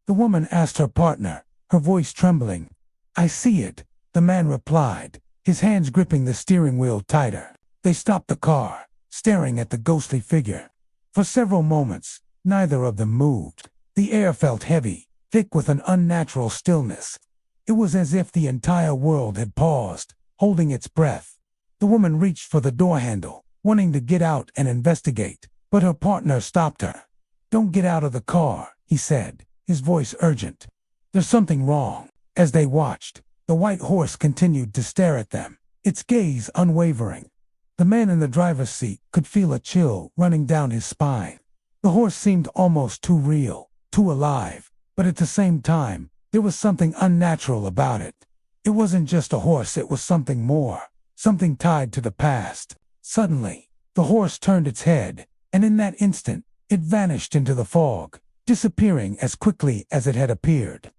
the woman asked her partner, her voice trembling. "I see it," the man replied, his hands gripping the steering wheel tighter. They stopped the car, staring at the ghostly figure. For several moments, neither of them moved. The air felt heavy, thick with an unnatural stillness. It was as if the entire world had paused, holding its breath. The woman reached for the door handle, wanting to get out and investigate, but her partner stopped her. "Don't get out of the car," he said, his voice urgent. "There's something wrong." As they watched, the white horse continued to stare at them, its gaze unwavering. The man in the driver's seat could feel a chill running down his spine. The horse seemed almost too real, too alive, but at the same time, there was something unnatural about it. It wasn't just a horse, it was something more, something tied to the past. Suddenly, the horse turned its head, and in that instant, it vanished into the fog, disappearing as quickly as it had appeared.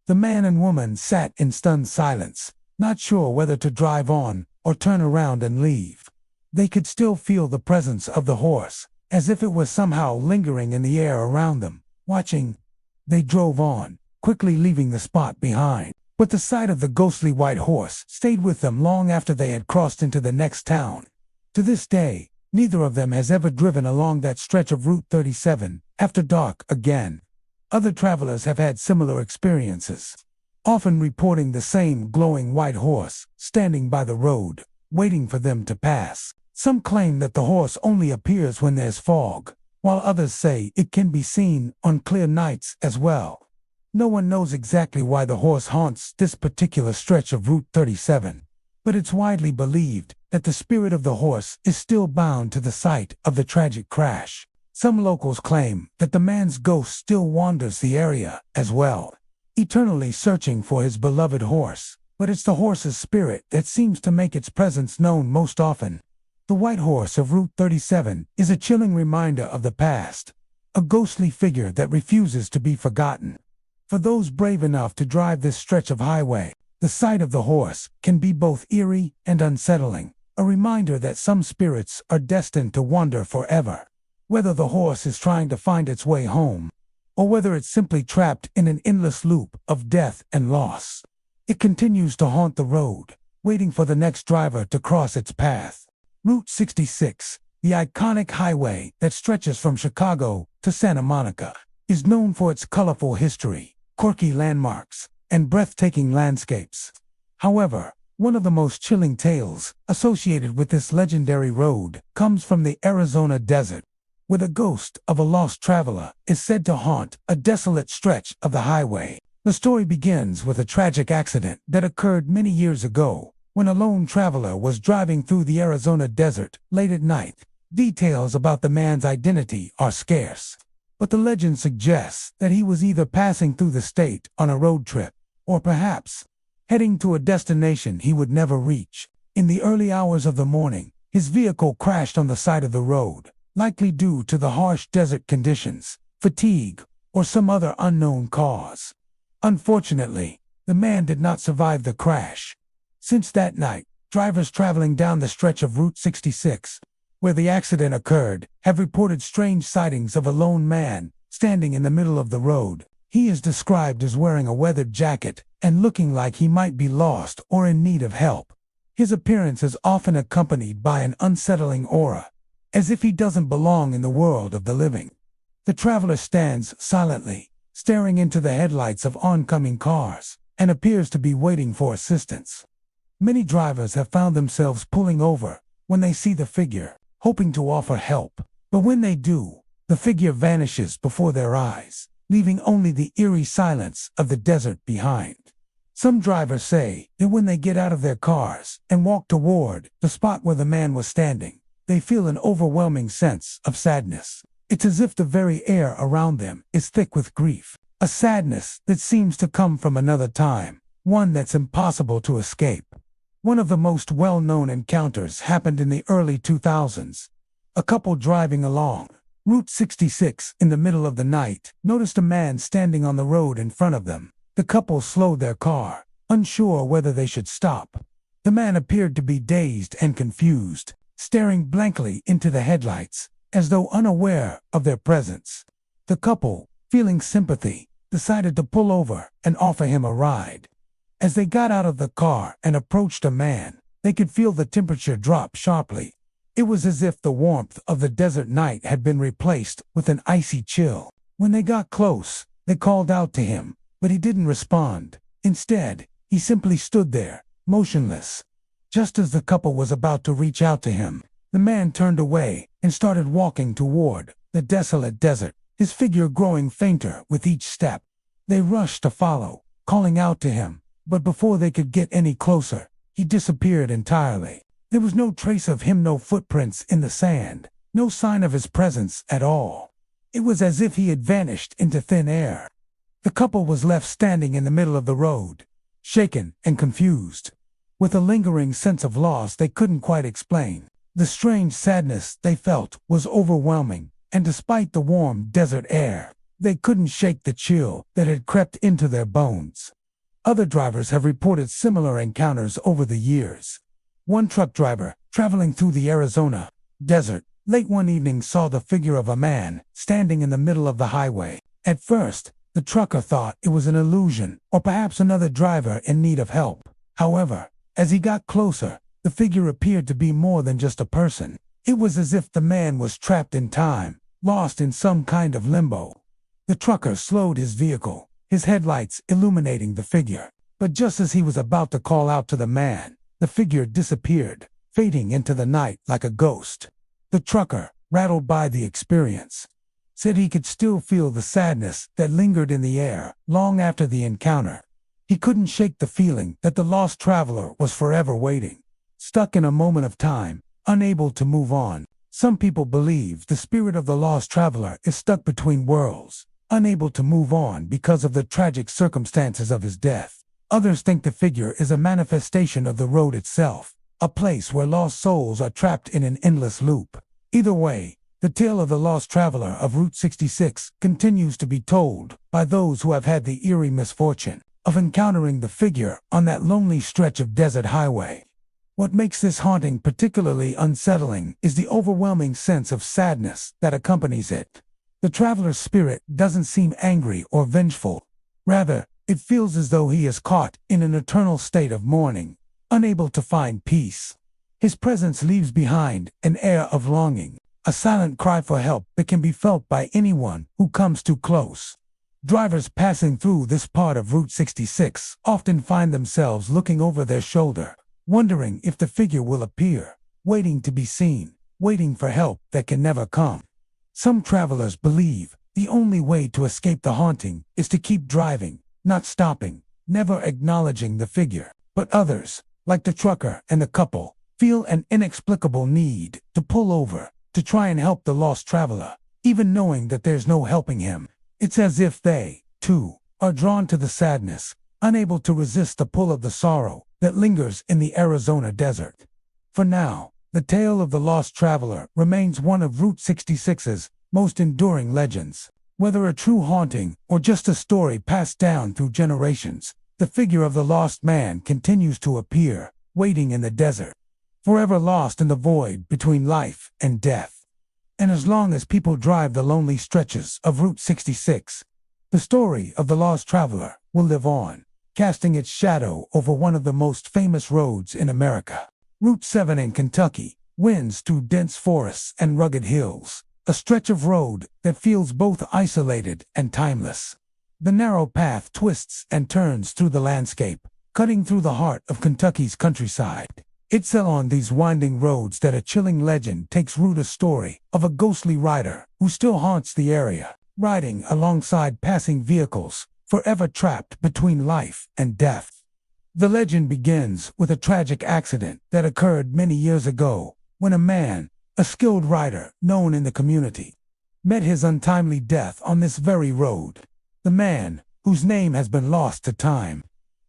The man and woman sat in stunned silence, not sure whether to drive on or turn around and leave. They could still feel the presence of the horse, as if it was somehow lingering in the air around them, watching. They drove on, quickly leaving the spot behind. But the sight of the ghostly white horse stayed with them long after they had crossed into the next town. To this day, neither of them has ever driven along that stretch of Route 37 after dark again. Other travelers have had similar experiences, often reporting the same glowing white horse standing by the road, waiting for them to pass. Some claim that the horse only appears when there's fog, while others say it can be seen on clear nights as well. No one knows exactly why the horse haunts this particular stretch of Route 37, but it's widely believed that the spirit of the horse is still bound to the site of the tragic crash. Some locals claim that the man's ghost still wanders the area as well, eternally searching for his beloved horse, but it's the horse's spirit that seems to make its presence known most often. The white horse of Route 37 is a chilling reminder of the past, a ghostly figure that refuses to be forgotten. For those brave enough to drive this stretch of highway, the sight of the horse can be both eerie and unsettling, a reminder that some spirits are destined to wander forever. Whether the horse is trying to find its way home, or whether it's simply trapped in an endless loop of death and loss, it continues to haunt the road, waiting for the next driver to cross its path. Route 66, the iconic highway that stretches from Chicago to Santa Monica, is known for its colorful history, quirky landmarks, and breathtaking landscapes. However, one of the most chilling tales associated with this legendary road comes from the Arizona desert, where the ghost of a lost traveler is said to haunt a desolate stretch of the highway. The story begins with a tragic accident that occurred many years ago, when a lone traveler was driving through the Arizona desert late at night. Details about the man's identity are scarce, but the legend suggests that he was either passing through the state on a road trip, or perhaps heading to a destination he would never reach. In the early hours of the morning, his vehicle crashed on the side of the road, likely due to the harsh desert conditions, fatigue, or some other unknown cause. Unfortunately, the man did not survive the crash. Since that night, drivers traveling down the stretch of Route 66, where the accident occurred, have reported strange sightings of a lone man standing in the middle of the road. He is described as wearing a weathered jacket and looking like he might be lost or in need of help. His appearance is often accompanied by an unsettling aura, as if he doesn't belong in the world of the living. The traveler stands silently, staring into the headlights of oncoming cars, and appears to be waiting for assistance. Many drivers have found themselves pulling over when they see the figure, hoping to offer help. But when they do, the figure vanishes before their eyes, leaving only the eerie silence of the desert behind. Some drivers say that when they get out of their cars and walk toward the spot where the man was standing, they feel an overwhelming sense of sadness. It's as if the very air around them is thick with grief, a sadness that seems to come from another time, one that's impossible to escape. One of the most well-known encounters happened in the early 2000s. A couple driving along Route 66 in the middle of the night noticed a man standing on the road in front of them. The couple slowed their car, unsure whether they should stop. The man appeared to be dazed and confused, staring blankly into the headlights, as though unaware of their presence. The couple, feeling sympathy, decided to pull over and offer him a ride. As they got out of the car and approached the man, they could feel the temperature drop sharply. It was as if the warmth of the desert night had been replaced with an icy chill. When they got close, they called out to him, but he didn't respond. Instead, he simply stood there, motionless, Just as the couple was about to reach out to him, the man turned away and started walking toward the desolate desert, his figure growing fainter with each step. They rushed to follow, calling out to him, but before they could get any closer, he disappeared entirely. There was no trace of him, no footprints in the sand, no sign of his presence at all. It was as if he had vanished into thin air. The couple was left standing in the middle of the road, shaken and confused, with a lingering sense of loss they couldn't quite explain. The strange sadness they felt was overwhelming, and despite the warm desert air, they couldn't shake the chill that had crept into their bones. Other drivers have reported similar encounters over the years. One truck driver, traveling through the Arizona desert, late one evening saw the figure of a man standing in the middle of the highway. At first, the trucker thought it was an illusion, or perhaps another driver in need of help. However, as he got closer, the figure appeared to be more than just a person. It was as if the man was trapped in time, lost in some kind of limbo. The trucker slowed his vehicle, his headlights illuminating the figure. But just as he was about to call out to the man, the figure disappeared, fading into the night like a ghost. The trucker, rattled by the experience, said he could still feel the sadness that lingered in the air long after the encounter. He couldn't shake the feeling that the lost traveler was forever waiting, stuck in a moment of time, unable to move on. Some people believe the spirit of the lost traveler is stuck between worlds, unable to move on because of the tragic circumstances of his death. Others think the figure is a manifestation of the road itself, a place where lost souls are trapped in an endless loop. Either way, the tale of the lost traveler of Route 66 continues to be told by those who have had the eerie misfortune of encountering the figure on that lonely stretch of desert highway. What makes this haunting particularly unsettling is the overwhelming sense of sadness that accompanies it. The traveler's spirit doesn't seem angry or vengeful. Rather, it feels as though he is caught in an eternal state of mourning, unable to find peace. His presence leaves behind an air of longing, a silent cry for help that can be felt by anyone who comes too close. Drivers passing through this part of Route 66 often find themselves looking over their shoulder, wondering if the figure will appear, waiting to be seen, waiting for help that can never come. Some travelers believe the only way to escape the haunting is to keep driving, not stopping, never acknowledging the figure. But others, like the trucker and the couple, feel an inexplicable need to pull over, to try and help the lost traveler, even knowing that there's no helping him. It's as if they, too, are drawn to the sadness, unable to resist the pull of the sorrow that lingers in the Arizona desert. For now, the tale of the lost traveler remains one of Route 66's most enduring legends. Whether a true haunting or just a story passed down through generations, the figure of the lost man continues to appear, waiting in the desert, forever lost in the void between life and death. And as long as people drive the lonely stretches of Route 66, the story of the lost traveler will live on, casting its shadow over one of the most famous roads in America. Route 7 in Kentucky winds through dense forests and rugged hills, a stretch of road that feels both isolated and timeless. The narrow path twists and turns through the landscape, cutting through the heart of Kentucky's countryside. It's along these winding roads that a chilling legend takes root, a story of a ghostly rider who still haunts the area, riding alongside passing vehicles, forever trapped between life and death. The legend begins with a tragic accident that occurred many years ago, when a man, a skilled rider known in the community, met his untimely death on this very road. The man, whose name has been lost to time,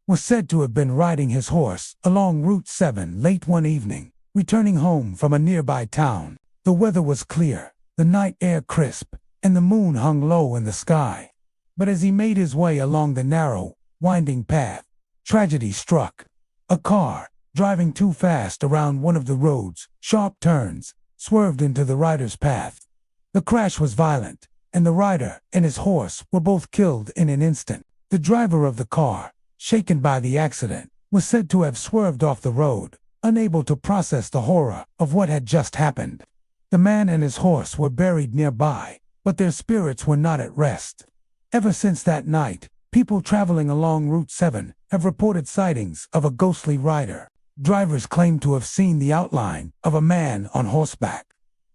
was said to have been riding his horse along Route 7 late one evening, returning home from a nearby town. The weather was clear, the night air crisp, and the moon hung low in the sky. But as he made his way along the narrow, winding path, tragedy struck. A car, driving too fast around one of the road's sharp turns, swerved into the rider's path. The crash was violent, and the rider and his horse were both killed in an instant. The driver of the car, shaken by the accident, was said to have swerved off the road, unable to process the horror of what had just happened. The man and his horse were buried nearby, but their spirits were not at rest. Ever since that night, people traveling along Route 7 have reported sightings of a ghostly rider, Drivers claim to have seen the outline of a man on horseback,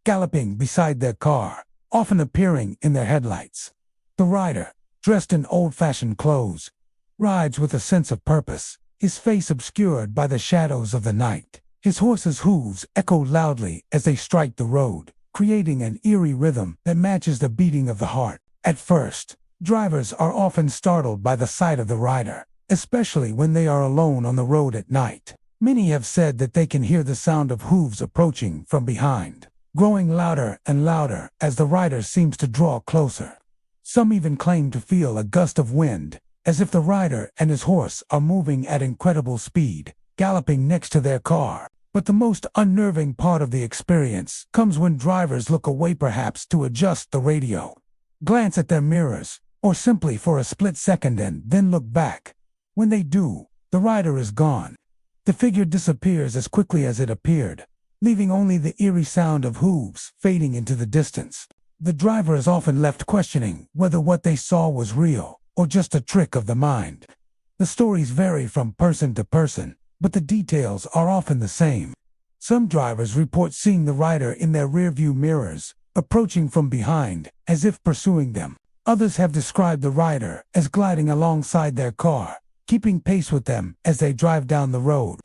galloping beside their car, often appearing in their headlights. The rider, dressed in old-fashioned clothes, rides with a sense of purpose, his face obscured by the shadows of the night. His horse's hooves echo loudly as they strike the road, creating an eerie rhythm that matches the beating of the heart. At first, drivers are often startled by the sight of the rider, especially when they are alone on the road at night. Many have said that they can hear the sound of hooves approaching from behind, growing louder and louder as the rider seems to draw closer. Some even claim to feel a gust of wind, as if the rider and his horse are moving at incredible speed, galloping next to their car. But the most unnerving part of the experience comes when drivers look away, perhaps to adjust the radio, glance at their mirrors, or simply for a split second and then look back. When they do, the rider is gone. The figure disappears as quickly as it appeared, leaving only the eerie sound of hooves fading into the distance. The driver is often left questioning whether what they saw was real or just a trick of the mind. The stories vary from person to person, but the details are often the same. Some drivers report seeing the rider in their rearview mirrors, approaching from behind, as if pursuing them. Others have described the rider as gliding alongside their car, keeping pace with them as they drive down the road.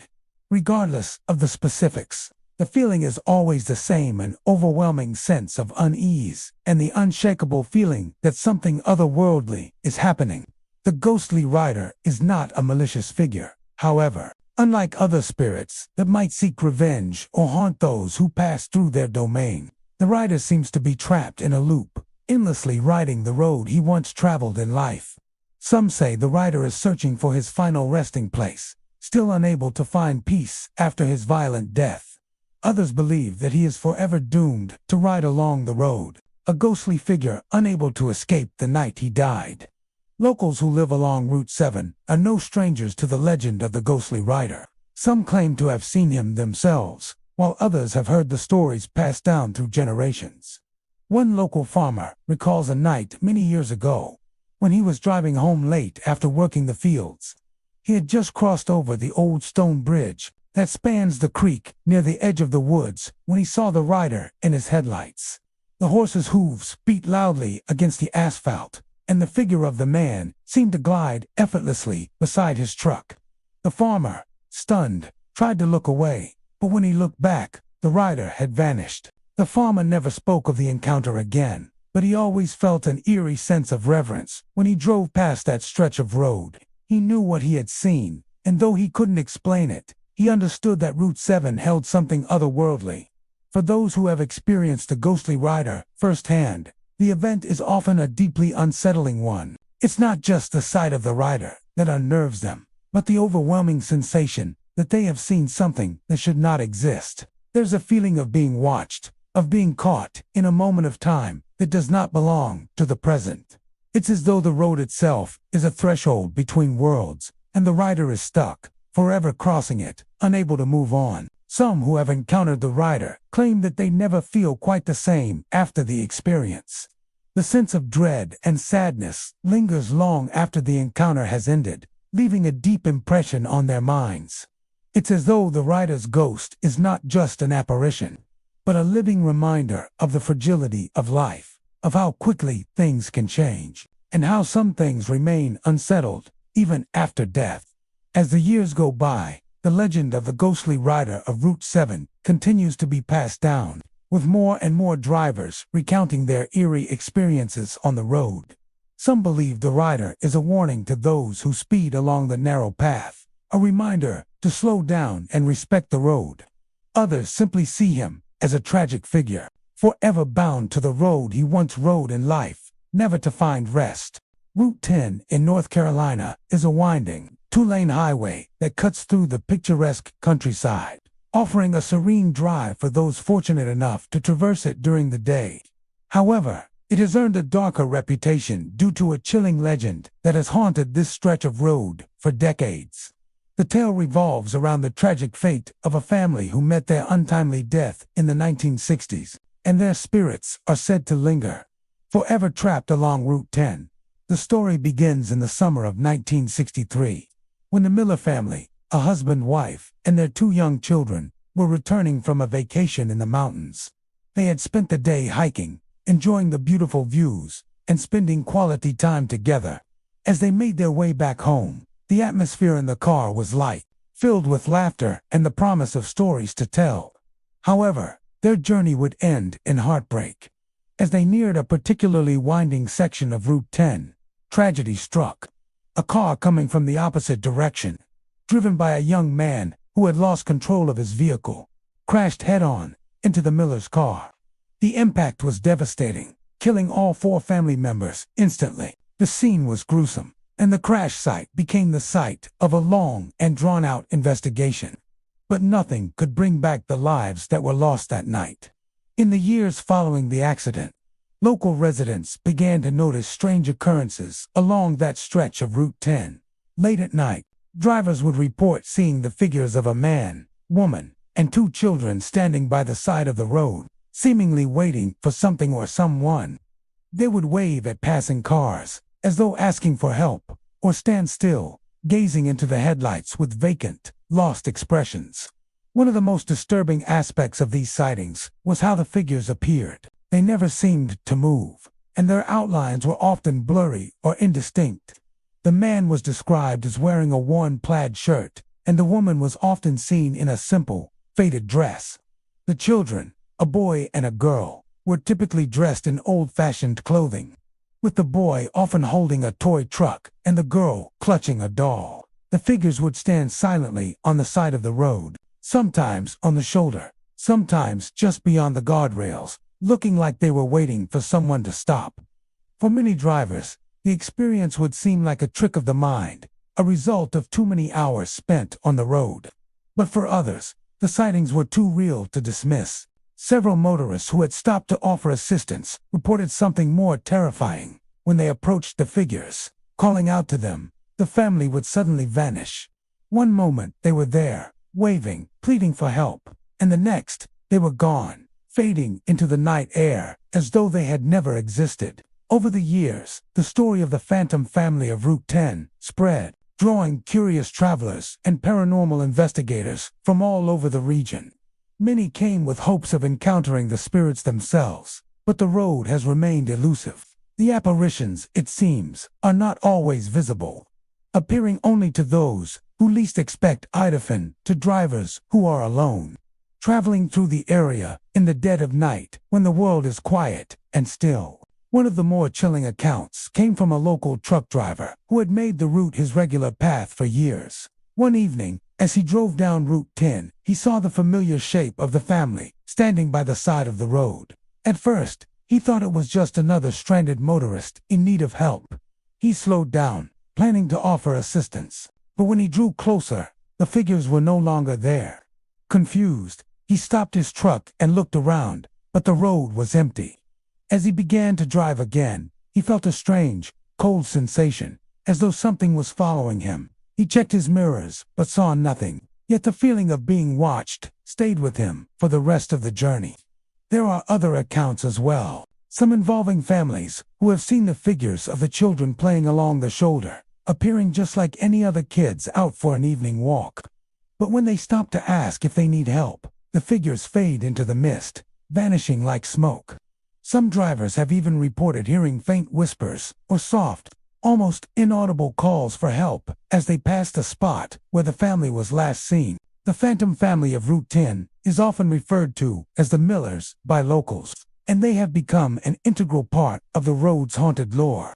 Regardless of the specifics, the feeling is always the same: an overwhelming sense of unease and the unshakable feeling that something otherworldly is happening. The ghostly rider is not a malicious figure, however. Unlike other spirits that might seek revenge or haunt those who pass through their domain, the rider seems to be trapped in a loop, endlessly riding the road he once traveled in life. Some say the rider is searching for his final resting place, still unable to find peace after his violent death. Others believe that he is forever doomed to ride along the road, a ghostly figure unable to escape the night he died. Locals who live along Route 7 are no strangers to the legend of the ghostly rider. Some claim to have seen him themselves, while others have heard the stories passed down through generations. One local farmer recalls a night many years ago when he was driving home late after working the fields. He had just crossed over the old stone bridge that spans the creek near the edge of the woods when he saw the rider in his headlights. The horse's hooves beat loudly against the asphalt, and the figure of the man seemed to glide effortlessly beside his truck. The farmer, stunned, tried to look away, but when he looked back, the rider had vanished. The farmer never spoke of the encounter again, but he always felt an eerie sense of reverence when he drove past that stretch of road. He knew what he had seen, and though he couldn't explain it, he understood that Route 7 held something otherworldly. For those who have experienced the ghostly rider firsthand, the event is often a deeply unsettling one. It's not just the sight of the rider that unnerves them, but the overwhelming sensation that they have seen something that should not exist. There's a feeling of being watched, of being caught in a moment of time that does not belong to the present. It's as though the road itself is a threshold between worlds, and the rider is stuck, forever crossing it, unable to move on. Some who have encountered the rider claim that they never feel quite the same after the experience. The sense of dread and sadness lingers long after the encounter has ended, leaving a deep impression on their minds. It's as though the rider's ghost is not just an apparition, but a living reminder of the fragility of life, of how quickly things can change, and how some things remain unsettled even after death. As the years go by, the legend of the ghostly rider of Route 7 continues to be passed down, with more and more drivers recounting their eerie experiences on the road. Some believe the rider is a warning to those who speed along the narrow path, a reminder to slow down and respect the road. Others simply see him as a tragic figure, forever bound to the road he once rode in life, never to find rest. Route 10 in North Carolina is a winding, two-lane highway that cuts through the picturesque countryside, offering a serene drive for those fortunate enough to traverse it during the day. However, it has earned a darker reputation due to a chilling legend that has haunted this stretch of road for decades. The tale revolves around the tragic fate of a family who met their untimely death in the 1960s, and their spirits are said to linger, forever trapped along Route 10. The story begins in the summer of 1963, when the Miller family, a husband, wife, and their 2 young children, were returning from a vacation in the mountains. They had spent the day hiking, enjoying the beautiful views, and spending quality time together. As they made their way back home, the atmosphere in the car was light, filled with laughter and the promise of stories to tell. However, their journey would end in heartbreak. As they neared a particularly winding section of Route 10, tragedy struck. A car coming from the opposite direction, driven by a young man who had lost control of his vehicle, crashed head-on into the Miller's car. The impact was devastating, killing all 4 family members instantly. The scene was gruesome, and the crash site became the site of a long and drawn-out investigation. But nothing could bring back the lives that were lost that night. In the years following the accident, local residents began to notice strange occurrences along that stretch of Route 10. Late at night, drivers would report seeing the figures of a man, woman, and 2 children standing by the side of the road, seemingly waiting for something or someone. They would wave at passing cars, as though asking for help, or stand still, gazing into the headlights with vacant, lost expressions. One of the most disturbing aspects of these sightings was how the figures appeared. They never seemed to move, and their outlines were often blurry or indistinct. The man was described as wearing a worn plaid shirt, and the woman was often seen in a simple, faded dress. The children, a boy and a girl, were typically dressed in old-fashioned clothing, with the boy often holding a toy truck and the girl clutching a doll. The figures would stand silently on the side of the road, sometimes on the shoulder, sometimes just beyond the guardrails, looking like they were waiting for someone to stop. For many drivers, the experience would seem like a trick of the mind, a result of too many hours spent on the road. But for others, the sightings were too real to dismiss. Several motorists who had stopped to offer assistance reported something more terrifying. When they approached the figures, calling out to them, the family would suddenly vanish. One moment they were there, waving, pleading for help, and the next, they were gone, fading into the night air as though they had never existed. Over the years, the story of the phantom family of Route 10 spread, drawing curious travelers and paranormal investigators from all over the region. Many came with hopes of encountering the spirits themselves, but the road has remained elusive. The apparitions, it seems, are not always visible, appearing only to those who least expect, often to drivers who are alone, traveling through the area in the dead of night when the world is quiet and still. One of the more chilling accounts came from a local truck driver who had made the route his regular path for years. One evening, as he drove down Route 10, he saw the familiar shape of the family standing by the side of the road. At first, he thought it was just another stranded motorist in need of help. He slowed down, planning to offer assistance. But when he drew closer, the figures were no longer there. Confused, he stopped his truck and looked around, but the road was empty. As he began to drive again, he felt a strange, cold sensation, as though something was following him. He checked his mirrors, but saw nothing. Yet the feeling of being watched stayed with him for the rest of the journey. There are other accounts as well, some involving families who have seen the figures of the children playing along the shoulder, appearing just like any other kids out for an evening walk. But when they stop to ask if they need help, the figures fade into the mist, vanishing like smoke. Some drivers have even reported hearing faint whispers or soft, almost inaudible calls for help as they pass the spot where the family was last seen. The phantom family of Route 10 is often referred to as the Millers by locals, and they have become an integral part of the road's haunted lore.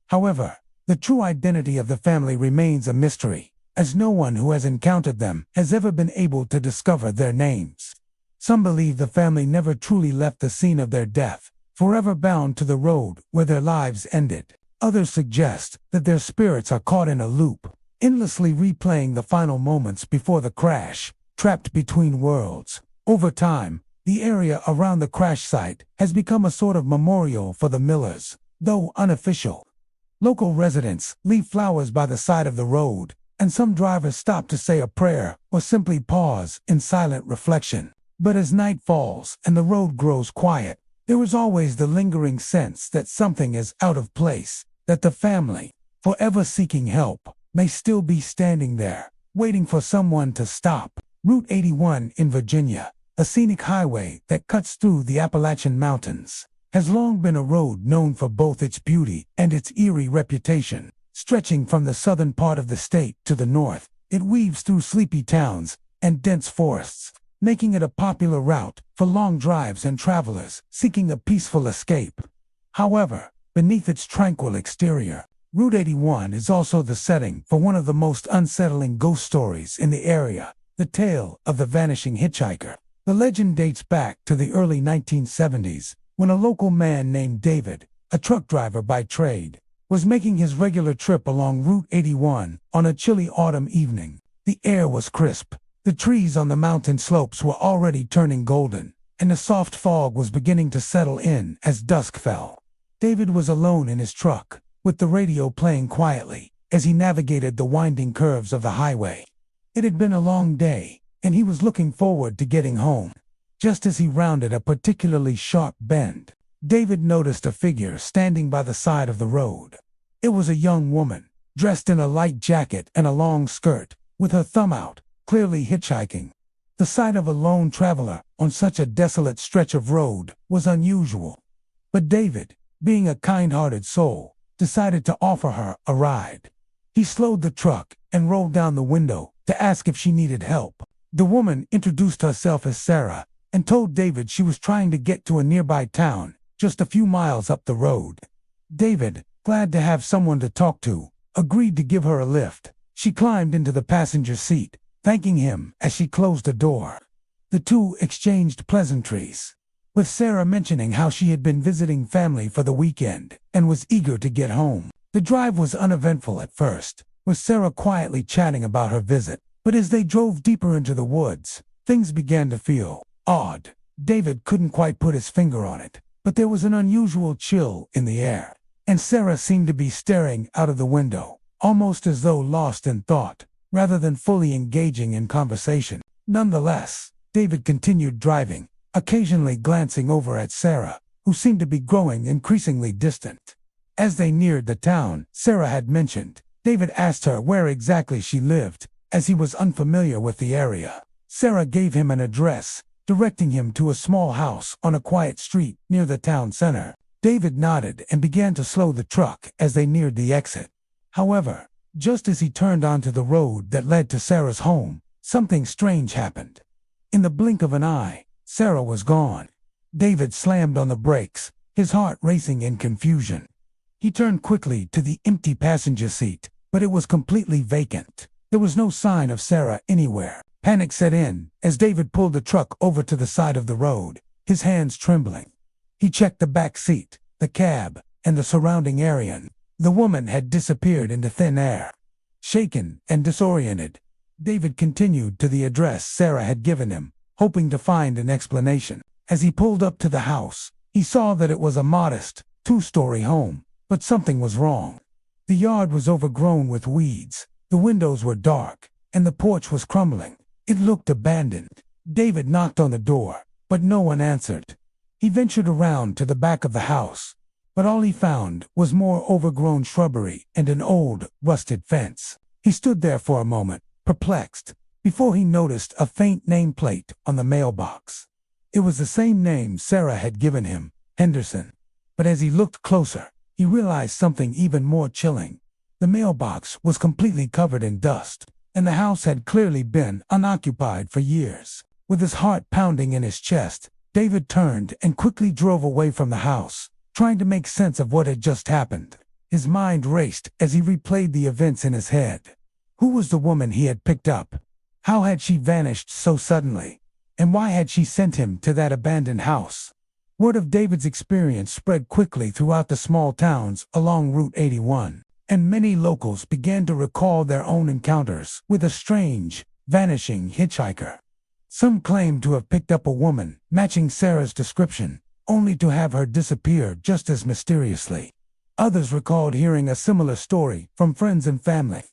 However, the true identity of the family remains a mystery, as no one who has encountered them has ever been able to discover their names. Some believe the family never truly left the scene of their death, forever bound to the road where their lives ended. Others suggest that their spirits are caught in a loop, endlessly replaying the final moments before the crash, trapped between worlds. Over time, the area around the crash site has become a sort of memorial for the Millers, though unofficial. Local residents leave flowers by the side of the road, and some drivers stop to say a prayer or simply pause in silent reflection. But as night falls and the road grows quiet, there is always the lingering sense that something is out of place, that the family, forever seeking help, may still be standing there, waiting for someone to stop. Route 81 in Virginia, a scenic highway that cuts through the Appalachian Mountains, has long been a road known for both its beauty and its eerie reputation. Stretching from the southern part of the state to the north, it weaves through sleepy towns and dense forests, making it a popular route for long drives and travelers seeking a peaceful escape. However, beneath its tranquil exterior, Route 81 is also the setting for one of the most unsettling ghost stories in the area, the tale of the vanishing hitchhiker. The legend dates back to the early 1970s, when a local man named David, a truck driver by trade, was making his regular trip along Route 81 on a chilly autumn evening. The air was crisp, the trees on the mountain slopes were already turning golden, and a soft fog was beginning to settle in as dusk fell. David was alone in his truck, with the radio playing quietly as he navigated the winding curves of the highway. It had been a long day, and he was looking forward to getting home. Just as he rounded a particularly sharp bend, David noticed a figure standing by the side of the road. It was a young woman, dressed in a light jacket and a long skirt, with her thumb out, clearly hitchhiking. The sight of a lone traveler on such a desolate stretch of road was unusual. But David, being a kind-hearted soul, decided to offer her a ride. He slowed the truck and rolled down the window to ask if she needed help. The woman introduced herself as Sarah and told David she was trying to get to a nearby town just a few miles up the road. David, glad to have someone to talk to, agreed to give her a lift. She climbed into the passenger seat, thanking him as she closed the door. The two exchanged pleasantries, with Sarah mentioning how she had been visiting family for the weekend and was eager to get home. The drive was uneventful at first, with Sarah quietly chatting about her visit. But as they drove deeper into the woods, things began to feel odd. David couldn't quite put his finger on it, but there was an unusual chill in the air, and Sarah seemed to be staring out of the window, almost as though lost in thought, rather than fully engaging in conversation. Nonetheless, David continued driving, occasionally glancing over at Sarah, who seemed to be growing increasingly distant. As they neared the town Sarah had mentioned, David asked her where exactly she lived, as he was unfamiliar with the area. Sarah gave him an address, directing him to a small house on a quiet street near the town center. David nodded and began to slow the truck as they neared the exit. However, just as he turned onto the road that led to Sarah's home, something strange happened. In the blink of an eye, Sarah was gone. David slammed on the brakes, his heart racing in confusion. He turned quickly to the empty passenger seat, but it was completely vacant. There was no sign of Sarah anywhere. Panic set in as David pulled the truck over to the side of the road, his hands trembling. He checked the back seat, the cab, and the surrounding area. The woman had disappeared into thin air. Shaken and disoriented, David continued to the address Sarah had given him, hoping to find an explanation. As he pulled up to the house, he saw that it was a modest, two-story home, but something was wrong. The yard was overgrown with weeds, the windows were dark, and the porch was crumbling. It looked abandoned. David knocked on the door, but no one answered. He ventured around to the back of the house, but all he found was more overgrown shrubbery and an old, rusted fence. He stood there for a moment, perplexed, before he noticed a faint nameplate on the mailbox. It was the same name Sarah had given him, Henderson. But as he looked closer, he realized something even more chilling. The mailbox was completely covered in dust, and the house had clearly been unoccupied for years. With his heart pounding in his chest, David turned and quickly drove away from the house, trying to make sense of what had just happened. His mind raced as he replayed the events in his head. Who was the woman he had picked up? How had she vanished so suddenly? And why had she sent him to that abandoned house? Word of David's experience spread quickly throughout the small towns along Route 81, and many locals began to recall their own encounters with a strange, vanishing hitchhiker. Some claimed to have picked up a woman matching Sarah's description, only to have her disappear just as mysteriously. Others recalled hearing a similar story from friends and family,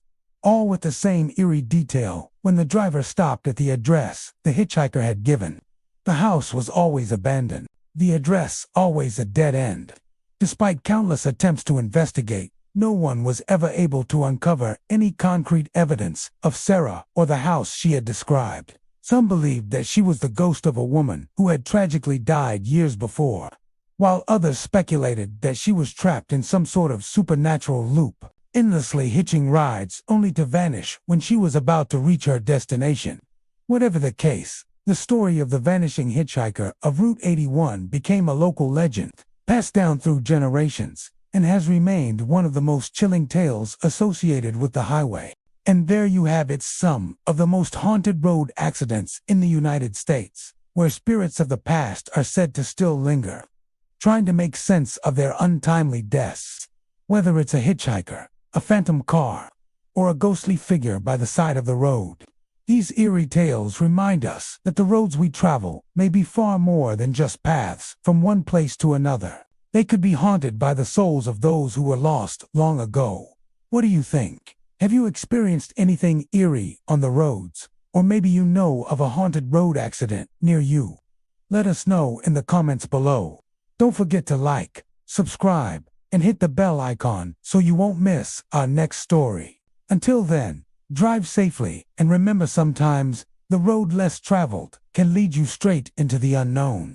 all with the same eerie detail when the driver stopped at the address the hitchhiker had given. The house was always abandoned, the address always a dead end. Despite countless attempts to investigate, no one was ever able to uncover any concrete evidence of Sarah or the house she had described. Some believed that she was the ghost of a woman who had tragically died years before, while others speculated that she was trapped in some sort of supernatural loop, endlessly hitching rides only to vanish when she was about to reach her destination. Whatever the case, the story of the vanishing hitchhiker of Route 81 became a local legend, passed down through generations, and has remained one of the most chilling tales associated with the highway. And there you have it, some of the most haunted road accidents in the United States, where spirits of the past are said to still linger, trying to make sense of their untimely deaths. Whether it's a hitchhiker, a phantom car, or a ghostly figure by the side of the road, these eerie tales remind us that the roads we travel may be far more than just paths from one place to another. They could be haunted by the souls of those who were lost long ago. What do you think? Have you experienced anything eerie on the roads? Or maybe you know of a haunted road accident near you? Let us know in the comments below. Don't forget to like, subscribe, and hit the bell icon so you won't miss our next story. Until then, drive safely, and remember, sometimes the road less traveled can lead you straight into the unknown.